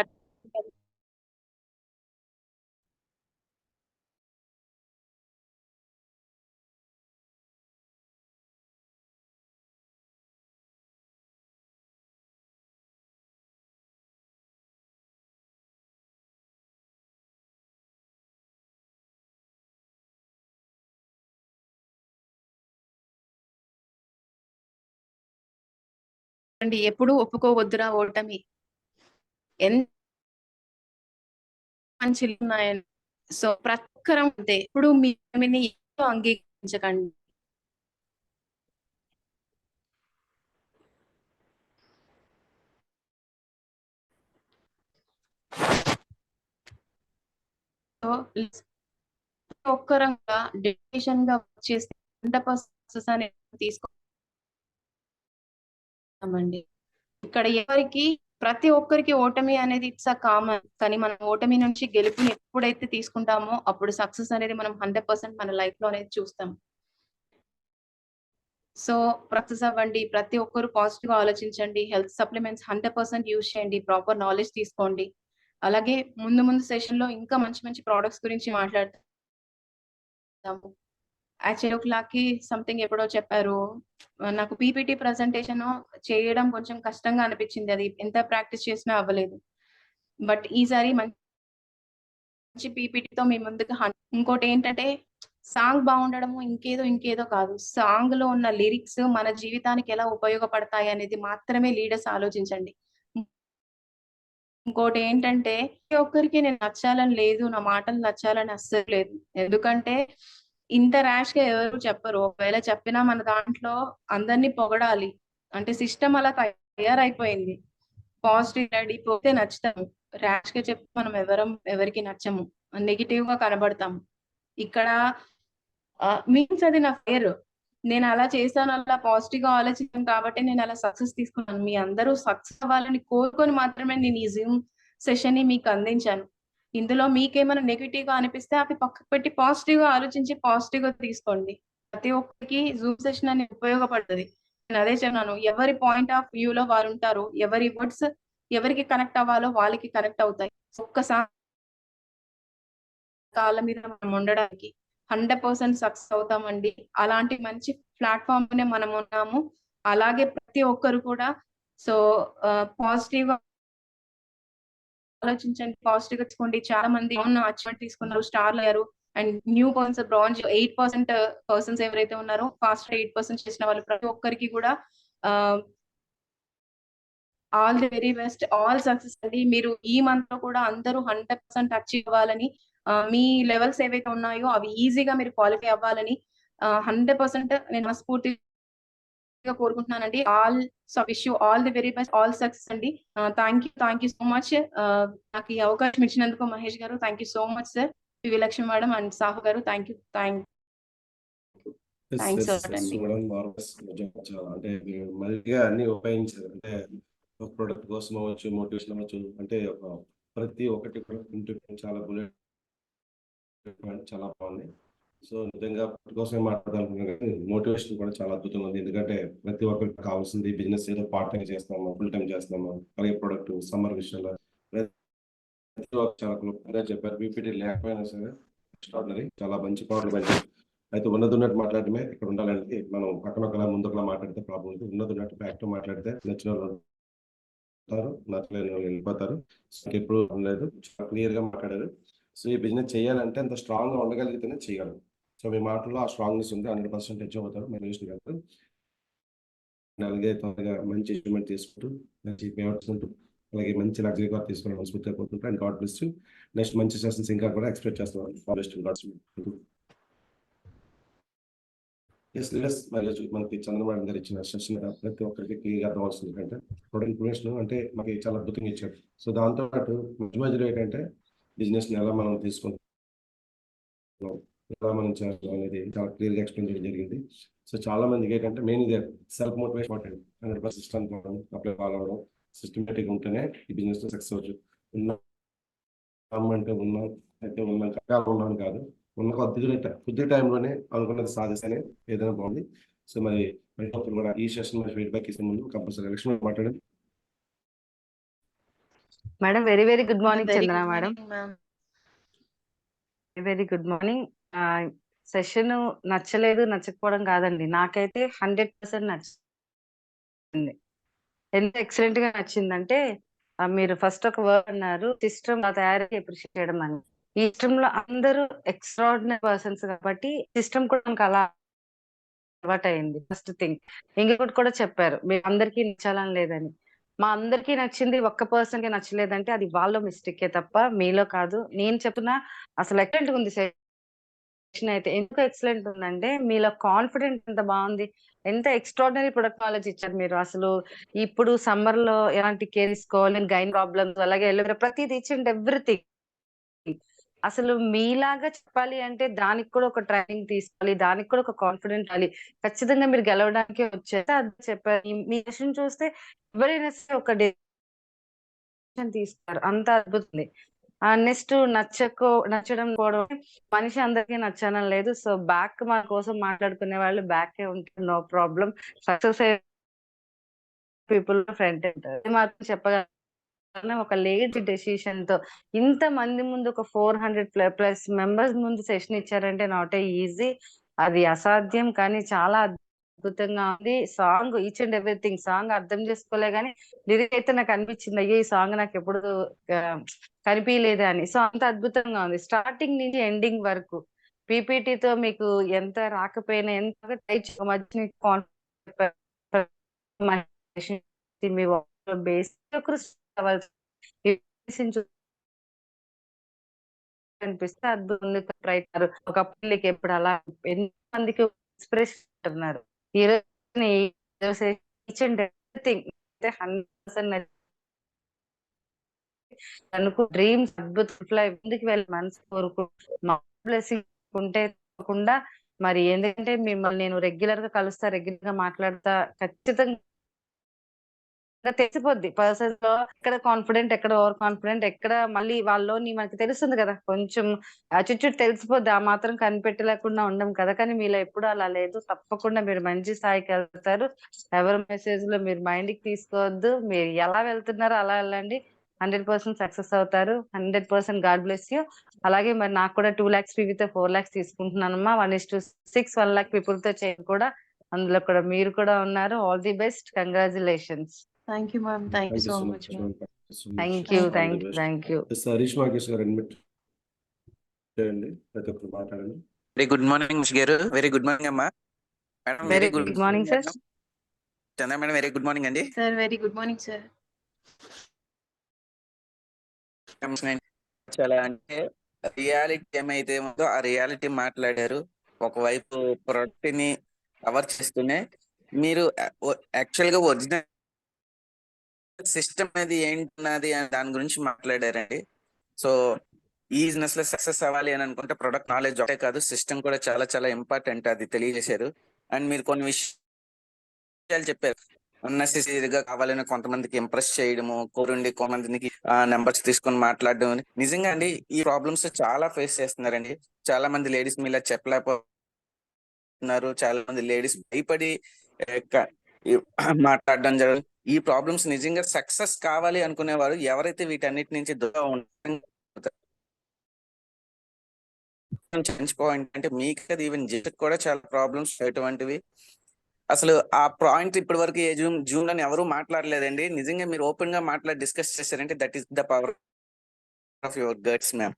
అండి, ఎప్పుడు ఒప్పుకోవద్దురా ఓటమి. ఎంత మంచి ఉన్నాయని. సో ప్రతి ఒక్కరం అంతే, ఇప్పుడు మీని అంగీకరించకండి. సో ఒక్కరంగా డెడికేషన్ గా చేస్తే 100% సక్సెస్ అనేది తీసుకోమండి. ఇక్కడ ఎవరికి ప్రతి ఒక్కరికి ఓటమి అనేది ఇట్స్ అ కామన్, కానీ మనం ఓటమి నుంచి గెలుపుని ఎప్పుడైతే తీసుకుంటామో అప్పుడు సక్సెస్ అనేది మనం 100% మన లైఫ్ లో అనేది చూస్తాం. సో సక్సెస్ అవ్వండి, ప్రతి ఒక్కరు పాజిటివ్ గా ఆలోచించండి, హెల్త్ సప్లిమెంట్స్ 100% యూజ్ చేయండి, ప్రాపర్ నాలెడ్జ్ తీసుకోండి. అలాగే ముందు ముందు సెషన్ లో ఇంకా మంచి మంచి ప్రోడక్ట్స్ గురించి మాట్లాడతాము. యాక్చువల్లీ క్లాక్ కి సంథింగ్ ఎప్పుడో చెప్పారు, నాకు పీపీటీ ప్రెజెంటేషన్ చేయడం కొంచెం కష్టంగా అనిపించింది, అది ఎంత ప్రాక్టీస్ చేసినా అవ్వలేదు. బట్ ఈసారి మంచి పీపీటీతో మీ ముందుకు ఇంకోటి ఏంటంటే సాంగ్ బాగుండడము ఇంకేదో కాదు, సాంగ్ లో ఉన్న లిరిక్స్ మన జీవితానికి ఎలా ఉపయోగపడతాయి అనేది మాత్రమే లీడర్స్ ఆలోచించండి. ఇంకోటి ఏంటంటే ప్రతి ఒక్కరికి నేను నచ్చాలని లేదు, నా మాటలు నచ్చాలని అస్సలు లేదు. ఎందుకంటే ఇంత ర్యాష్ గా ఎవరు చెప్పరు, ఒకవేళ చెప్పినా మన దాంట్లో అందరినీ పొగడాలి అంటే సిస్టమ్ అలా తయారైపోయింది. పాజిటివ్ రెడీ పోతే నచ్చుతాము, ర్యాష్ గా చెప్పి మనం ఎవరికి నచ్చము, నెగిటివ్ గా కనబడతాము. ఇక్కడ మీన్స్ అది నా ఫేర్, నేను అలా చేశాను, అలా పాజిటివ్ గా ఆలోచించాను కాబట్టి నేను అలా సక్సెస్ తీసుకున్నాను. మీ అందరూ సక్సెస్ అవ్వాలని కోరుకొని మాత్రమే నేను ఈ జూమ్ సెషన్ ని మీకు అందించాను. ఇందులో మీకేమైనా నెగిటివ్ గా అనిపిస్తే అవి పక్కకు పెట్టి పాజిటివ్ గా ఆలోచించి పాజిటివ్ గా తీసుకోండి. ప్రతి ఒక్కరికి జూమ్ సెషన్ అనేది ఉపయోగపడుతుంది. నేను అదే చెప్తున్నాను, ఎవరి పాయింట్ ఆఫ్ వ్యూ లో వారు ఉంటారు, ఎవరి వర్డ్స్ ఎవరికి కనెక్ట్ అవ్వాలో వాళ్ళకి కనెక్ట్ అవుతాయి. ఒక్కసారి కాళ్ళ మీద మనం ఉండడానికి 100% సక్సెస్ అవుతామండి. అలాంటి మంచి ప్లాట్ఫామ్ నే మనం ఉన్నాము. అలాగే ప్రతి ఒక్కరు కూడా సో పాజిటివ్ గా ఆలోచించండి, పాజిటివ్ గా తీసుకోండి. చాలా మంది అచీవ్మెంట్ తీసుకున్నారు, స్టార్లు అయ్యారు. And new persons bronze 8% persons ఎవరైతే ఉన్నారో ఫాస్ట్ 8% చేసిన వాళ్ళు ప్రతి ఒక్కరికి కూడా all the very best, all success అండి. మీరు ఈ మంత్ లో కూడా అందరూ 100% అచీవ్ అవ్వాలని, మీ లెవెల్స్ ఏవైతే ఉన్నాయో అవి ఈజీగా మీరు క్వాలిఫై అవ్వాలని 100% నేను మనస్ఫూర్తిగా కోరుకుంటున్నానండి. Wish you all the very best, all success అండి. Thank you so much. నాకు ఈ అవకాశం ఇచ్చినందుకు Mahesh garu thank you so much sir. PV Lakshmi madam and Sahu garu thanks అండి. అంటే మీరు మళ్ళీగా అన్ని ఉపయోగించారు. అంటే ఒక ప్రొడక్ట్ కోసం అవ్వచ్చు, మోటివేషన్ అవ్వచ్చు, అంటే ఒక ప్రతి ఒక్కటి కూడా చాలా బుల్లెట్ చాలా బాగుంది. సో నిజంగా కోసం మాట్లాడాలనుకున్నాను, మోటివేషన్ కూడా చాలా అద్భుతంగా ఉంది. ఎందుకంటే ప్రతి ఒక్కరికి కావాల్సింది బిజినెస్ ఏదో పార్ట్ టైం చేస్తాము, ఫుల్ టైం చేస్తాము, అలాగే ప్రొడక్ట్ సమ్మర్ విషయంలో ప్రతి ఒక్క చాలా క్లుప్తంగా చెప్పారు. పీపీటీ లేకపోయినా సరే ఎక్స్ట్రాడినరీ, చాలా మంచి పవర్లు మంచి. అయితే ఉన్నది మాట్లాడమే ఇక్కడ ఉండాలంటే మనం పక్కన ఒకలా ముందు ఒకలా మాట్లాడితే ప్రాబ్లం ఉంది. ఉన్నది ఫ్యాక్ట్ మాట్లాడితే నచ్చిన వాళ్ళు ఉంటారు, నచ్చలేని వాళ్ళు వెళ్ళిపోతారు. సో ఎప్పుడు లేదు, చాలా క్లియర్ గా మాట్లాడారు. సో ఈ బిజినెస్ చేయాలంటే అంత స్ట్రాంగ్ గా ఉండగలిగితేనే చేయగలరు. సో మీ మాటల్లో ఆ స్ట్రాంగ్నెస్ ఉంది, 100% అచీవ్ అవుతారు మీరు చూసిన కదా. అలాగే త్వరగా మంచి అచీవ్మెంట్ తీసుకుంటూ మంచి పేమెంట్స్ ఉంటూ అలాగే మంచి లగ్జరీ కార్ తీసుకుని మనస్ఫూర్తిగా కోరుకుంటూ and God bless you. Next మంచి సెషన్స్ ఇంకా కూడా ఎక్స్పెక్ట్ చేస్తున్నాను. మనకి చంద్రబాబు గారు ఇచ్చిన సెషన్ ప్రతి ఒక్కరికి క్లియర్గా అర్థం అవుతుంది. ఏంటంటే ప్రొడక్ట్ ఇన్ఫర్మేషన్ అంటే మనకి చాలా అద్భుతంగా ఇచ్చాడు. సో దాంతో పాటు మధ్యలో ఏంటంటే బిజినెస్ ని ఎలా మనం తీసుకుంటాం, ఎలా మనం చేస్తాం అనేది చాలా క్లియర్గా ఎక్స్ప్లెయిన్ చేయడం జరిగింది. సో చాలా మందికి ఏంటంటే మెయిన్ ఇదే self motivation important. 100% system apply follow అవ్వడం, సిస్టమేటిక్ ఉంటేనే ఈ బిజినెస్ లో సక్సెస్ అవ్వచ్చు. అంటే ఉన్నాను కాదు, ఉన్న కొద్ది టైంలోనే అనుకున్నది సాధిస్తేనే ఏదైనా బాగుంది. సో మరి కూడా ఈ సెషన్ మరి ఫీడ్బ్యాక్ ఇచ్చే ముందు కంపల్సరీ లక్ష్మి మాట్లాడండి. Madam very very good morning Chandra madam. Very good morning. Session నచ్చలేదు నచ్చకపోవడం కాదండి, నాకైతే 100% నచ్చింది. ఎంత ఎక్సలెంట్ గా నచ్చిందంటే మీరు ఫస్ట్ ఒక వర్డ్ అన్నారు, సిస్టమ్ తయారీ అప్రిషియేట్ చేయడం అని. ఈ సిస్టమ్ లో అందరూ ఎక్స్ట్రాడినరీ పర్సన్స్ కాబట్టి సిస్టమ్ కూడా మనకు అలా అలవాటు అయింది. First thing. ఇంకొకటి కూడా చెప్పారు, మేము అందరికీ నచ్చాలని లేదని. మా అందరికీ నచ్చింది ఒక్క పర్సన్ కి నచ్చలేదంటే అది వాళ్ళ మిస్టేకే తప్ప మీలో కాదు. నేను చెప్తున్నా అసలు ఎక్సలెంట్ ఉంది సెషన్ అయితే. ఎందుకు ఎక్సలెంట్ ఉందంటే మీలో కాన్ఫిడెంట్ ఎంత బాగుంది, ఎంత ఎక్స్ట్రాడినరీ ప్రొడక్ట్ నాలెడ్జ్ ఇచ్చారు మీరు. అసలు ఇప్పుడు సమ్మర్ లో ఎలాంటి కేర్ తీసుకోవాలి, గైన్ ప్రాబ్లమ్స్, అలాగే ప్రతిది ఇచ్ అండ్ ఎవ్రీథింగ్. అసలు మీలాగా చెప్పాలి అంటే దానికి కూడా ఒక ట్రైనింగ్ తీసుకోవాలి, దానికి కూడా ఒక కాన్ఫిడెంట్ అవ్వాలి. ఖచ్చితంగా మీరు గెలవడానికి వచ్చారు అది చెప్పారు. మీ సెషన్ చూస్తే ఎవరైనా సరే ఒక డెసిషన్ తీస్తారు, అంత అద్భుతం. నెక్స్ట్ నచ్చడం కూడా మనిషి అందరికీ నచ్చాలని లేదు. సో బ్యాక్ మన కోసం మాట్లాడుకునే వాళ్ళు బ్యాకే ఉంటారు, నో ప్రాబ్లం. సక్సెస్ అయ్యే పీపుల్ ఫ్రంట్ ఉంటారు. మాత్రం చెప్పగలను, ఒక లేట్ డెసిషన్ తో ఇంత మంది ముందు ఒక 400+ మెంబర్స్ ముందు సెషన్ ఇచ్చారంటే నాట్ ఏ ఈజీ, అది అసాధ్యం. కానీ చాలా అద్భుతంగా ఉంది. Song each and everything, song అర్థం చేసుకోలే కానీ లిరిక్ అయితే నాకు అనిపించింది, అయ్యో ఈ సాంగ్ నాకు ఎప్పుడు కనిపించలేదే అని. సో అంత అద్భుతంగా ఉంది స్టార్టింగ్ నుంచి ఎండింగ్ వరకు. పీపీటీతో మీకు ఎంత రాకపోయినా ఎంత అనిపిస్తే అద్భుతంగా ఒక పిల్లకి ఎప్పుడు అలా ఎన్ని మందికి ఇన్స్పిరేషన్ ఉన్నారు. ఈ రోజు ఈచ్ అండ్ ఎవ్రీథింగ్ 100% అనుకో డ్రీమ్స్ అద్భుతంగా ముందుకు వెళ్ళి మనసు కోరుకు బ్లెస్సింగ్ ఉంటే తప్పకుండా. మరి ఎందుకంటే మిమ్మల్ని నేను రెగ్యులర్ గా కలుస్తా, రెగ్యులర్ గా మాట్లాడతా, ఖచ్చితంగా తెలిసిపోద్ది పర్సన్స్ లో ఎక్కడ కాన్ఫిడెంట్, ఎక్కడ ఓవర్ కాన్ఫిడెంట్, ఎక్కడ మళ్ళీ వాళ్ళలోని మనకి తెలుస్తుంది కదా, కొంచెం చుట్టూ తెలిసిపోద్ది. ఆ మాత్రం కనిపెట్టలేకుండా ఉండం కదా. కానీ మీలో ఎప్పుడు అలా లేదు, తప్పకుండా మీరు మంచి స్థాయికి వెళ్తారు. ఎవరి మెసేజ్ లో మీరు మైండ్ కి తీసుకోవద్దు, మీరు ఎలా వెళ్తున్నారో అలా వెళ్ళండి, 100% సక్సెస్ అవుతారు. 100% గాడ్ బ్లెస్ యూ. అలాగే మరి నాకు కూడా 2 lakhs ఫీతో 4 lakhs తీసుకుంటున్నానమ్మా. 1:6 1 lakh పీపుల్ తో చేయడం కూడా, అందులో కూడా మీరు కూడా ఉన్నారు. All the best, congratulations. Thank you ma'am, thank you so much ma'am. Thank you thank you Harish Makesh garu admit చేయండి, ప్రతి ఒక్కరు మాట్లాడండి. Very good morning miss garu. Very good morning అమ్మా. Madam very good morning sir. Chandra madam very good morning అండి. Sir very good morning sir. చాలా అంటే reality ఏమైతే ఉందో ఆ రియాలిటీ మాట్లాడారు. ఒకవైపు ప్రొడక్ట్ ని కవర్ చేస్తూనే మీరు యాక్చువల్ గా ఒరిజినల్ సిస్టమ్ అనేది ఏంటన్నది దాని గురించి మాట్లాడారండి. సో ఈ బిజినెస్ లో సక్సెస్ అవ్వాలి అని అనుకుంటే ప్రొడక్ట్ నాలెడ్జ్ ఒకటే కాదు, సిస్టమ్ కూడా చాలా చాలా ఇంపార్టెంట్, అది తెలియజేశారు. అండ్ మీరు కొన్ని విషయాలు చెప్పారు, అన్నెసెసరీగా కావాలని కొంతమందికి ఇంప్రెస్ చేయడము, కోరుండి కొంతమందికి నెంబర్స్ తీసుకొని మాట్లాడడం. నిజంగా అండి ఈ ప్రాబ్లమ్స్ చాలా ఫేస్ చేస్తున్నారండి. చాలా మంది లేడీస్ మీలా చెప్పలేకపోతున్నారు, చాలా మంది లేడీస్ భయపడి మాట్లాడడం జరుగుతుంది. ఈ ప్రాబ్లమ్స్ నిజంగా సక్సెస్ కావాలి అనుకునేవారు ఎవరైతే వీటన్నిటి నుంచి దూరం పాయింట్ అంటే మీకు అది ఈవెన్ జస్ట్ కూడా చాలా ప్రాబ్లమ్స్ ఎటువంటివి అసలు ఆ పాయింట్ ఇప్పటి వరకు ఏ జూన్ అని ఎవరు మాట్లాడలేదండి. నిజంగా మీరు ఓపెన్ గా మాట్లాడి డిస్కస్ చేశారంటే that is the power of your guts ma'am.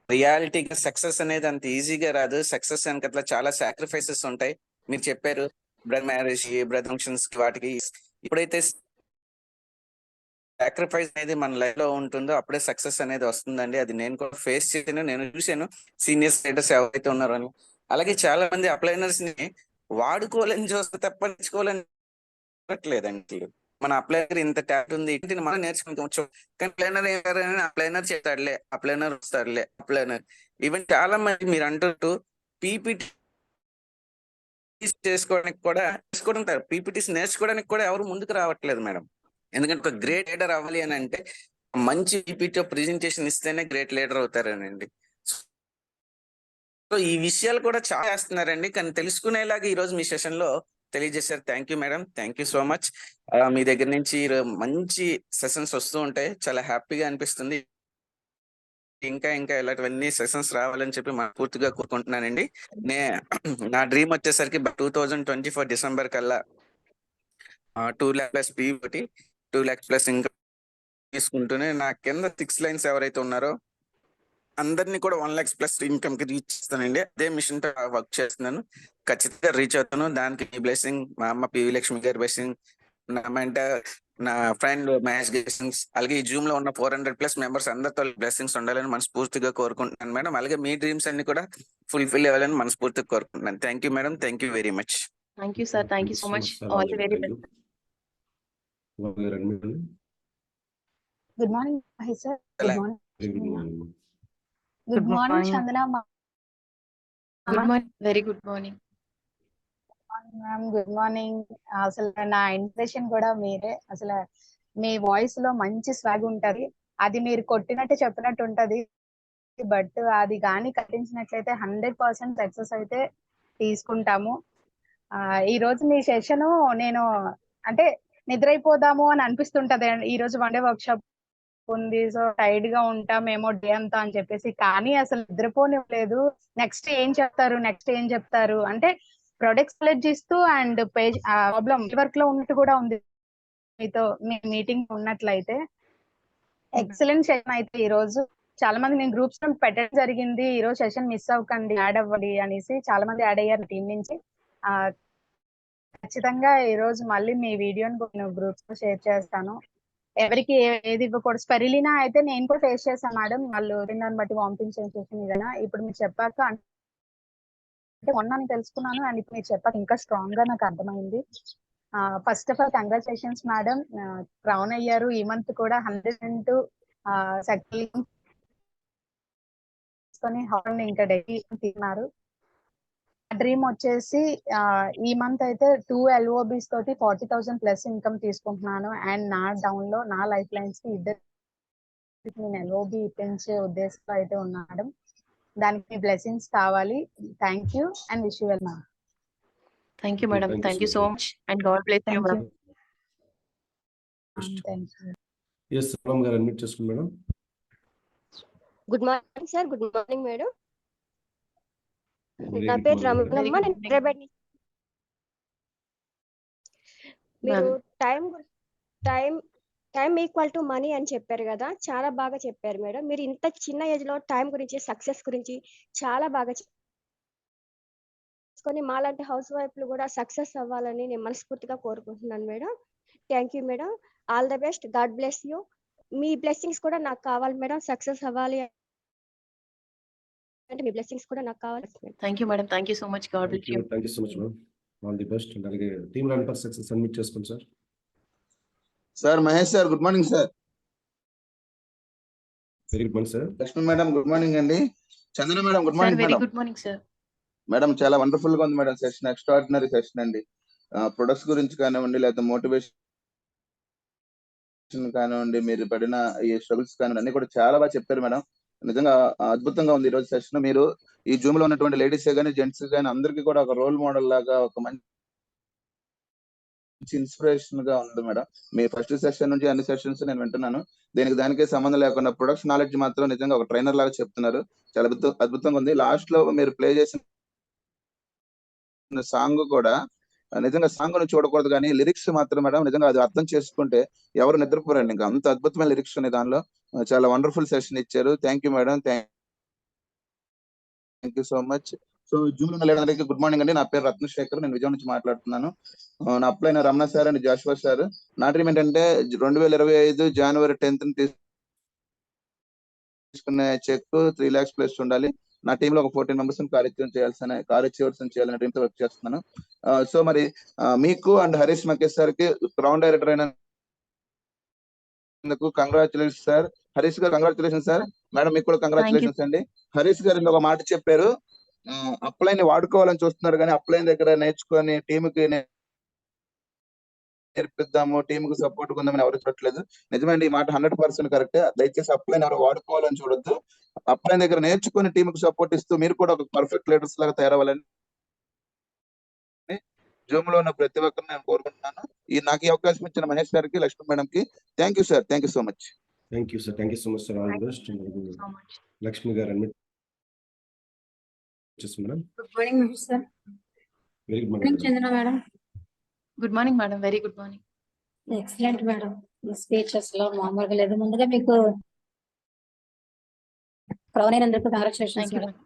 రియాలిటీగా సక్సెస్ అనేది అంత ఈజీగా రాదు. సక్సెస్ వెనకట్లా చాలా సాక్రిఫైసెస్ ఉంటాయి. మీరు చెప్పారు బ్రదర్ మ్యారేజ్, బ్రదర్ ఫంక్షన్స్ వాటికి ఇప్పుడైతే సాక్రిఫైస్ అనేది మన లైఫ్ లో ఉంటుందో అప్పుడే సక్సెస్ అనేది వస్తుందండి. అది నేను కూడా ఫేస్ చేశాను, నేను చూశాను సీనియర్ లీడర్స్ ఎవరైతే ఉన్నారో అని. అలాగే చాలా మంది అప్లైనర్స్ ని వాడుకోవాలని చూస్తే తప్ప నేర్చుకోవాలనిలేదండి. మన అప్లైనర్ ఇంత టాలెంట్ ఉంది ఇంటిని మనం నేర్చుకోవచ్చు, కానీ అప్లైనర్ ఎవరైనా అప్లైనర్ చేస్తాడులే, అప్లైనర్ వస్తాడులే, అప్లైనర్ ఈవెన్ చాలా మంది మీరు అంటున్నట్టు పీపీటీ పీపీటీస్ నేర్చుకోవడానికి కూడా ఎవరు ముందుకు రావట్లేదు మేడం. ఎందుకంటే ఒక గ్రేట్ లీడర్ అవ్వాలి అని అంటే మంచి పీపీటీ ప్రెజెంటేషన్ ఇస్తేనే గ్రేట్ లీడర్ అవుతారనండి. సో ఈ విషయాలు కూడా చాలా చేస్తున్నారండి, కానీ తెలుసుకునేలాగా ఈ రోజు మీ సెషన్ లో తెలియజేశారు. Thank you madam, thank you so much. మీ దగ్గర నుంచి మంచి సెషన్స్ వస్తూ ఉంటాయి, చాలా హ్యాపీగా అనిపిస్తుంది. ఇంకా ఇంకా ఇలాంటివన్నీ సెషన్స్ రావాలని చెప్పి పూర్తిగా కోరుకుంటున్నానండి. నా డ్రీమ్ వచ్చేసరికి 2024 డిసెంబర్ కల్లా 2 lakh plus PPT 2 lakhs plus ఇంకా తీసుకుంటూనే నా కింద 6 lines ఎవరైతే ఉన్నారో అందరినీ కూడా 1 lakhs plus ఇన్కమ్ కి రీచ్ చేస్తానండి. అదే మిషన్ తో వర్క్ చేస్తున్నాను, ఖచ్చితంగా రీచ్ అవుతాను. దానికి మీ బ్లెస్సింగ్, మా అమ్మ పివి లక్ష్మి గారి బ్లెస్సింగ్, నా ఫ్రెండ్ మహేష్ బ్లెస్సింగ్స్, అలాగే ఈ జూమ్ లో ఉన్న 400+ మెంబర్స్ అందరితో బ్లెస్సింగ్స్ ఉండాలని మనస్ఫూర్తిగా కోరుకుంటున్నాను మేడం. అలాగే మీ డ్రీమ్స్ అన్ని కూడా ఫుల్ఫిల్ అవ్వాలని మనస్ఫూర్తిగా కోరుకుంటున్నాను. Thank you madam, thank you very much. Thank you sir, thank you so much. All the very best. Good morning Mahesh sir. Good morning. Good morning. Chandana good morning, very good morning ma'am. Good morning. అసలు నా impression కూడా మీరే. అసలు మీ voice లో మంచి swag ఉంటది, అది మీరు కొట్టినట్టు చెప్పినట్టు ఉంటది. బట్ అది కానీ కట్టించినట్లయితే 100% సక్సెస్ అయితే తీసుకుంటాము. ఈ రోజు మీ సెషన్ నేను అంటే నిద్రైపోదాము అని అనిపిస్తుంటది. ఈ రోజు 1 day వర్క్షాప్ ఉంది, సో టైర్డ్ గా ఉంటామేమో డే అంతా అని చెప్పేసి, కానీ అసలు నిద్రపోనివ్వలేదు. నెక్స్ట్ ఏం చెప్తారు అంటే ప్రొడక్ట్స్ సెలెక్ట్ చేస్తూ అండ్ పేజ్ ప్రాబ్లం వర్క్ లో ఉన్నట్టు కూడా ఉంది. మీతో మీ మీటింగ్ ఉన్నట్లయితే ఎక్సలెంట్ సెషన్ అయితే ఈ రోజు. చాలా మంది నేను గ్రూప్స్ లో పెట్టడం జరిగింది, ఈ రోజు సెషన్ మిస్ అవ్వకండి, యాడ్ అవ్వండి అనేసి. చాలా మంది యాడ్ అయ్యారు టీం నుంచి. ఖచ్చితంగా ఈ రోజు మళ్ళీ మీ వీడియోని నేను గ్రూప్స్ లో షేర్ చేస్తాను. ఎవరికి ఏది ఇవ్వకూడదు. స్పెరిలినా అయితే నేను కూడా ఫేస్ చేశాను మేడం, వాళ్ళు దాన్ని బట్టి వామిటింగ్ సెన్సేషన్ ఇదైనా. ఇప్పుడు మీరు చెప్పాక అంటే మొన్న నేను తెలుసుకున్నాను, అండ్ ఇప్పుడు మీరు చెప్పాక ఇంకా స్ట్రాంగ్ గా నాకు అర్థమైంది. First of all congratulations madam, crown అయ్యారు. ఈ మంత్ కూడా 100% హార్న్ ఇంకా డైలీ తిన్నారు. డ్రీమ్ వచ్చేసి ఈ మంత్ అయితే 2 LOBs తోటి 40,000+ ఇన్కమ్ తీసుకుంటున్నాను. అండ్ నా డౌన్ లో నా లైఫ్ లైన్స్ కి ఇద్దరు నేను LOB ఇప్పించే ఉద్దేశంలో అయితే ఉన్నాడు. దానికి మీ బ్లెస్సింగ్స్ కావాలి. Thank you and wish you well ma'am. Thank you madam, thank you so much and God bless you madam. Thank you. S Ram గారు అడ్మిట్ చేసుకోండి మేడం. Good morning sir. Good morning madam. నా పేరు రమణమ్మ, నేను హైదరాబాద్ నుంచి. మీరు time time equal to money అని చెప్పారు కదా, చాలా బాగా చెప్పారు మేడం. మీరు ఇంత చిన్న ఏజ్ లో టైం గురించి, సక్సెస్ గురించి చాలా బాగా చేసుకొని మాలాంటి హౌస్ వైఫ్లు కూడా సక్సెస్ అవ్వాలని నేను మనస్ఫూర్తిగా కోరుకుంటున్నాను madam. Thank you madam. All the best. God bless you. Me blessings కూడా నాకు కావాలి మేడం. సక్సెస్ అవ్వాలి అంటే మీ బ్లెస్సింగ్స్ కూడా నాకు కావాలి madam. Thank you madam. Thank you so much. God bless you. Thank you so much ma'am. All the best. అలాగే team run for success submit చేసుకోండి sir. Sir Mahesh sir, good morning sir. Very good morning sir. Lakshman madam, good morning అండి. Chandana madam, good sir morning very madam. Good morning sir. Madam చాలా wonderful గా ఉంది madam session, extraordinary session అండి. Products గురించి కానివ్వండి, లేకపోతే motivation కానివ్వండి, మీరు పడిన ఈ స్ట్రగుల్స్ కానివ్వండి, అన్ని కూడా చాలా బాగా చెప్పారు మేడం. నిజంగా అద్భుతంగా ఉంది ఈ రోజు సెషన్. మీరు ఈ జూమ్ లో ఉన్నటువంటి లేడీస్ కానీ జెంట్స్ కానీ అందరికీ కూడా ఒక రోల్ మోడల్ లాగా, ఒక మంచి ఇన్స్పిరేషన్ గా ఉంది మేడం. మీ ఫస్ట్ సెషన్ నుంచి అన్ని సెషన్స్ నేను వింటున్నాను. దానికే సంబంధం లేకుండా ప్రొడక్ట్స్ నాలెడ్జ్ మాత్రం నిజంగా ఒక ట్రైనర్ లాగా చెప్తున్నారు. చాలా అద్భుతంగా ఉంది. లాస్ట్ లో మీరు ప్లే చేసిన సాంగ్ కూడా నిజంగా సాంగ్ ను చూడకూడదు, కానీ లిరిక్స్ మాత్రం మేడం నిజంగా అది అర్థం చేసుకుంటే ఎవరు నిద్రపోరండి. ఇంకా అంత అద్భుతమైన లిరిక్స్ ఉన్నాయి దానిలో. చాలా వండర్ఫుల్ సెషన్ ఇచ్చారు. Thank you madam. Thank you so much. So Zoom లో లేదందరికీ గుడ్ మార్నింగ్ అండి. నా పేరు రత్నశేఖర్, నేను విజయం నుంచి మాట్లాడుతున్నాను. నా upline Ramana sir and Joshua sir. నా డ్రీమ్ ఏంటంటే 2025 జనవరి 10th తీసుకునే చెక్ 3 lakhs ప్లస్ ఉండాలి. నా టీమ్ లో ఒక 14 members కార్యచర్చ చేయాలని డ్రీమ్ తో వర్క్ చేస్తున్నాను. సో మరి మీకు అండ్ హరీష్ మకేష్ సార్ కి గ్రౌండ్ డైరెక్టర్ అయినందుకు కంగ్రాచులేషన్ సార్. హరీష్ గారు కంగ్రాచులేషన్ సార్. మేడం మీకు కూడా కంగ్రాచులేషన్స్ అండి. హరీష్ గారు ఒక మాట చెప్పారు, అప్లైన్ వాడుకోవాలని చూస్తున్నారు, కానీ అప్లైన్ దగ్గర నేర్చుకొని టీంకి నేర్పిద్దాము, టీమ్ కు సపోర్ట్ ఉందామని ఎవరు చూడట్లేదు. నిజమండి, ఈ మాట 100% కరెక్టే. దయచేసి అప్లైన్ ఎవరు వాడుకోవాలని చూడొద్దు. అప్లైన్ దగ్గర నేర్చుకుని టీమ్ కు సపోర్ట్ ఇస్తూ మీరు కూడా ఒక పర్ఫెక్ట్ లీడర్స్ లాగా తయారవ్వాలని జూమ్ లో ఉన్న ప్రతి ఒక్కరిని నేను కోరుకుంటున్నాను. నాకు ఈ అవకాశం ఇచ్చిన మహేష్ గారికి, లక్ష్మణ్ మేడం కి thank you sir. Thank you so much. Thank you sir. Thank you so much sir. All the best. Lakshmi garu admit madam. Good morning Mahesh sir. Very good morning morning. Chandana madam. Good morning madam. Very good morning. Excellent madam. మీ speeches లో మామూలుగా లేదు. ముందుగా మీకు crown అయినందుకు congratulations thank you madam.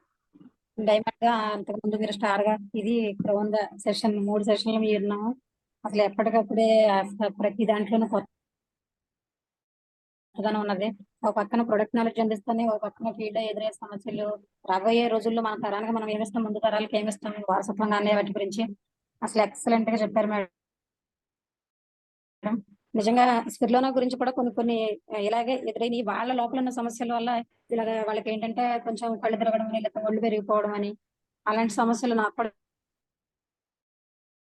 Diamond గా అంతకుముందు మీరు స్టార్ గా, ఇది క్రౌన్ సెషన్ 3 సెషన్లు మీరు ఉన్నాము. అసలు ఎప్పటికప్పుడే ప్రతి దాంట్లోనూ కొత్తగానే ఉన్నది. ఒక పక్కన ప్రొడక్ట్ నాలెడ్జ్ అందిస్తుంది, ఒక పక్కన ఫీల్డ్ ఎదురయ్యే సమస్యలు, రాబోయే రోజుల్లో మన తరానికి మనం ఏమిస్తాం, ముందు తరాలకు ఏమిస్తాం, వారసత్వంగా అనే వాటి గురించి అసలు ఎక్సలెంట్ గా చెప్పారు మేడం. నిజంగా స్పిర్లోనా గురించి కూడా కొన్ని ఇలాగే ఎదురైన వాళ్ళ లోపల ఉన్న సమస్యల వల్ల ఇలాగ వాళ్ళకి ఏంటంటే కొంచెం కళ్ళు తిరగడం అని, లేకపోతే ఒళ్ళు పెరిగిపోవడం అని, అలాంటి సమస్యలు నాకు కూడా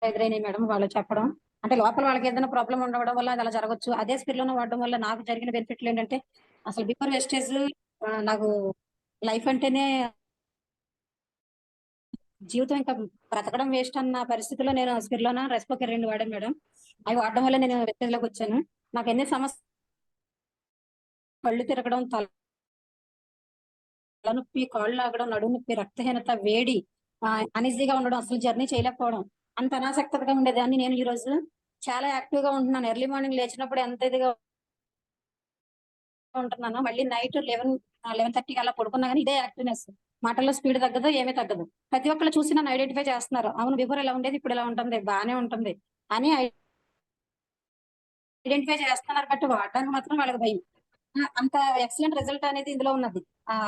ఎదురైనాయి మేడం. వాళ్ళు చెప్పడం అంటే లోపల వాళ్ళకి ఏదైనా ప్రాబ్లం ఉండడం వల్ల అది అలా జరగచ్చు. అదే స్పిర్లోనా వాడడం వల్ల నాకు జరిగిన బెనిఫిట్లు ఏంటంటే అసలు బిఫోర్ వేస్టేజ్ నాకు లైఫ్ అంటేనే జీవితం ఇంకా బ్రతకడం వేస్ట్ అన్న పరిస్థితిలో నేను స్పిర్లోనా రెస్పోకేర్ 2 వాడాను మేడం. అవి వాడడం వల్ల నేను వెస్టేజ్ లోకి వచ్చాను. నాకు ఎన్ని సమస్యలు, కళ్ళు తిరగడం, తలనొప్పి, కాళ్ళు లాగడం, నడుము నొప్పి, రక్తహీనత, వేడి, అనీజీగా ఉండడం, అసలు జర్నీ చేయలేకపోవడం, అంత అనాసక్తిగా ఉండేదాన్ని నేను ఈ రోజు చాలా యాక్టివ్ గా ఉంటున్నాను. ఎర్లీ మార్నింగ్ లేచినప్పుడు ఎంత ఇదిగా ఉంటున్నాను, మళ్ళీ నైట్ 11:30 అలా పడుకున్నా కానీ ఇదే యాక్టివ్నెస్. మాటల్లో స్పీడ్ తగ్గదు, ఏమీ తగ్గదు. ప్రతి ఒక్కళ్ళు చూసి నన్ను ఐడెంటిఫై చేస్తున్నారు. అవును, బిఫోర్ ఎలా ఉండేది, ఇప్పుడు ఎలా ఉంటుంది, బాగానే ఉంటుంది అని ఐడెంటిఫై చేస్తున్నారు. బట్ వాడడానికి మాత్రం వాళ్ళకి భయం. అంత ఎక్సలెంట్ రిజల్ట్ అనేది ఇందులో ఉన్నది.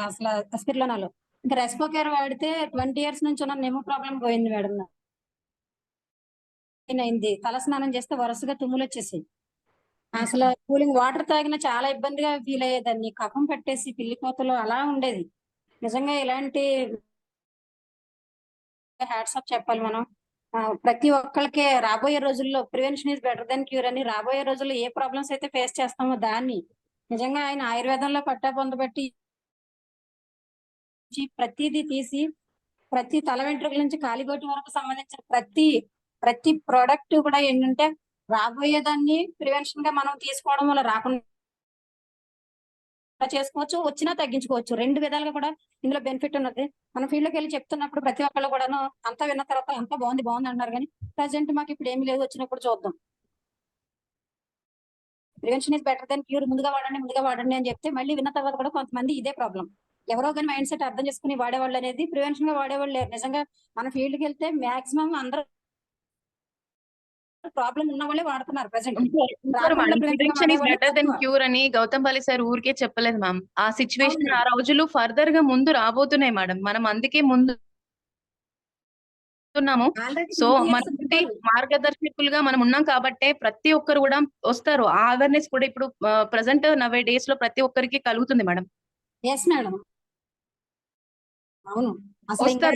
అసలు స్పిర్లోనాలో ఇంకా రెస్పోకేర్ వాడితే 20 years నుంచి ఉన్న నెమో ప్రాబ్లం పోయింది మేడం. అయింది, తల స్నానం చేస్తే వరుసగా తుమ్ములు వచ్చేసి అసలు కూలింగ్ వాటర్ తాగినా చాలా ఇబ్బందిగా ఫీల్ అయ్యేదాన్ని. కఫం పట్టేసి పిల్లిపోతలు అలా ఉండేది. నిజంగా ఇలాంటి హ్యాట్స్ ఆఫ్ చెప్పాలి మనం. ప్రతి ఒక్కరికి రాబోయే రోజుల్లో prevention is better than cure అని, రాబోయే రోజుల్లో ఏ ప్రాబ్లమ్స్ అయితే ఫేస్ చేస్తామో దాన్ని నిజంగా ఆయన ఆయుర్వేదంలో పట్టా పొందబట్టి ప్రతిదీ తీసి, ప్రతి తల వెంట్రుకల నుంచి కాలిగోటి వరకు సంబంధించిన ప్రతి ప్రోడక్ట్ కూడా ఏంటంటే రాబోయేదాన్ని ప్రివెన్షన్ గా మనం తీసుకోవడం వల్ల రాకుండా చేసుకోవచ్చు, వచ్చినా తగ్గించుకోవచ్చు. 2 విధాలుగా కూడా ఇందులో బెనిఫిట్ ఉన్నది. మన ఫీల్డ్ లోకి వెళ్ళి చెప్తున్నప్పుడు ప్రతి ఒక్కళ్ళు కూడాను అంతా విన్న తర్వాత అంతా బాగుంది అన్నారు, కానీ ప్రజెంట్ మాకు ఇప్పుడు ఏమి లేదు, వచ్చినప్పుడు చూద్దాం. Prevention is better than cure, ముందుగా వాడండి అని చెప్తే మళ్ళీ విన్న తర్వాత కూడా కొంతమంది ఇదే ప్రాబ్లం. ఎవరో కానీ మైండ్ సెట్ అర్థం చేసుకుని వాడేవాళ్ళు అనేది ప్రివెన్షన్ గా వాడేవాళ్ళు లేరు. నిజంగా మన ఫీల్డ్కి వెళ్తే మాక్సిమం అందరూ ప్రాబ్లం ఉన్న వాళ్ళే వాడుతున్నారు present. Prevention is better than cure అని గౌతంపల్లి సార్ ఊరికే చెప్పలేదు మ్యామ్. ఆ సిచ్యువేషన్ ఆ రోజులు ఫర్దర్ గా ముందు రాబోతున్నాయి మేడం. మనం అందుకే ముందు ఉన్నాము. సో మనకి మార్గదర్శకులుగా మనం ఉన్నాం కాబట్టే ప్రతి ఒక్కరు కూడా వస్తారు. ఆ అవేర్నెస్ కూడా ఇప్పుడు ప్రెసెంట్ నవే డేస్ లో ప్రతి ఒక్కరికి కలుగుతుంది మేడం. ఎస్ మేడం, అవును. అసలు ఇంకా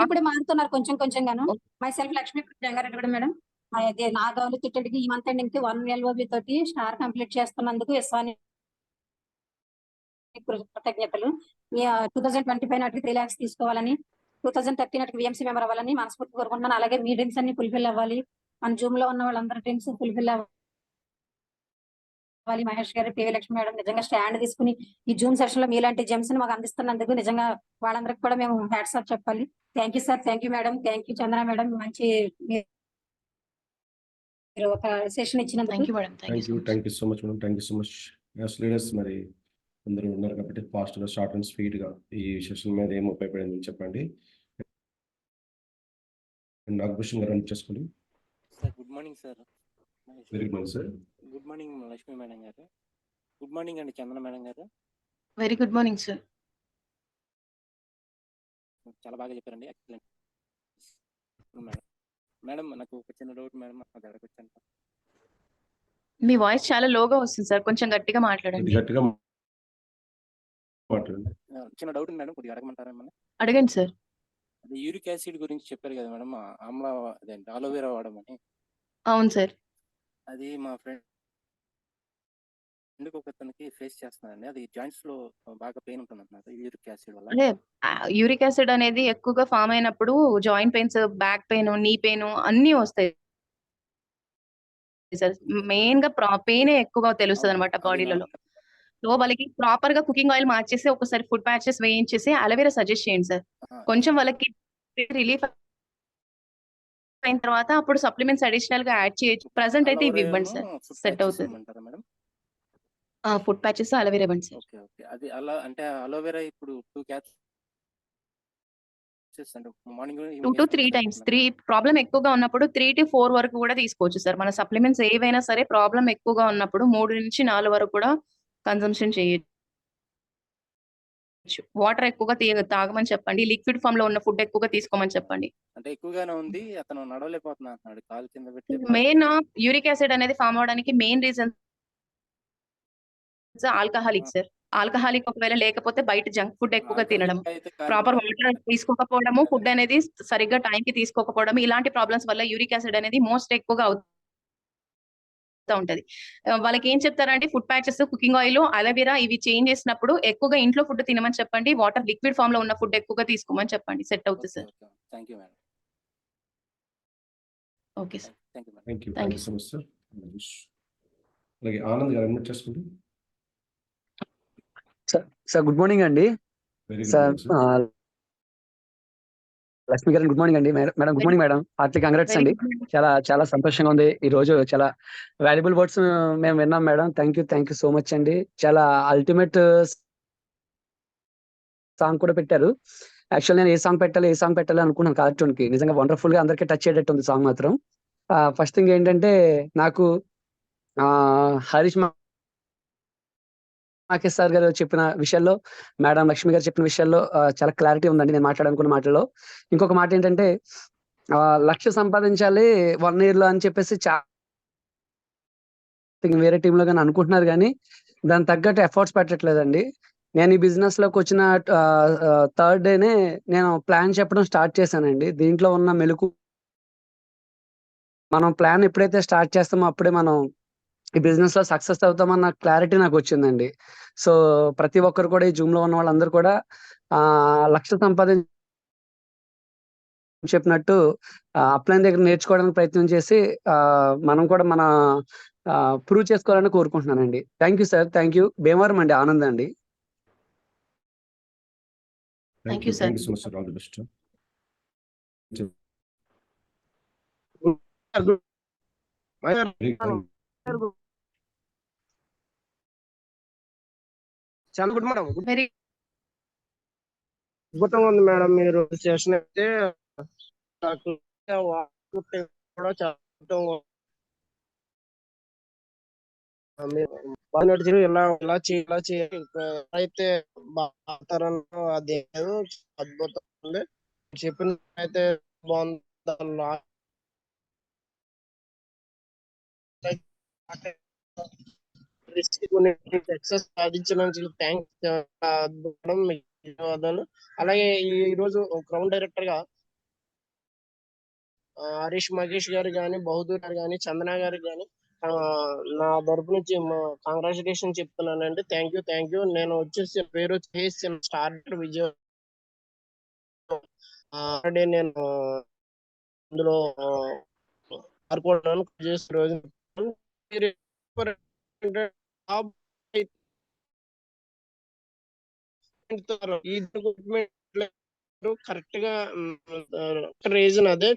ఇప్పుడు మారుతున్నారు కొంచెం కొంచెంగాను. మై సెల్ఫ్ లక్ష్మీ జంగారెడ్డి కూడా మేడం. అదే నా గౌరవ చిట్టడికి ఈ మంత్ ఎండింగ్ 1 LOB తోటి స్టార్ కంప్లీట్ చేస్తున్నందుకు విశ్వాన్ని కృతజ్ఞతలు. 2025 నాటికి 3 lakhs తీసుకోవాలని, 2030 నాటికి VMC మెంబర్ అవ్వాలని మనస్ఫూర్తి కోరుకుంటున్నాను. అలాగే మీ డ్రీమ్స్ అన్ని ఫుల్ఫిల్ అవ్వాలి, మన జూమ్ లో ఉన్న వాళ్ళందరి డ్రీమ్స్ ఫుల్ఫిల్ అవ్వాలి. మహేష్ గారు, PV లక్ష్మి మేడం నిజంగా స్టాండ్ తీసుకుని ఈ జూమ్ సెషన్ లో మీలాంటి జెమ్స్ ని మాకు అందిస్తున్నందుకు నిజంగా వాళ్ళందరికి కూడా మేము హ్యాట్స్ ఆఫ్ చెప్పాలి. Thank you sir, thank you madam, thank you Chandra madam. మంచి ఒక సెషన్ ఇచ్చినందుకు thank you so much madam. Thank you so much. As leaders మరి అందరూ ఉన్నారు కాబట్టి ఫాస్ట్ గా షార్ట్ అండ్ స్వీట్ గా ఈ సెషన్ మీద ఏం ఉపయోగపడింది చెప్పండి. నాగభూషణ్ గారు రన్ చేసుకోండి. Sir good morning sir. Very good morning sir. Good morning Lakshmi madam garu. Good morning అండి చందన మేడం గారు. Very good morning sir. చాలా బాగా చెప్పారండి. Excellent madam. మేడం నాకు ఒక చిన్న డౌట్ మేడం, మా దగ్గరకు వచ్చాను. మీ వాయిస్ చాలా లోగా వస్తుంది సార్, కొంచెం గట్టిగా మాట్లాడండి. గట్టిగా మాట్లాడండి. చిన్న డౌట్ ఉంది మేడం, కొద్దిగా అడగమంటారా ఏమన్నా? అడగండి సార్. అది యూరిక్ యాసిడ్ గురించి చెప్పారు కదా మేడం, ఆమ్లా అదేంటి అలోవెరా వాడమని. అవును సార్. అది మా ఫ్రెండ్ ఒకతనికి ఫేస్ చేస్తున్నారండి. అది జాయింట్స్ లో బాగా పెయిన్ ఉంటుంది అంటున్నారు యూరిక్ యాసిడ్ వల్ల. అదే యూరిక్ యాసిడ్ అనేది ఎక్కువగా ఫామ్ అయినప్పుడు joint pains, back pain, knee pain అన్ని వస్తాయి సార్. మెయిన్ గా పెయిన్ ఎక్కువగా తెలుస్తుంది అనమాట బాడీలలో. సో వాళ్ళకి ప్రాపర్ గా కుకింగ్ ఆయిల్ మార్చేసి ఒకసారి ఫుడ్ ప్యాచెస్ వేయించేసి అలోవెరా సజెస్ట్ చేయండి సార్. కొంచెం వాళ్ళకి రిలీఫ్ అయిన తర్వాత అప్పుడు సప్లిమెంట్స్ అడిషనల్ గా యాడ్ చేయొచ్చు. ప్రెసెంట్ అయితే ఇవి ఇవ్వండి సార్, సెట్ అవుతుంది. ఫుడ్ ప్యాచెస్ అలోవెరా ఇవ్వండి సార్. Okay okay. అది అలా అంటే అలోవెరా ఇప్పుడు 2 క్యాప్సూల్స్ అంటే మార్నింగ్ 2 to 3 times. 3 ప్రాబ్లం ఎక్కువగా ఉన్నప్పుడు 3 to 4 వరకు కూడా తీసుకోవచ్చు సార్. మన సప్లిమెంట్స్ ఏవైనా సరే ప్రాబ్లం ఎక్కువగా ఉన్నప్పుడు 3 నుంచి 4 వరకు కూడా కన్సంప్షన్ చేయొచ్చు. వాటర్ ఎక్కువగా తాగమని చెప్పండి. లిక్విడ్ ఫామ్ లో ఉన్న ఫుడ్ ఎక్కువగా తీసుకోమని చెప్పండి. అంటే ఎక్కువగానే ఉంది, అతను నడవలేకపోతున్నా అంటున్నాడు, కాలు కింద పెట్టి. మెయిన్ యూరిక్ యాసిడ్ అనేది ఫామ్ అవడానికి main reason alcoholic sir. Alcoholic ఒకవేళ లేకపోతే బయట జంక్ ఫుడ్ ఎక్కువగా తినడం, ప్రాపర్ వాటర్ తీసుకోకపోవడము, ఫుడ్ అనేది సరిగ్గా టైం కి తీసుకోకపోవడం, ఇలాంటి ప్రాబ్లమ్స్ వల్ల యూరిక్ యాసిడ్ అనేది మోస్ట్ ఎక్కువగా అవుతూ ఉంటది. వాళ్ళకి ఏం చెప్తారంటే food patches, cooking oil, aloe vera ఇవి చేంజ్ చేసినప్పుడు ఎక్కువగా ఇంట్లో ఫుడ్ తినమని చెప్పండి. వాటర్ లిక్విడ్ ఫామ్ లో ఉన్న ఫుడ్ ఎక్కువగా తీసుకోమని చెప్పండి. సెట్ అవుతుంది sir. Thank you madam. Okay sir. Thank you so much sir. అలాగే ఆనంద్ గారు అడ్మిట్ చేసుకోండి. సార్ గుడ్ మార్నింగ్ అండి. సార్ లక్ష్మి గారు గుడ్ మార్నింగ్ అండి. Madam good morning madam. Heartly congrats అండి. చాలా చాలా సంతోషంగా ఉంది. ఈ రోజు చాలా వాల్యుబుల్ వర్డ్స్ మేము విన్నాం madam. Thank you so much అండి. చాలా అల్టిమేట్ సాంగ్ కూడా పెట్టారు. యాక్చువల్ నేను ఏ సాంగ్ పెట్టాలి అనుకున్నాను కార్టూన్ కి. నిజంగా వండర్ఫుల్ గా అందరికీ టచ్ అయ్యేటట్టు ఉంది సాంగ్ మాత్రం. ఫస్ట్ థింగ్ ఏంటంటే నాకు హరీష్ రాకేష్ సార్ గారు చెప్పిన విషయాల్లో, మేడం లక్ష్మి గారు చెప్పిన విషయాల్లో చాలా క్లారిటీ ఉందండి నేను మాట్లాడాలనుకున్న మాటల్లో. ఇంకొక మాట ఏంటంటే లక్ష సంపాదించాలి 1 year లో అని చెప్పేసి వేరే టీంలో కానీ అనుకుంటున్నారు, కానీ దాని తగ్గట్టు ఎఫర్ట్స్ పెట్టట్లేదండి. నేను ఈ బిజినెస్ లోకి వచ్చిన 3rd డేనే నేను ప్లాన్ చెప్పడం స్టార్ట్ చేశానండి. దీంట్లో ఉన్న మెలుకు, మనం ప్లాన్ ఎప్పుడైతే స్టార్ట్ చేస్తామో అప్పుడే మనం ఈ బిజినెస్ లో సక్సెస్ అవుతామన్న క్లారిటీ నాకు వచ్చిందండి. సో ప్రతి ఒక్కరు కూడా ఈ జూమ్ లో ఉన్న వాళ్ళందరూ కూడా లక్ష చెప్పినట్టు అప్లైన్ దగ్గర నేర్చుకోవడానికి ప్రయత్నం చేసి మనం కూడా మన ప్రూవ్ చేసుకోవాలని కోరుకుంటున్నానండి. Thank you sir. Thank you. Bhimavaram అండి, ఆనంద్ అండి. Thank you sir. All the best. చాలా గుడ్ మేడం. వెరీ అద్భుతంగా ఉంది మేడం. మీరు సెషన్ అయితే నాకు కూడా చాలా అద్భుతంగా మీరు బాగా నడిచారు. ఇలా చేయాలి ఇంకా అయితే బాగుతారన్న అది లేదు. అద్భుతం ఉంది. చెప్పిన అయితే బాగుంది. సక్సెస్ సాధించినందుకు థ్యాంక్స్ మేడం. మీకు ధన్యవాదాలు. అలాగే ఈ రోజు గ్రౌండ్ డైరెక్టర్ గా హరీష్ మహేష్ గారు కానీ, బహదూర్ గారు కానీ, చందన గారు కానీ నా తరపు నుంచి కంగ్రాచులేషన్ చెప్తున్నానండి. Thank you. నేను వచ్చేసి పేరు వచ్చేసి స్టార్టర్ విజయ్. ఆల్రెడీ నేను అందులో పాల్గొనడానికి చేసే రోజు మీరు ఈ కరెక్ట్ గా రీజన్ అదే.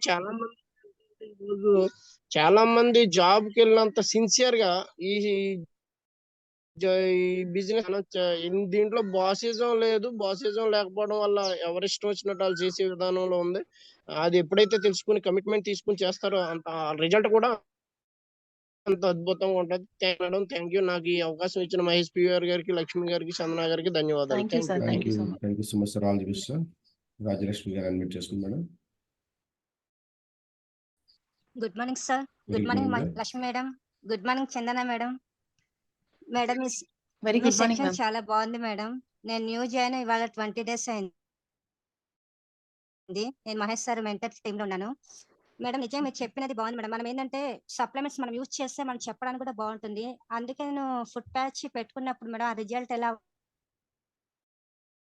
చాలా మంది జాబ్ కి వెళ్ళినంత సిన్సియర్ గా ఈ బిజినెస్ దీంట్లో బాసిజం లేదు. బాసిజం లేకపోవడం వల్ల ఎవరిష్టం వచ్చినట్టు వాళ్ళు చేసే విధానంలో ఉంది. అది ఎప్పుడైతే తెలుసుకుని కమిట్మెంట్ తీసుకుని చేస్తారో అంత రిజల్ట్ కూడా అంత అద్భుతంగా ఉంటుంది. Madam thank you. నాకు ఈ అవకాశం ఇచ్చిన మహేష్ పిఆర్ గారికి, లక్ష్మి గారికి, చందన గారికి ధన్యవాదాలు. Thank you sir. Thank you so much. Thank you so much sir. All the best sir. Rajalakshmi garu admit చేసుకుంది madam. Good morning sir. Good morning Lakshmi madam. Good morning Chandana madam. Madam very మీ గుడ్ మార్నింగ్ సెక్షన్ మ్యామ్. చాలా బాగుంది madam. నేను new join ఇవాళ 20 days అయింది. నేను Mahesh sir mentor team లో ఉన్నాను మేడం. నిజంగా మీరు చెప్పినది బాగుంది మేడం. మనం ఏంటంటే సప్లిమెంట్స్ మనం యూజ్ చేస్తే మనం చెప్పడానికి కూడా బాగుంటుంది. అందుకే నేను ఫుడ్ ప్యాచ్ పెట్టుకున్నప్పుడు మేడం ఆ రిజల్ట్ ఎలా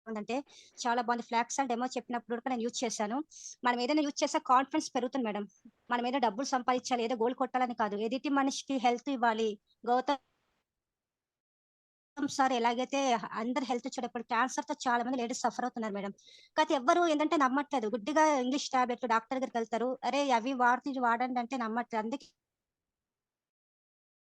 ఉందంటే చాలా బాగుంది. ఫ్లాక్స్ అండ్ డెమో చెప్పినప్పుడు కూడా నేను యూజ్ చేశాను. మనం ఏదైనా యూజ్ చేస్తే కాన్ఫిడెన్స్ పెరుగుతుంది మేడం. మనం ఏదో డబ్బులు సంపాదించాలి, ఏదో గోల్ కొట్టాలని కాదు. ఎదుటి మనిషికి హెల్త్ ఇవ్వాలి. గౌతమ్ సార్ ఎలాగైతే అందరు హెల్త్ వచ్చేటప్పుడు క్యాన్సర్ తో చాలా మంది లేడీస్ సఫర్ అవుతున్నారు మేడం. కాకపోతే ఎవ్వరు ఏంటంటే నమ్మట్లేదు. గుడ్డిగా ఇంగ్లీష్ టాబ్లెట్లు డాక్టర్ దగ్గరికి వెళ్తారు. అరే అవి వాడండి అంటే నమ్మట్లేదు. అందుకే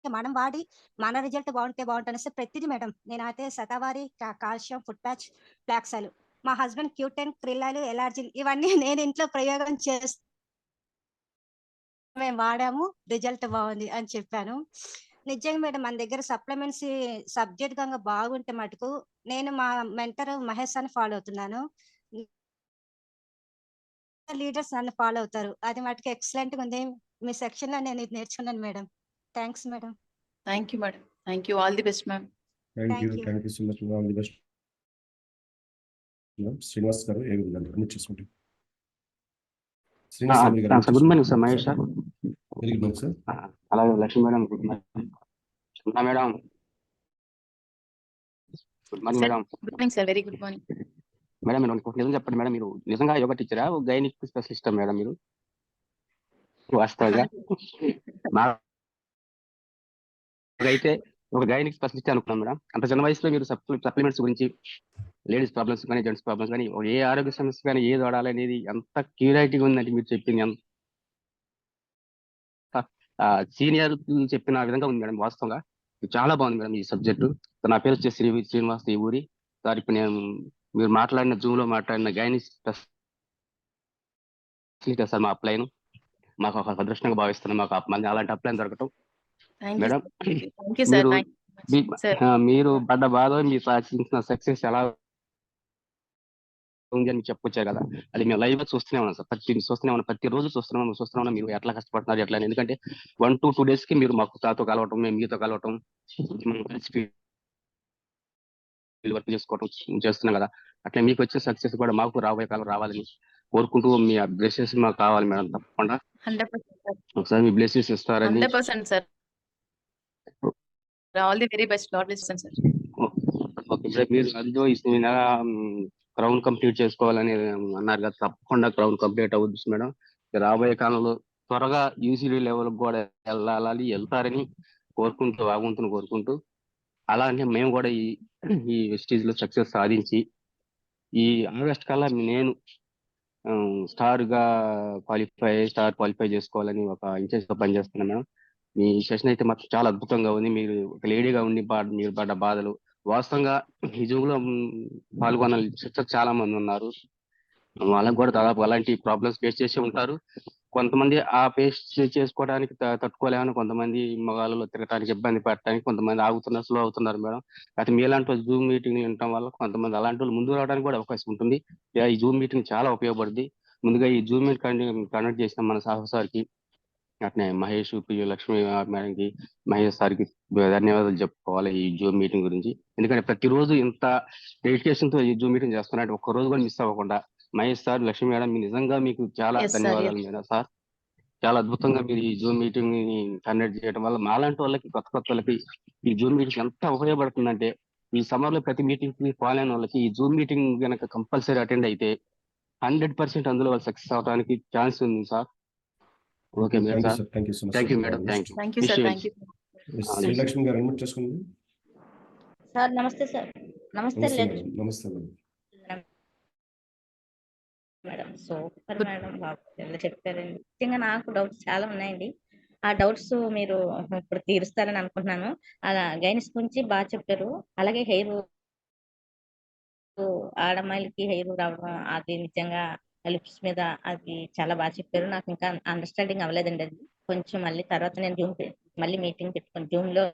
మనం వాడి మన రిజల్ట్ బాగుంటే బాగుంటుంది ప్రతిదీ మేడం. నేనైతే శతావారి, కాల్షియం, ఫుడ్ ప్యాచ్, ఫ్లాక్సాలు, మా హస్బెండ్ క్యూటెన్, క్రిల్లాలు, ఎలార్జిన్ ఇవన్నీ నేను ఇంట్లో ప్రయోగం చేస్తూ మేము వాడాము. రిజల్ట్ బాగుంది అని చెప్పాను. నిజంగా మేడం మన దగ్గర సప్లిమెంట్స్ సబ్జెక్ట్ గా బాగుంటే మటుకు నేను మా మెంటర్ మహేష్ అని ఫాలో అవుతున్నాను. లీడర్స్ నన్ను ఫాలో అవుతారు. అది మటుకు ఎక్సలెంట్ గా ఉంది. మీ సెక్షన్ లో నేను ఇది నేర్చుకున్నాను madam. Thanks madam. Thank you madam. Thank you. All the best ma'am. Thank you so much. All the best. Srinivas garu ఏ విధంగా అడ్మిట్ చేసుకుంటారు? Good morning sir. Mahesh sir. Very good morning sir. అలాగే Lakshmi madam. Good morning. Chandra madam. Good morning madam. Good morning sir. Very good morning madam. మీరు నిజం చెప్పండి madam. మీరు నిజంగా yoga టీచరా, గైనిక్ స్పెషలిస్టా మేడం? మీరు వాస్తవంగా అయితే ఒక గైనిక్ స్పెషలిస్ట్ అనుకున్నాం మేడం. అంత చిన్న వయసులో మీరు సప్లిమెంట్స్ గురించి, లేడీస్ ప్రాబ్లమ్స్ కానీ, జెంట్స్ ప్రాబ్లమ్స్ కానీ, ఏ ఆరోగ్య సమస్య కానీ ఏది వాడాలి అనేది ఎంత క్యూరియాటిటీగా ఉందంటే మీరు చెప్పింది ఎంత సీనియర్ చెప్పిన విధంగా ఉంది మేడం. వాస్తవంగా చాలా బాగుంది మేడం ఈ సబ్జెక్టు. నా పేరు వచ్చేసి శ్రీనివాస్ ఈ ఊరి సార్. ఇప్పుడు నేను మీరు మాట్లాడిన జూమ్ లో మాట్లాడిన గైనిక్ స్పెషలిస్ట్ సార్ మా అప్లైన్. మాకు ఒక అదృష్టంగా భావిస్తున్నాం. మాకు మళ్ళీ అలాంటి అప్లైన్ దొరకటం మేడం. మీరు పడ్డ బాధ, మీరు సాధించిన సక్సెస్ ఎలా ఉంది అని చెప్పొచ్చారు కదా, అది మేము లైవ్ గా చూస్తూనే ఉన్నాం సార్. ప్రతిరోజు చూస్తున్నాం మీరు ఎట్లా కష్టపడుతున్నారు ఎట్లా. ఎందుకంటే 1 to 2 days కి మీరు మాకు తాతో కలవటం, మేము మీతో కలవటం, వర్క్ చేసుకోవటం చేస్తున్నాం కదా. అట్లా మీకు వచ్చే సక్సెస్ కూడా మాకు రాబోయే కాలం రావాలని కోరుకుంటూ మీ బ్లెస్సెస్ మాకు కావాలి మేడం. తప్పకుండా 100% ఒకసారి మీ బ్లెస్సెస్ ఇస్తారని. 100% sir. All the very best. Lord bless you sir. Okay sir. మీరు అందులో ఈ నెల క్రౌన్ కంప్లీట్ చేసుకోవాలని అన్నారు కదా. తప్పకుండా క్రౌన్ కంప్లీట్ అవుతుంది మేడం. రాబోయే కాలంలో త్వరగా యూసీడీ లెవెల్ కూడా వెళ్తారని కోరుకుంటూ అలానే మేము కూడా ఈ వెస్టీజ్ లో సక్సెస్ సాధించి ఈ ఆగస్ట్ కల్లా నేను స్టార్ క్వాలిఫై చేసుకోవాలని ఒక ఇంట్రెస్ట్ తో పనిచేస్తున్నాను మేడం. మీ సెషన్ అయితే మాకు చాలా అద్భుతంగా ఉంది. మీరు ఒక లేడీగా ఉండి మీరు పడ్డ బాధలు, వాస్తవంగా ఈ జూమ్ లో పాల్గొన్న సిస్టర్స్ చాలా మంది ఉన్నారు. వాళ్ళకి కూడా దాదాపు అలాంటి ప్రాబ్లమ్స్ ఫేస్ చేసి ఉంటారు. కొంతమంది ఆ ఫేస్ చేసుకోవడానికి తట్టుకోలేమని కొంతమంది మగాళ్ళలో తిరగడానికి ఇబ్బంది పడటానికి కొంతమంది ఆగుతున్నారు, స్లో అవుతున్నారు మేడం. అయితే మీలాంటి జూమ్ మీటింగ్ వినటం వల్ల కొంతమంది అలాంటి వాళ్ళు ముందు రావడానికి కూడా అవకాశం ఉంటుంది. ఈ జూమ్ మీటింగ్ చాలా ఉపయోగపడుతుంది. ముందుగా ఈ జూమ్ మీట్ కండక్ట్ చేసిన మన సార్కి, అట్నే మహేష్, పియు లక్ష్మి మేడంకి, మహేష్ సార్కి ధన్యవాదాలు చెప్పుకోవాలి ఈ జూమ్ మీటింగ్ గురించి. ఎందుకంటే ప్రతిరోజు ఇంత డెడికేషన్ తో ఈ జూమ్ మీటింగ్ చేస్తున్నట్టు ఒక్క రోజు కూడా మిస్ అవ్వకుండా మహేష్ సార్, లక్ష్మి మేడం నిజంగా మీకు చాలా Yes, sir. ధన్యవాదాలు Yes. మేడం. సార్ చాలా అద్భుతంగా మీరు ఈ జూమ్ మీటింగ్ ని కండక్ట్ చేయడం వల్ల మాలాంటి వాళ్ళకి, కొత్త వాళ్ళకి ఈ జూమ్ మీటింగ్ ఎంత ఉపయోగపడుతుందంటే, ఈ సమ్మర్ లో ప్రతి మీటింగ్ కి ఫాలో అయిన వాళ్ళకి ఈ జూమ్ మీటింగ్ కనుక కంపల్సరీ అటెండ్ అయితే 100% అందులో వాళ్ళు సక్సెస్ అవడానికి ఛాన్స్ ఉంది sir. Okay madam sir. Thank you so much thank you madam. Thank you. Thank you, sir. Thank you. Srilakshmi గారు అన్మ్యూట్ చేసుకోండి. సార్ నమస్తే సార్. నమస్తే నమస్తే మేడం. నమస్తే మేడం. మేడం సూపర్ మేడం, బాబు ఎలా చెప్పారండి. ముఖ్యంగా నాకు డౌట్స్ చాలా ఉన్నాయండి. ఆ డౌట్స్ మీరు ఇప్పుడు తీరుస్తారని అనుకుంటున్నాను. అలా గైనస్ గురించి బాగా చెప్పారు. అలాగే హెయిర్ ఆడమ్మాయిలకి హెయిర్ రావడం అది నిజంగా లిప్స్ మీద అది చాలా బాగా చెప్పారు. నాకు ఇంకా అండర్స్టాండింగ్ అవ్వలేదండి. అది కొంచెం మళ్ళీ తర్వాత నేను మళ్ళీ మీటింగ్ పెట్టుకుని జూమ్ లో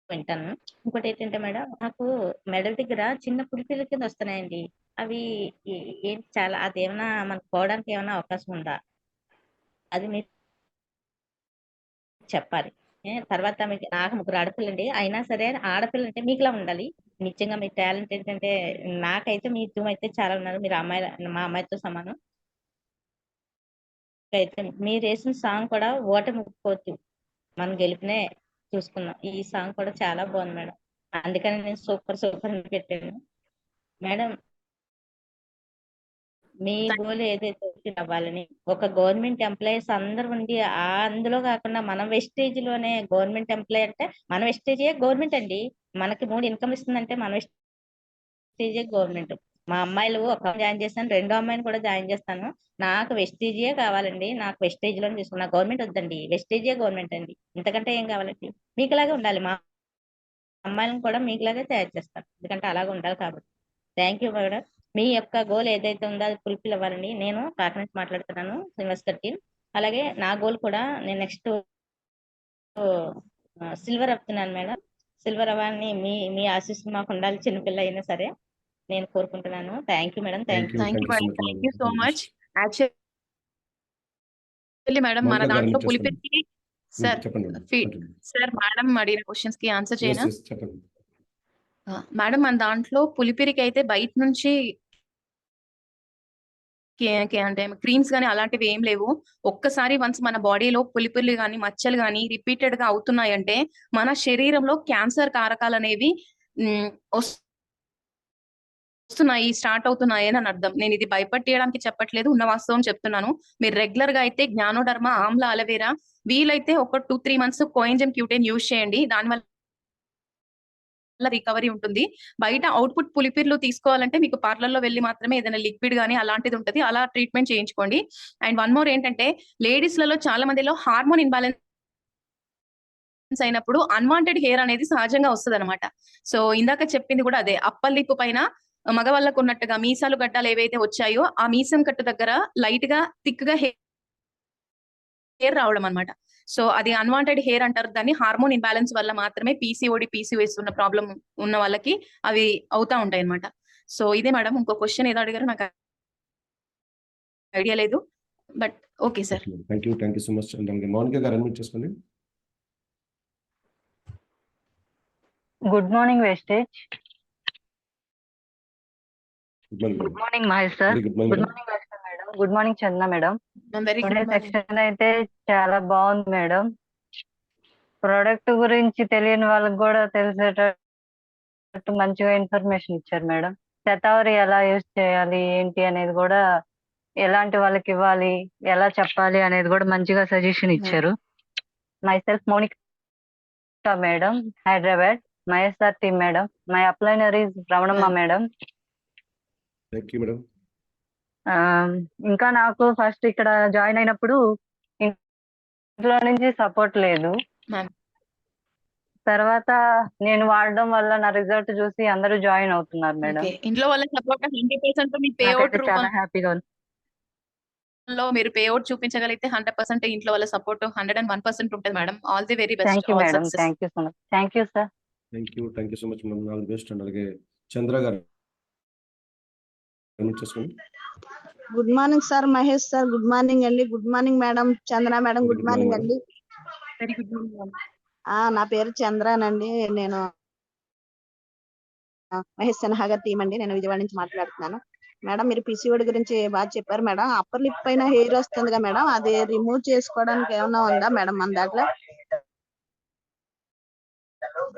వింటాను. ఇంకోటి ఏంటంటే మేడం, నాకు మెడల దగ్గర చిన్న పుడిపిల్ల కింద వస్తున్నాయండి. అవి ఏంటి చాలా, అదేమన్నా మనకు పోవడానికి ఏమైనా అవకాశం ఉందా? అది మీరు చెప్పాలి. తర్వాత మీకు నాకు 3 ఆడపిల్లండి. అయినా సరే ఆడపిల్ల అంటే మీకులా ఉండాలి. నిజంగా మీ టాలెంట్ ఏంటంటే, నాకైతే మీ జూమ్ అయితే చాలా ఉన్నారు. మీరు మా అమ్మాయితో సమానం. అయితే మీరు వేసిన సాంగ్ కూడా ఓటమి ఒప్పుకోవద్దు, మనం గెలిపినే చూసుకున్నాం. ఈ సాంగ్ కూడా చాలా బాగుంది మేడం. అందుకని నేను సూపర్ సూపర్ అని పెట్టాను మేడం. మీ గోల్ ఏదైతే అవ్వాలని, ఒక గవర్నమెంట్ ఎంప్లాయీస్ అందరూ ఉండి అందులో కాకుండా మనం వెస్టేజ్ లోనే గవర్నమెంట్ ఎంప్లాయీ అంటే మన వెస్టేజే గవర్నమెంట్ అండి. మనకి 3 ఇన్కమ్ ఇస్తుందంటే మన వెస్టేజే గవర్నమెంట్. మా అమ్మాయిలు ఒక జాయిన్ చేస్తాను, 2వ అమ్మాయిని కూడా జాయిన్ చేస్తాను. నాకు వెస్టేజే కావాలండి. నాకు వెస్టేజ్ లోనే తీసుకున్నా, గవర్నమెంట్ వద్దండి. వెస్టేజే గవర్నమెంట్ అండి. ఇంతకంటే ఏం కావాలండి? మీకులాగే ఉండాలి. మా అమ్మాయిలను కూడా మీకులాగే తయారు చేస్తాను, ఎందుకంటే అలాగే ఉండాలి కాబట్టి. Thank you madam. మీ యొక్క గోల్ ఏదైతే ఉందో అది ఫుల్ఫిల్ అవ్వాలండి. నేను కాకినాడ నుంచి మాట్లాడుతున్నాను, శ్రీనివాస్ గారికి. అలాగే నా గోల్ కూడా నేను నెక్స్ట్ సిల్వర్ అవుతున్నాను మేడం. సిల్వర్ అవ్వాలని మీ ఆశీస్సులు మాకు ఉండాలి. చిన్నపిల్ల అయినా సరే నేను కోరుకుంటున్నాను. Thank you madam. Thank you. Thank you, madam. Thank you so much. Actually, madam, మన దాంట్లో పులిపిరికి సార్ సార్ మేడం అడిగిన క్వశ్చన్స్ కి ఆన్సర్ చేయనా? చెప్పండి మేడం, మన దాంట్లో పులిపిరికి అయితే బయట నుంచి అంటే క్రీమ్స్ గానీ అలాంటివి ఏం లేవు. ఒక్కసారి వన్స్ మన బాడీలో పులిపిర్లు గానీ మచ్చలు గానీ రిపీటెడ్ గా అవుతున్నాయంటే మన శరీరంలో క్యాన్సర్ కారకాలు అనేవి వస్తున్నాయి, స్టార్ట్ అవుతున్నాయి అని అర్థం. నేను ఇది భయపట్టేయడానికి చెప్పట్లేదు, ఉన్న వాస్తవం చెప్తున్నాను. మీరు రెగ్యులర్ గా అయితే జ్ఞానోడర్మ, ఆమ్ల, అలవేరా, వీలైతే ఒక 2-3 మంత్స్ కోఎంజైమ్ క్యూటెన్ యూజ్ చేయండి. దానివల్ల రికవరీ ఉంటుంది. బయట అవుట్పుట్ పులిపిర్లు తీసుకోవాలంటే మీకు పార్లర్ లో వెళ్ళి మాత్రమే ఏదైనా లిక్విడ్ గానీ అలాంటిది ఉంటుంది, అలా ట్రీట్మెంట్ చేయించుకోండి. అండ్ 1 మోర్ ఏంటంటే, లేడీస్ లలో చాలా మందిలో హార్మోన్ ఇన్బాలెన్స్ అయినప్పుడు అన్వాంటెడ్ హెయిర్ అనేది సహజంగా వస్తుంది అనమాట. సో ఇందాక చెప్పింది కూడా అదే. అప్పర్ లిప్ పైన మగవాళ్ళకు ఉన్నట్టుగా మీసాలు గడ్డాలు ఏవైతే వచ్చాయో ఆ మీసం కట్టు దగ్గర లైట్ గా థిక్ గా హెయిర్ రావడం అనమాట. సో అది అన్వాంటెడ్ హెయిర్ అంటారు దాన్ని. హార్మోన్ ఇంబ్యాలెన్స్ వల్ల మాత్రమే పీసీఓడి, పీసీఓఎస్ ఉన్న ప్రాబ్లం ఉన్న వాళ్ళకి అవి అవుతా ఉంటాయి అనమాట. సో ఇదే మేడం. ఇంకో క్వశ్చన్ ఏదో అడిగారు, నాకు ఐడియా లేదు, but okay sir. Thank you so much. Mounika garu unmute చేసుకోండి. Good morning wastage. Good morning Mahesh sir. Good morning Lakshmi madam. Good morning Chandana madam. Today section అయితే చాలా బాగుంది మేడం. ప్రోడక్ట్ గురించి తెలియని వాళ్ళకి కూడా తెలిసేటట్టు మంచిగా ఇన్ఫర్మేషన్ ఇచ్చారు మేడం. శతావరి ఎలా యూజ్ చేయాలి ఏంటి అనేది కూడా, ఎలాంటి వాళ్ళకి ఇవ్వాలి, ఎలా చెప్పాలి అనేది కూడా మంచిగా సజెషన్ ఇచ్చారు. Myself Monika madam, Hyderabad. Maheshwar team madam. My upliner is Ramanamma madam. ఇంకా నాకు ఫస్ట్ ఇక్కడ జాయిన్ అయినప్పుడు ఇంట్లో నుంచి సపోర్ట్ లేదు. తర్వాత నేను వాడడం వల్ల నా రిజల్ట్ చూసి అందరూ జాయిన్ అవుతున్నారు మేడం. ఓకే. ఇంట్లో వాళ్ళ సపోర్ట్ 100% మీ పే అవుట్ నాకైతే చాలా హ్యాపీగా ఉంది. రూపంలో మీరు పే అవుట్ చూపించగలిగితే 100% ఇంట్లో వాళ్ళ సపోర్ట్ 101% ఉంటది madam. All the very best. Thank you all madam. Success. Thank you so much. Thank you sir. Thank you so much madam. All the best. And అలాగే చంద్ర గారు unmute చేసుకోండి. Good morning sir, Mahesh sir. Good morning అండి. Good morning madam, Chandra madam. Very good good morning morning madam. అండి. వెరీ good morning madam. నా పేరు చంద్రానండి. నేను మహేష్ సిన్హా గారి team అండి. నేను విజయవాడ నుంచి మాట్లాడుతున్నాను. మేడం మీరు పిసిఓడి గురించి బాగా చెప్పారు మేడం. అప్పర్ లిప్ పైన హెయిర్ వస్తుందిగా మేడం, అది రిమూవ్ చేసుకోవడానికి ఏమన్నా ఉందా మేడం మన దాంట్లో?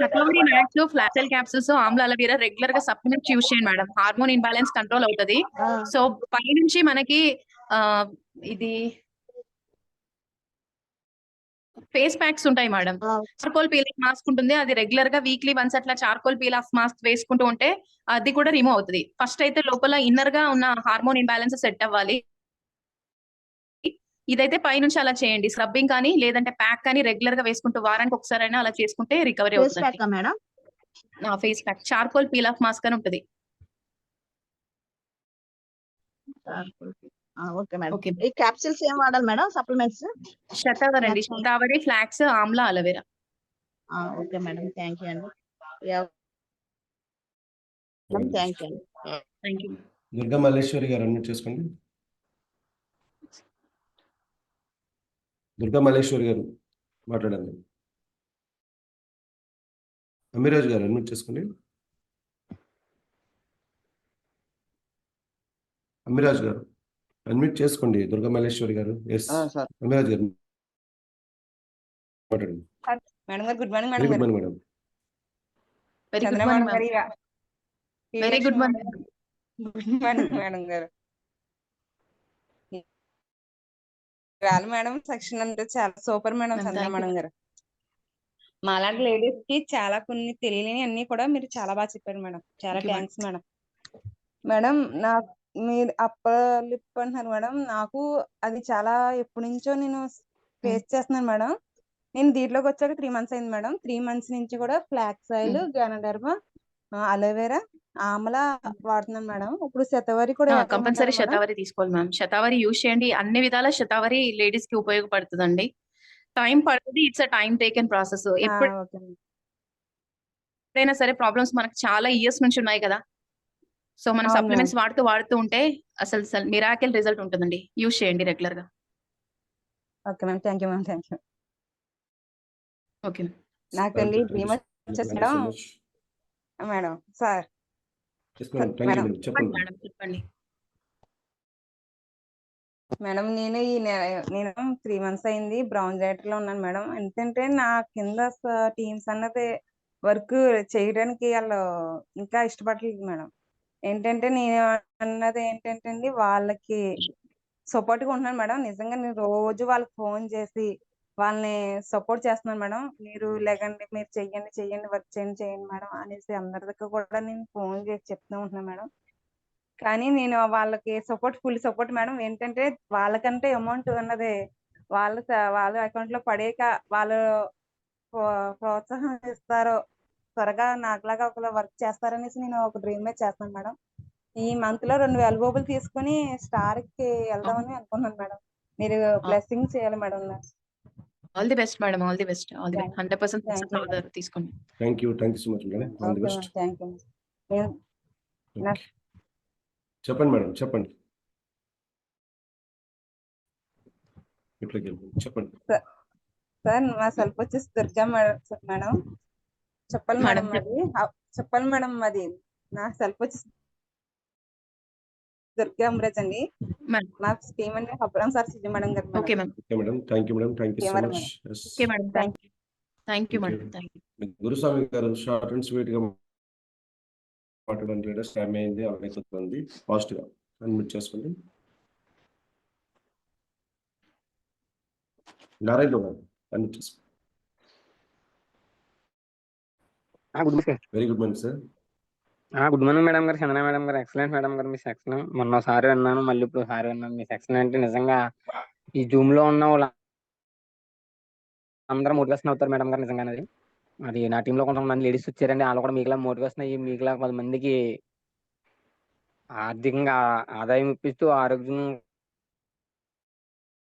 శతావరి మ్యాక్స్, ఫ్లాక్సెల్ క్యాప్సూల్స్, ఆమ్ల అలోవెరా రెగ్యులర్ గా సప్లిమెంట్స్ యూజ్ చేయండి మేడం. హార్మోన్ ఇంబాలెన్స్ కంట్రోల్ అవుతది. సో పైనుంచి మనకి ఇది ఫేస్ ప్యాక్స్ ఉంటాయి madam. Charcoal peel off mask ఉంటుంది. అది రెగ్యులర్ గా వీక్లీ వన్స్ అట్లా చార్కోల్ పీల్ ఆఫ్ మాస్క్ వేసుకుంటూ ఉంటే అది కూడా రిమూవ్ అవుతుంది. ఫస్ట్ అయితే లోపల ఇన్నర్ గా ఉన్న హార్మోన్ ఇంబాలెన్స్ సెట్ అవ్వాలి. ఇదైతే పైనుంచి అలా చేయండి. స్క్రబ్బింగ్ కానీ లేదంటే ప్యాక్ కానీ రెగ్యులర్ గా వేసుకుంటూ వారానికి ఒకసారైనా అలా చేసుకుంటే రికవరీ ఫేస్ అవుతుంది. Pack madam? Face pack charcoal peel off mask అని ఉంటుంది. Okay madam. ఓకే. ఈ క్యాప్సిల్స్ ఏం వాడాలి మేడం? సప్లిమెంట్స్? శతావరి అండి. Shatavari, flax, amla, aloe vera. Okay madam. Thank you అండి. థ్యాంక్ యూ అండి. Thank you. Durga Malleswari garu unmute చేసుకోండి. దుర్గా మల్లేశ్వరి గారు మాట్లాడండి. అమ్మిరాజు గారు unmute చేసుకోండి. అమ్మిరాజు గారు అన్మ్యూట్ చేసుకోండి. దుర్గా మల్లేశ్వరి గారు. Yes sir. అమ్మిరాజు గారు మాట్లాడండి. Madam garu good morning very madam good garu. Morning madam. Very good Chandra morning madam ma'am. Garu very good morning. Good morning madam garu. రాలు మేడం సెక్షన్ అంటే చాలా super madam ma'am Chandra thank you. Madam garu. మాలాంటి లేడీస్ కి చాలా కొన్ని తెలియని అన్ని కూడా మీరు చాలా బాగా చెప్పారు మేడం. చాలా thank you madam. Thanks madam. Madam మీరు అప్పర్ లిప్ అంటున్నారు మేడం. నాకు అది చాలా ఎప్పటి నుంచో నేను ఫేస్ చేస్తున్నాను మేడం. నేను దీంట్లోకి వచ్చాక 3 months అయింది మేడం. 3 months నుంచి కూడా ఫ్లాక్స్ ఆయిల్, గనడర్మా, అలోవెరా, ఆమ్ల వాడుతున్నాను మేడం. ఇప్పుడు శతవరి కూడా కంపల్సరీ వేసుకోమంటారా మేడం? శతావరి తీసుకోవాలి మ్యామ్. శతావరి యూజ్ చేయండి. అన్ని విధాల శతావరి లేడీస్ కి ఉపయోగపడుతుందండి. టైం పడుతుంది. It's a time taken process. Okay ఎప్పుడైనా సరే ప్రాబ్లమ్స్ మనకు చాలా ఇయర్స్ నుంచి ఉన్నాయి కదా. సో మనం అవును సప్లిమెంట్స్ వాడుతూ ఉంటే అసలు మిరాకిల్ రిజల్ట్ ఉంటుందండి. యూజ్ చేయండి రెగ్యులర్ గా. Okay ma'am. Thank you ma'am. Thank you. Okay. నాకండి డ్రీమ్ వచ్చేసి thank you so madam much. Madam sir yes madam. Thank you madam madam. చెప్పండి. మేడం చెప్పండి. మేడం నేను నేను 3 months అయింది. బ్రౌన్ జాకెట్ లో ఉన్నాను మేడం. ఎందుకంటే నా కింద టీమ్స్ అన్నది వర్క్ చేయడానికి వాళ్ళు ఇంకా ఇష్టపడలేదు మేడం. ఏంటంటే నేను అన్నది ఏంటంటే అండి వాళ్ళకి సపోర్ట్ గా ఉంటున్నాను మేడం. నిజంగా నేను రోజు వాళ్ళకి ఫోన్ చేసి వాళ్ళని సపోర్ట్ చేస్తున్నాను మేడం. మీరు లేకండి, మీరు చెయ్యండి వర్క్ చేయండి మేడం అనేసి అందరి దగ్గర కూడా నేను ఫోన్ చేసి చెప్తూ ఉంటున్నాను మేడం. కానీ నేను వాళ్ళకి ఫుల్ సపోర్ట్ మేడం. ఏంటంటే వాళ్ళకంటే అమౌంట్ అన్నది వాళ్ళ అకౌంట్ లో పడేక వాళ్ళు ప్రోత్సాహం ఇస్తారో త్వరగా నాకులాగా ఒకలా వర్క్ చేస్తారనేసి నేను ఒక డ్రీమ్ మీద చేస్తాను మేడం. ఈ మంత్ లో 2000 రూపాయలు తీసుకుని స్టార్ కి వెళ్దామని అనుకున్నాను మేడం. మీరు బ్లెస్సింగ్ చేయాలి madam. All the best madam. All the best. 100% thank success you అవుతారు. తీసుకోండి. Thank you so much madam. All the okay best. Ma'am. Thank you. చెప్పండి మేడం. చెప్పండి. ఇట్లకి వెళ్ళండి. చెప్పండి. సార్ మా సెల్ఫ్ వచ్చేసి దుర్గా మేడం. చెప్పాలి మేడం అది చెప్పాలి మేడం. అది నా సెల్ఫ్ వచ్చేసి దుర్గా అమరాజ్ అండి. మా టీమ్ అండి Abram sir, Siddhi madam garu. Okay ma'am. Okay madam. Thank you madam. Thank you so madam. Much. Yes okay madam. Thank you. Thank you madam. Thank you. Guruswamy garu short and sweet గా మాట్లాడండి. Ladders time అయింది. అవుతుంది fast గా unmute చేసుకోండి. నారాయణ గారు unmute చేసుకోండి. Very good morning sir. Good morning madam గారు. చందన madam గారు ఎక్సలెంట్ మేడం గారు. మీ సెక్షన్ మొన్న ఒకసారి విన్నాను, మళ్ళీ ఇప్పుడు ఒకసారి విన్నాను. మీ సెక్షన్ అంటే నిజంగా ఈ జూమ్ లో ఉన్న వాళ్ళు అందరూ మోటివేషన్ అవుతారు మేడం గారు. నిజంగా అది నా టీంలో కొంతమంది లేడీస్ వచ్చారండి. వాళ్ళు కూడా మీకులా మోటివేషన్ అయ్యి మీకులా 10 మందికి ఆర్థికంగా ఆదాయం ఇప్పిస్తూ ఆరోగ్యం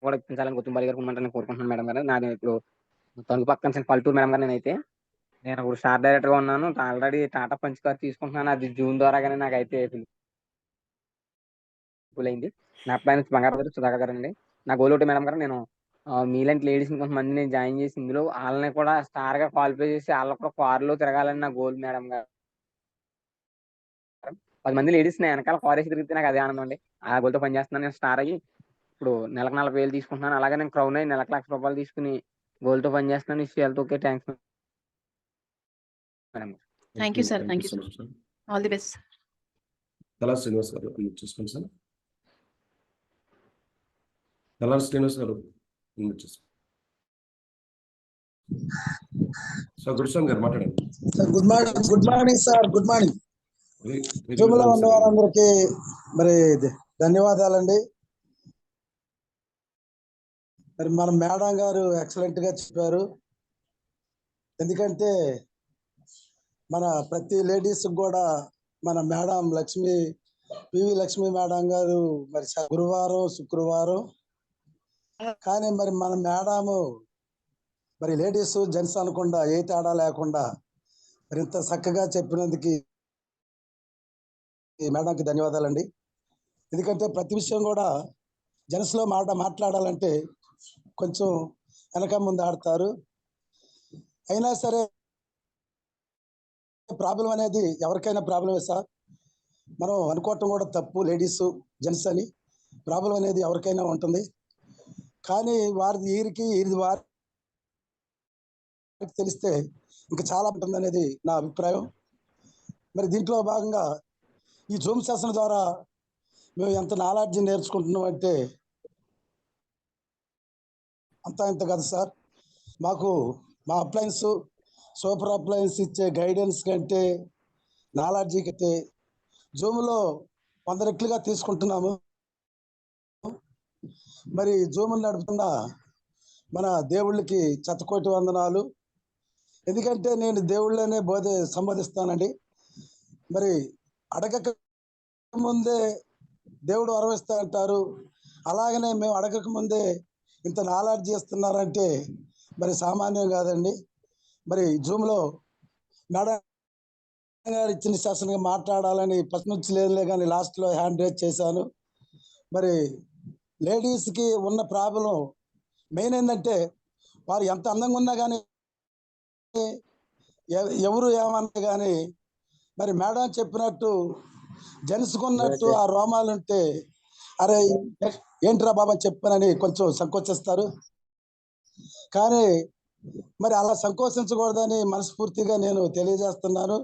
కూడా ఇప్పించాలని గుర్తింపు గారు నేను కోరుకుంటున్నాను మేడం గారు. నాది ఇప్పుడు తణుకు పక్కన పల్లెటూరు మేడం గారు. నేను ఇప్పుడు స్టార్ డైరెక్టర్ గా ఉన్నాను. ఆల్రెడీ టాటా పంచ్ కార్ తీసుకుంటున్నాను. అది జూన్ ద్వారాగానే నాకైతే అయింది. నా అప్లైన్ బంగారు సుధాకర్ గారు అండి. నా గోల్ ఒకటి మేడం గారు, నేను మీలాంటి లేడీస్ కొంతమంది నేను జాయిన్ చేసి ఇందులో వాళ్ళని కూడా స్టార్ గా క్వాలిఫై చేసి వాళ్ళకి కూడా కారులో తిరగాలని నా గోల్ మేడం గారు. 10 మంది లేడీస్ వెనకాల కార్ వేసి తిరిగితే నాకు అదే ఆనందం అండి. ఆ గోల్తో పనిచేస్తున్నాను. నేను స్టార్ అయ్యి ఇప్పుడు నెలకు 40,000 తీసుకుంటున్నాను. అలాగే నేను క్రౌన్ అయ్యి నెలకు ₹1,00,000 తీసుకుని గోల్తో పనిచేస్తున్నాను. ఈ విషయాలతో okay, thanks madam. Thank you sir. Thank you so much sir. All the best. Talari Srinivas garu చూసుకోండి సార్. తలారి శ్రీనివాస్ గారు చూసుకోండి సార్. గురుస్వామి గారు మాట్లాడండి. Good morning sir. Good morning. జూమ్లో ఉన్న వారందరికీ మరి ధన్యవాదాలండి. మరి మన మేడం గారు ఎక్సలెంట్ గా చెప్పారు. ఎందుకంటే మన ప్రతి లేడీస్ కూడా మన మేడం పివి లక్ష్మి మేడం గారు మరి గురువారం శుక్రవారం, కానీ మరి మన మేడము మరి లేడీస్ జెంట్స్ అనకుండా ఏ తేడా లేకుండా మరి ఇంత చక్కగా చెప్పినందుకు ఈ మేడంకి ధన్యవాదాలండి. ఎందుకంటే ప్రతి విషయం కూడా జెంట్స్లో మాట్లాడాలంటే కొంచెం వెనక ముందు ఆడతారు. అయినా సరే ప్రాబ్లం అనేది ఎవరికైనా ప్రాబ్లమే సార్. మనం అనుకోవటం కూడా తప్పు, లేడీస్ జెంట్స్ అని ప్రాబ్లం అనేది ఎవరికైనా ఉంటుంది. కానీ వారిది వీరిది వారికి తెలిస్తే ఇంకా చాలా ఉంటుంది అనేది నా అభిప్రాయం. మరి దీంట్లో భాగంగా ఈ జూమ్ సెషన్ ద్వారా మేము ఎంత నాలెడ్జ్ నేర్చుకుంటున్నాం అంటే అంతా ఇంత కదా సార్. మాకు మా అప్లయన్స్ సూపర్ అప్లయన్స్ ఇచ్చే గైడెన్స్ కంటే నాలెడ్జీ కంటే జూమ్లో 100 రెట్లుగా తీసుకుంటున్నాము. మరి జూమ్ నడుపుతున్న మన దేవుళ్ళకి శతకోటి వందనాలు. ఎందుకంటే నేను దేవుళ్ళనే సంబోధిస్తానండి. మరి అడగక ముందే దేవుడు వరమిస్తా అంటారు. అలాగనే మేము అడగక ముందే ఇంత నాలెడ్జ్ ఇస్తున్నారంటే మరి సామాన్యం కాదండి. మరి జూమ్లో మేడం గారు ఇచ్చిన సెషన్గా మాట్లాడాలని ఫస్ట్ నుంచి లేదులే కానీ లాస్ట్లో హ్యాండ్ రేజ్ చేశాను. మరి లేడీస్కి ఉన్న ప్రాబ్లం మెయిన్ ఏంటంటే వారు ఎంత అందంగా ఉన్నా కానీ ఎవరు ఏమన్నా కానీ మరి మేడం చెప్పినట్టు జెంట్స్కున్నట్టు ఆ రోమాలు ఉంటే అరే ఏంట్రా బాబా చెప్పానని కొంచెం సంకోచిస్తారు. కానీ మరి అలా సంకోచించకూడదని మనస్ఫూర్తిగా నేను తెలియజేస్తున్నాను.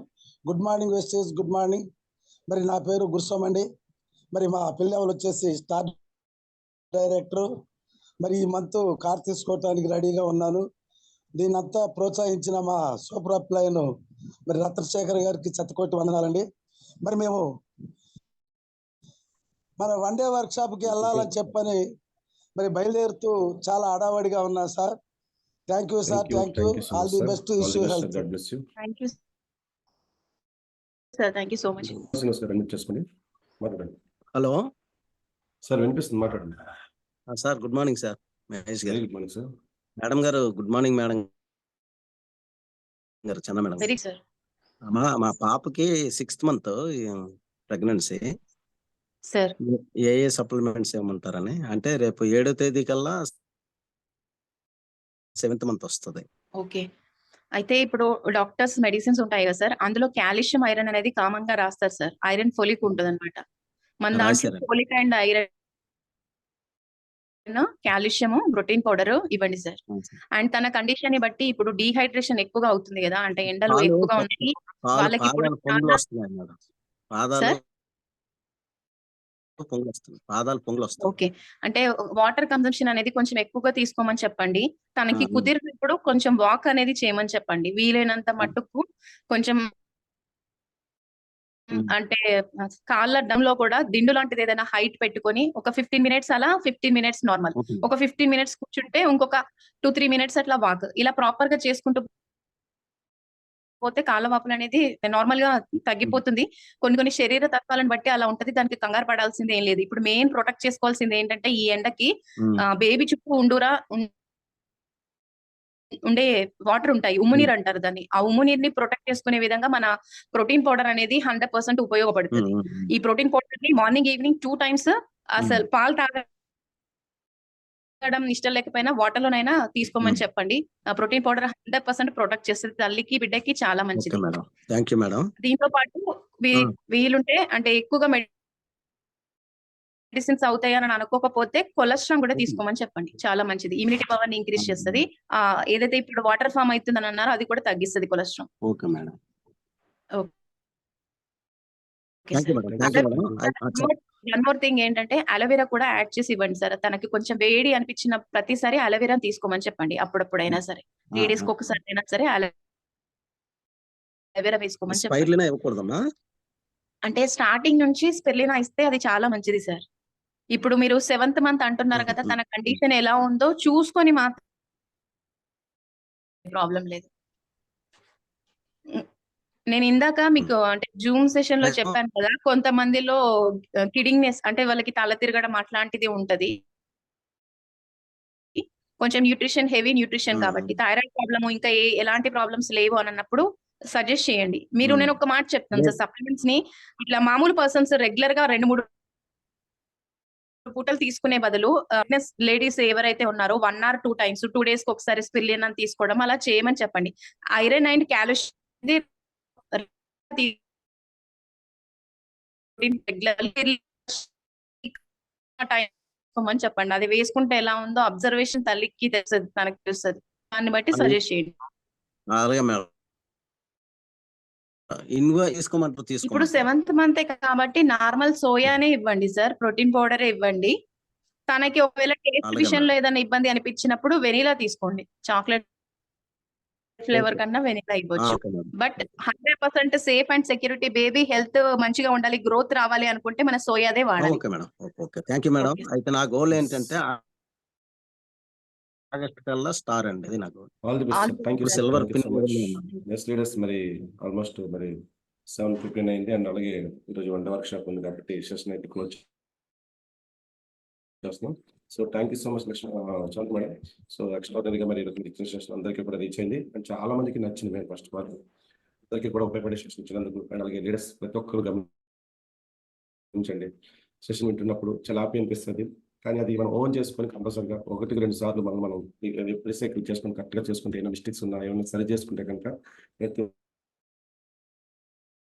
Good morning wastage, good morning. మరి నా పేరు గురుస్వామి అండి. మరి మా పిల్లలు వచ్చేసి స్టార్ డైరెక్టర్. మరి ఈ మంత్ కార్ తీసుకోవటానికి రెడీగా ఉన్నాను. దీన్నంతా ప్రోత్సహించిన మా సూపర్ అప్లైన్ మరి రత్నశేఖర్ గారికి శతకోటి వందనాలండి. మరి మేము మన వన్ డే వర్క్ షాప్కి వెళ్ళాలని చెప్పని మరి బయలుదేరుతూ చాలా హడావడిగా ఉన్నా sir. Thank you sir. Thank you. All the best. Issue health. Thank you sir. Thank you so much. Hello sir, వినిపిస్తుంది, మాట్లాడండి sir. Good morning sir. Mahesh garu. Good morning sir. Madam garu good morning. Madam garu Chanda madam. Very sir. మా పాపకి 6th month pregnancy sir. ఏ supplements ఏమంటారని, అంటే రేపు 7వ తేదీ కల్లా 7th month వస్తుంది. ఓకే. అయితే ఇప్పుడు డాక్టర్స్ మెడిసిన్స్ ఉంటాయి కదా సార్, అందులో కాల్షియం ఐరన్ అనేది కామన్ గా రాస్తారు సార్. ఐరన్ ఫోలిక్ ఉంటుంది అనమాట. మన దాంట్లో folic and iron, calcium, protein powder ఇవ్వండి సార్. అండ్ తన కండిషన్ ని బట్టి ఇప్పుడు డీహైడ్రేషన్ ఎక్కువగా అవుతుంది కదా, అంటే ఎండలు ఎక్కువగా ఉన్నాయి వాళ్ళకి. ఇప్పుడు పాదాలు పొంగులు వస్తాయి. ఓకే. అంటే వాటర్ కన్సంప్షన్ అనేది కొంచెం ఎక్కువగా తీసుకోమని చెప్పండి. తనకి కుదిరినప్పుడు కొంచెం వాక్ అనేది చేయమని చెప్పండి. వీలైనంత మట్టుకు కొంచెం అంటే కాళ్ళ అడ్డంలో కూడా దిండు లాంటిది ఏదైనా హైట్ పెట్టుకొని ఒక 15 minutes అలా, 15 minutes నార్మల్, ఒక 15 minutes కూర్చుంటే ఇంకొక 2-3 minutes అట్లా వాక్, ఇలా ప్రాపర్ గా చేసుకుంటూ పోతే కాళ్ళ వాపులు అనేది నార్మల్ గా తగ్గిపోతుంది. కొన్ని శరీర తత్వాలను బట్టి అలా ఉంటది. దానికి కంగారు పడాల్సింది ఏం లేదు. ఇప్పుడు మెయిన్ ప్రొటెక్ట్ చేసుకోవాల్సింది ఏంటంటే ఈ ఎండకి బేబీ చుట్టూ ఉండే వాటర్ ఉంటాయి. ఉమ్మునీరు అంటారు దాన్ని. ఆ ఉమ్మునీరుని ప్రొటెక్ట్ చేసుకునే విధంగా మన ప్రోటీన్ పౌడర్ అనేది 100% ఉపయోగపడుతుంది. ఈ ప్రోటీన్ పౌడర్ ని మార్నింగ్, ఈవినింగ్ 2 టైమ్స్ అసలు పాలు తాగడం ఇష్టం లేకపోయినా వాటర్ లోనైనా తీసుకోమని చెప్పండి. ఆ ప్రోటీన్ పౌడర్ 100% ప్రొటెక్ట్ చేస్తుంది. తల్లికి, బిడ్డకి చాలా ఓకే మంచిది. Madam, thank you madam. దీంతో పాటు వీలుంటే అంటే ఎక్కువగా మెడిసిన్స్ అవుతాయని అనుకోకపోతే కొలెస్ట్రాల్ కూడా తీసుకోమని చెప్పండి. చాలా మంచిది. ఇమ్యూనిటీ పవర్ ని ఇంక్రీజ్ చేస్తుంది. ఏదైతే ఇప్పుడు వాటర్ ఫామ్ అవుతుందని అన్నారో అది కూడా తగ్గిస్తుంది cholesterol. Okay madam, okay thank you sir. Madam, thank you madam. One more thing ఏంటంటే అలోవెరా కూడా యాడ్ చేసి ఇవ్వండి సార్. తనకి కొంచెం వేడి అనిపించిన ప్రతిసారి అలోవెరా తీసుకోమని చెప్పండి. అప్పుడప్పుడైనా సరే 3 డేస్ కి ఒకసారి అయినా సరే అలోవెరా వేసుకోమని చెప్పండి. స్పైర్లినా ఇవ్వకూడదమ్మా? అంటే స్టార్టింగ్ నుంచి స్పెర్లినా ఇస్తే అది చాలా మంచిది సార్. ఇప్పుడు మీరు 7th మంత్ అంటున్నారు కదా, తన కండిషన్ ఎలా ఉందో చూసుకొని మాత్రం ప్రాబ్లం లేదు. నేను ఇందాక మీకు అంటే జూమ్ సెషన్ లో చెప్పాను కదా, కొంతమందిలో కిడింగ్నెస్ అంటే వాళ్ళకి తల తిరగడం అట్లాంటిది ఉంటది. కొంచెం న్యూట్రిషన్, హెవీ న్యూట్రిషన్ కాబట్టి థైరాయిడ్ ప్రాబ్లమ్ ఇంకా ఎలాంటి ప్రాబ్లమ్స్ లేవు అని అన్నప్పుడు సజెస్ట్ చేయండి. మీరు నేను ఒక మాట చెప్తాను సార్, సప్లిమెంట్స్ ని ఇట్లా మామూలు పర్సన్స్ రెగ్యులర్ గా 2-3 పూటలు తీసుకునే బదులు లేడీస్ ఎవరైతే ఉన్నారో 1 or 2 టైమ్స్ 2 డేస్ కి ఒకసారి స్పిర్లినా తీసుకోవడం అలా చేయమని చెప్పండి. ఐరన్ అండ్ కాల్షియం చెప్పండి. అది వేసుకుంటే ఎలా ఉందో అబ్జర్వేషన్ తల్లికి తెలుస్తుంది, తనకి తెలుస్తుంది. దాన్ని బట్టి సజెస్ట్ చేయండి. అలాగే మేడం. ఇన్వా తీసుకోమంటారు, ఇప్పుడు తీసుకోమంటారు. 7th మంత్ కాబట్టి నార్మల్ సోయానే ఇవ్వండి సార్, ప్రోటీన్ పౌడరే ఇవ్వండి. తనకి ఒకవేళ టేస్ట్ అలాగే విషయంలో మేడం. ఏదైనా ఇబ్బంది అనిపించినప్పుడు వెనీలా తీసుకోండి. Chocolate flavour okay. కన్నా వెనీలా ఇవ్వచ్చు. Okay madam. But 100% safe and security, baby health మంచిగా ఉండాలి, గ్రోత్ రావాలి అనుకుంటే మన సోయాదే వాడాలి. Okay madam, okay, thank you madam. Okay అయితే నా గోల్ ఏంటంటే ఆగస్ట్ కల్లా స్టార్ అండి, అది నాకు. All the best sir. Thank you sir. Silver thank you so much. Pin. Next leaders మరి ఆల్మోస్ట్ మరి 7:15 అయింది. అండ్ అలాగే ఈరోజు 1 వర్క్ షాప్ ఉంది కాబట్టి సెషన్ అయితే క్లోజ్ చేస్తున్నాం. So thank you so much Shanti madam. So ఎక్స్ట్రాడినరీగా మరి ఈరోజు ఇచ్చిన సెషన్ అందరికీ కూడా రీచ్ అయింది అండ్ చాలా మందికి నచ్చింది. మేము ఫస్ట్ ఆఫ్ ఆల్ అందరికీ కూడా ఉపయోగపడే సెషన్ ఇచ్చినందుకు అండ్ అలాగే లీడర్స్ ప్రతి ఒక్కరు గమనించండి. సెషన్ వింటున్నప్పుడు చాలా హ్యాపీ అనిపిస్తుంది. కానీ అది మనం ఓన్ చేసుకొని కంపల్సరీగా 1-2 సార్లు మనం రీసైకిల్ చేసుకొని కరెక్ట్గా చేసుకుంటే ఏమైనా మిస్టేక్స్ ఉన్నా ఏమైనా సరి చేసుకుంటే కనుక ప్రతి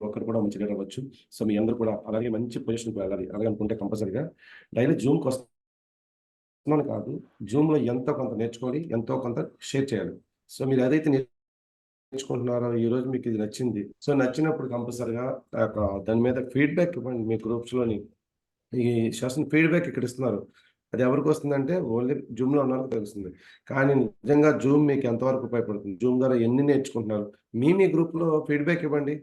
ఒక్కరు కూడా మంచి లీడర్ అవ్వచ్చు. సో మీ అందరూ కూడా అలాగే మంచి పొజిషన్కి వెళ్ళాలి. అలాగే అనుకుంటే కంపల్సరీగా డైలీ జూమ్కి వస్తున్నాను కాదు, జూమ్లో ఎంతో కొంత నేర్చుకోవాలి, ఎంతో కొంత షేర్ చేయాలి. సో మీరు ఏదైతే నేర్చుకుంటున్నారో ఈ రోజు మీకు ఇది నచ్చింది, సో నచ్చినప్పుడు కంపల్సరీగా దాని మీద ఫీడ్బ్యాక్ ఇవ్వండి. మీ గ్రూప్స్లోని ఈ సెషన్ ఫీడ్బ్యాక్ ఇక్కడ ఇస్తున్నారు, అది ఎవరికి వస్తుందంటే ఓన్లీ జూమ్లో ఉన్న వాళ్ళకి తెలుస్తుంది. కానీ నిజంగా జూమ్ మీకు ఎంతవరకు ఉపయోగపడుతుంది, జూమ్ ద్వారా ఎన్ని నేర్చుకుంటున్నారు, మీ గ్రూప్లో ఫీడ్బ్యాక్ ఇవ్వండి.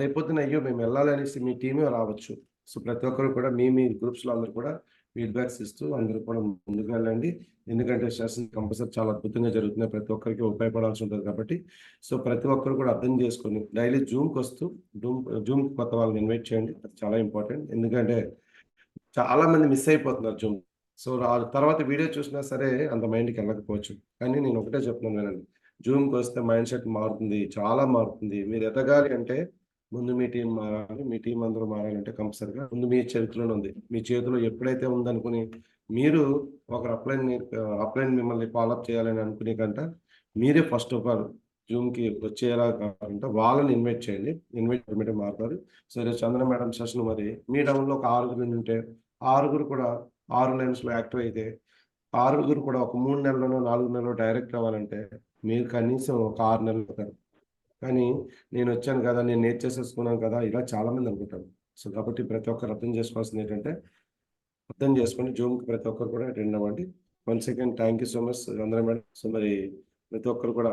రేపొద్దున అయ్యో మేము వెళ్ళాలి అనేసి మీ టీమే రావచ్చు. సో ప్రతి ఒక్కరు కూడా మీ గ్రూప్స్లో అందరూ కూడా ఫీడ్బ్యాక్స్ ఇస్తూ అందరూ కూడా ముందుకు వెళ్ళండి. ఎందుకంటే సెషన్ కంపల్సరీ చాలా అద్భుతంగా జరుగుతున్నాయి, ప్రతి ఒక్కరికి ఉపయోగపడాల్సి ఉంటుంది కాబట్టి. సో ప్రతి ఒక్కరు కూడా అర్థం చేసుకొని డైలీ జూమ్కి వస్తూ జూమ్ కొత్త వాళ్ళని ఇన్వైట్ చేయండి. అది చాలా ఇంపార్టెంట్. ఎందుకంటే చాలా మంది మిస్ అయిపోతున్నారు జూమ్. సో తర్వాత వీడియో చూసినా సరే అంత మైండ్కి వెళ్ళకపోవచ్చు. కానీ నేను ఒకటే చెప్తున్నాను వినండి, జూమ్కి వస్తే మైండ్ సెట్ మారుతుంది, చాలా మారుతుంది. మీరు ఎదగాలి అంటే ముందు మీ టీం మారాలి, మీ టీం అందరూ మారాలంటే కంపల్సరిగా ముందు మీ చేతిలోనే ఉంది. మీ చేతిలో ఎప్పుడైతే ఉందనుకుని మీరు ఒకరు అప్లైన్ మిమ్మల్ని ఫాలోఅప్ చేయాలని అనుకునే కంట మీరే ఫస్ట్ ఆఫ్ ఆల్ జూమ్కి వచ్చేలా కావాలంటే వాళ్ళని ఇన్వైట్ చేయండి. ఇన్వైట్ మారుతారు. సో ఈరోజు చంద్ర మేడం సెషన్ మరి మీ డౌన్లో ఒక 6 ఉంటే 6 కూడా 6 లైన్స్లో యాక్టివ్ అయితే 6 కూడా ఒక 3 నెలలోనో 4 నెలల్లో డైరెక్ట్ అవ్వాలంటే మీరు కనీసం ఒక 6 నెలలు అవుతారు. కానీ నేను వచ్చాను కదా, నేను నేర్చేసేసుకున్నాను కదా, ఇలా చాలామంది అనుకుంటారు. సో కాబట్టి ప్రతి ఒక్కరు అర్థం చేసుకోవాల్సింది ఏంటంటే అర్థం చేసుకొని జూమ్కి ప్రతి ఒక్కరు కూడా అటెండ్ అవ్వండి. Once again thank you so much Chandra madam. So మరి ప్రతి ఒక్కరు కూడా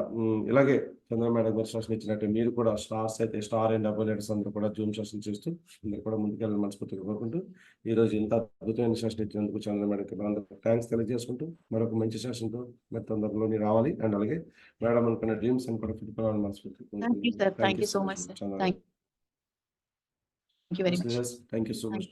ఇలాగే చంద్ర మేడం గారు సెషన్ ఇచ్చినట్టు మీరు కూడా స్టార్స్ అయితే స్టార్ అండ్ డబుల్ లీడర్స్ అందరూ కూడా జూమ్ సెషన్ చేస్తూ అందరూ కూడా ముందుకెళ్ళాలని మనస్ఫూర్తిగా కోరుకుంటూ ఈ రోజు ఇంత అద్భుతమైన సెషన్ ఇచ్చినందుకు చంద్ర మేడంకి అందరూ థ్యాంక్స్ తెలియజేసుకుంటూ మరొక మంచి సెషన్తో మరి తొందరలోని రావాలి అండ్ అలాగే మేడం అనుకున్న డ్రీమ్స్ అని కూడా ఫుల్ అవ్వాలని మనస్ఫూర్తిగా Thank you, sir. Thank you so much, sir. Thank you very much. Thank you so much.